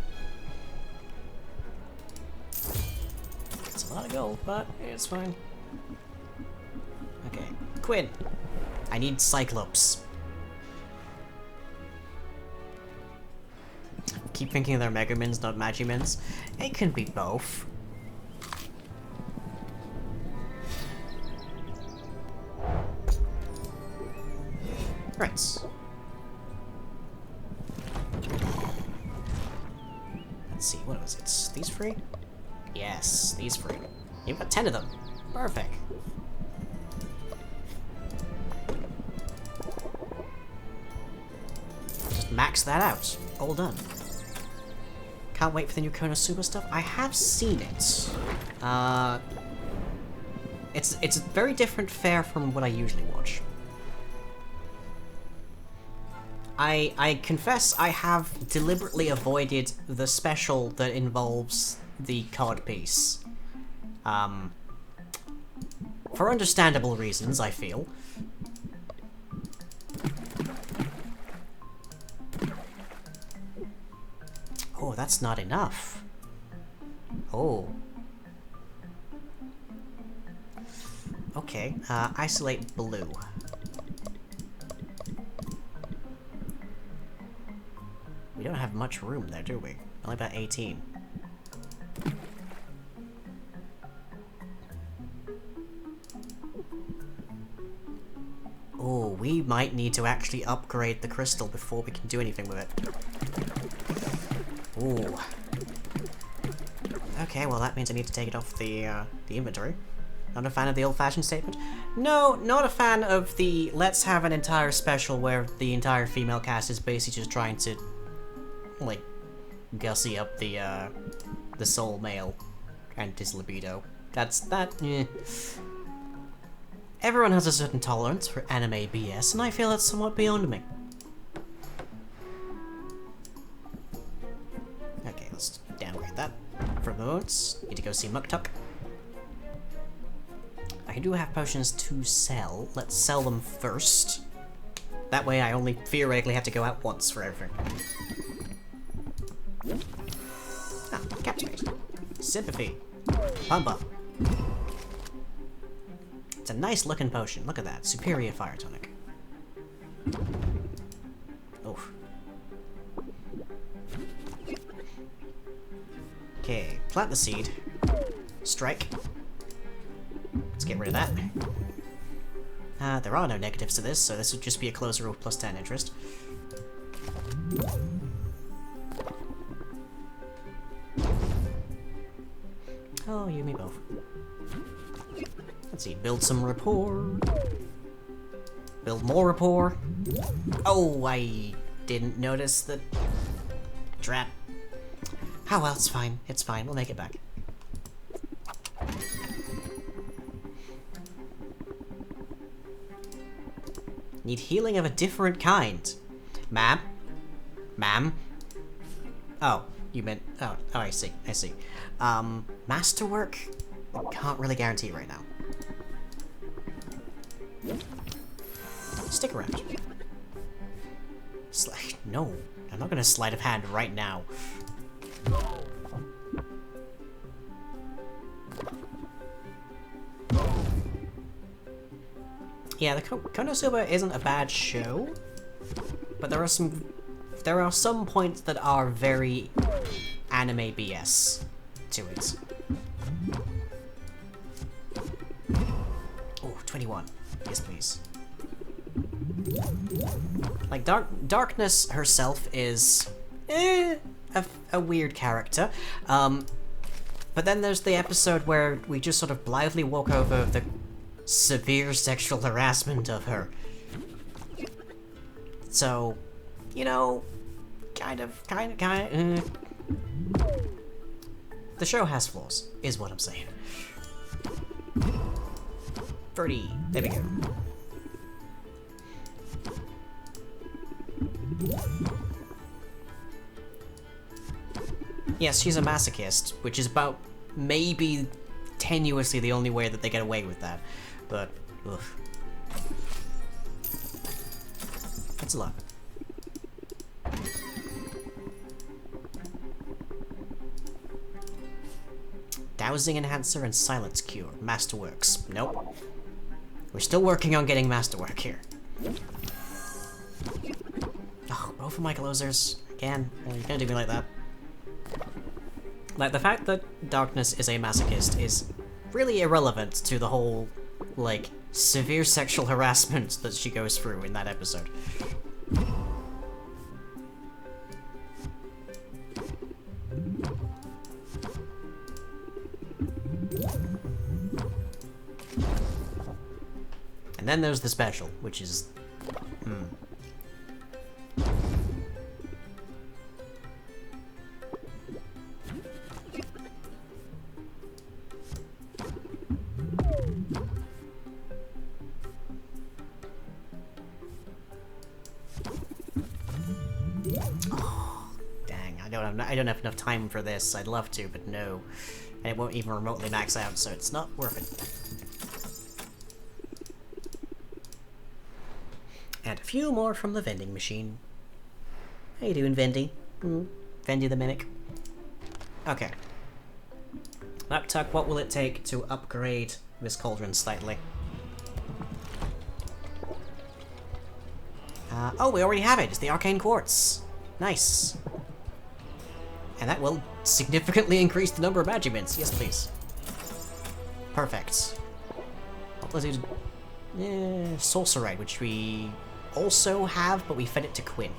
It's a lot of gold, but it's fine. Okay. Quinn. I need Cyclops. Keep thinking they're Megamins, not Magimins. It can be both. Right. Let's see, what was it? These free? Yes, these free. You've got 10 of them. Perfect. Just max that out. All done. Can't wait for the new Konosuba stuff. I have seen it. It's a very different fare from what I usually watch. I confess I have deliberately avoided the special that involves the cod piece. For understandable reasons, I feel. Oh, that's not enough. Oh. Okay, isolate blue. We don't have much room there, do we? Only about 18. Oh, we might need to actually upgrade the crystal before we can do anything with it. Ooh. Okay, well that means I need to take it off the inventory. Not a fan of the old-fashioned statement? No, not a fan of the let's have an entire special where the entire female cast is basically just trying to, like, gussy up the soul male and his libido. Everyone has a certain tolerance for anime BS, and I feel that's somewhat beyond me. Okay, let's downgrade that for the moment. Need to go see Muktuk. I do have potions to sell. Let's sell them first. That way I only theoretically have to go out once for everything. Ah, Captivate. Sympathy. Pump up. It's a nice looking potion. Look at that. Superior Fire Tonic. Oof. Okay, plant the seed. Strike. Let's get rid of that. There are no negatives to this, so this would just be a closer with plus 10 interest. Oh, you and me both. Let's see, build some rapport. Build more rapport. Oh, I didn't notice the trap. Oh well, it's fine. It's fine. We'll make it back. Need healing of a different kind. Ma'am? Ma'am? Oh, you meant... Oh, I see. I see. Masterwork? I can't really guarantee right now. Stick around. No, I'm not gonna sleight of hand right now. Yeah, the Konosuba isn't a bad show, but there are some points that are very anime BS to it. Oh, 21. Yes, please. Like, Darkness herself is a weird character. But then there's the episode where we just sort of blithely walk over the severe sexual harassment of her. So, you know, kind of. The show has flaws, is what I'm saying. 30. There we go. Yes, she's a masochist, which is about maybe tenuously the only way that they get away with that. But, ugh. That's a lot. Dowsing Enhancer and Silence Cure. Masterworks. Nope. We're still working on getting Masterwork here. Oh, both of my closers. Again, you're gonna do me like that. Like, the fact that Darkness is a masochist is really irrelevant to the whole, like, severe sexual harassment that she goes through in that episode. And then there's the special, which is... Oh, dang, I don't have enough time for this. I'd love to, but no. And it won't even remotely max out, so it's not worth it. And a few more from the vending machine. How you doing, Vendy? Vendy the Mimic. Okay. Laptuck, what will it take to upgrade this cauldron slightly? Oh, we already have it. It's the Arcane Quartz. Nice. And that will significantly increase the number of magiments. Yes, please. Perfect. Let's do Sorcerite, which we also have, but we fed it to Quinn.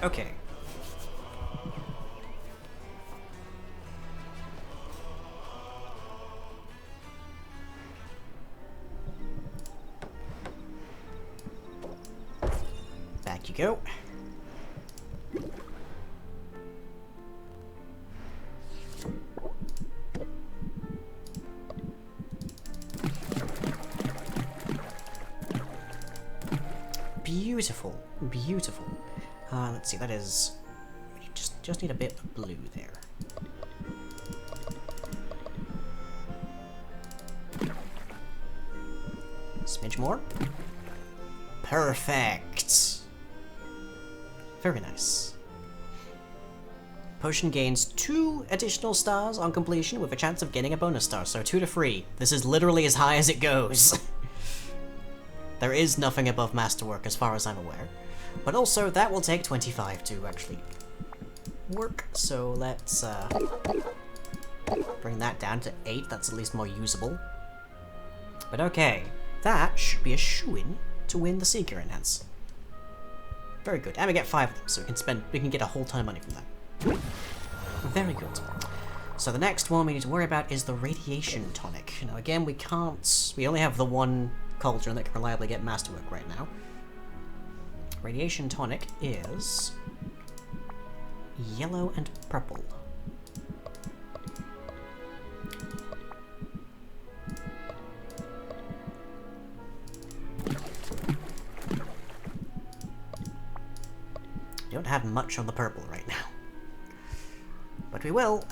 Okay. Back you go. Beautiful, beautiful. Let's see, that is... We just need a bit of blue there. Smidge more. Perfect. Very nice. Potion gains 2 additional stars on completion with a chance of getting a bonus star, so 2 to 3. This is literally as high as it goes. There is nothing above Masterwork as far as I'm aware. But also, that will take 25 to actually work, so let's bring that down to 8. That's at least more usable. But okay, that should be a shoo-in to win the Seeker Enhance. Very good, and we get 5 of them, so we can get a whole ton of money from that. Very good. So the next one we need to worry about is the Radiation Tonic. Now again, we only have the one cauldron that can reliably get Masterwork right now. Radiation Tonic is yellow and purple. Don't have much on the purple right now, but we will.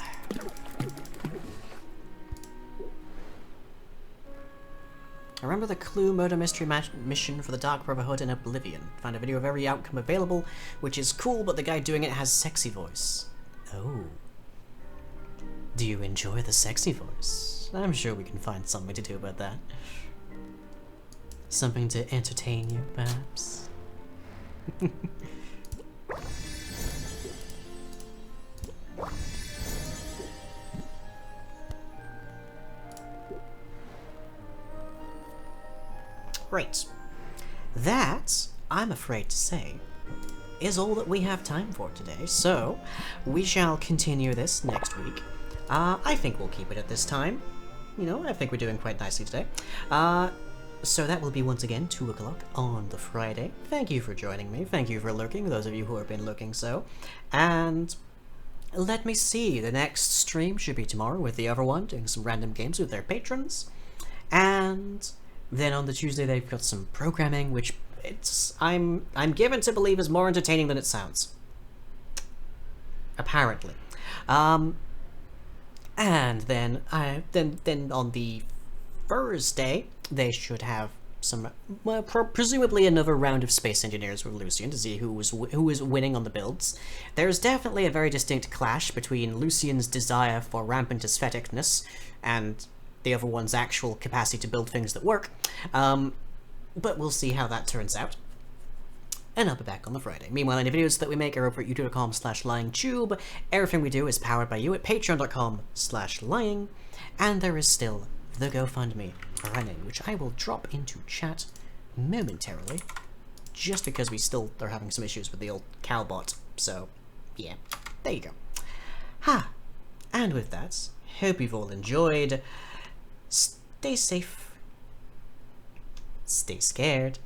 Remember the clue murder mystery mission for the Dark Brotherhood in Oblivion. Find a video of every outcome available, which is cool, but the guy doing it has sexy voice. Oh. Do you enjoy the sexy voice? I'm sure we can find something to do about that. Something to entertain you, perhaps? Right. That, I'm afraid to say, is all that we have time for today, so we shall continue this next week. I think we'll keep it at this time. You know, I think we're doing quite nicely today. So that will be once again 2 o'clock on the Friday. Thank you for joining me. Thank you for lurking, those of you who have been lurking so. And let me see, the next stream should be tomorrow with the other one, doing some random games with their patrons. And then on the Tuesday they've got some programming, which I'm given to believe is more entertaining than it sounds. Apparently. And then then on the Thursday they should have some presumably another round of Space Engineers with Lucian to see who was winning on the builds. There's definitely a very distinct clash between Lucian's desire for rampant aestheticness and the other one's actual capacity to build things that work. But we'll see how that turns out. And I'll be back on the Friday. Meanwhile, any videos that we make are over at youtube.com/lyingtube. Everything we do is powered by you at patreon.com/lying. And there is still the GoFundMe running, which I will drop into chat momentarily, just because we still are having some issues with the old cowbot. So, yeah, there you go. Ha! And with that, hope you've all enjoyed. Stay safe. Stay scared.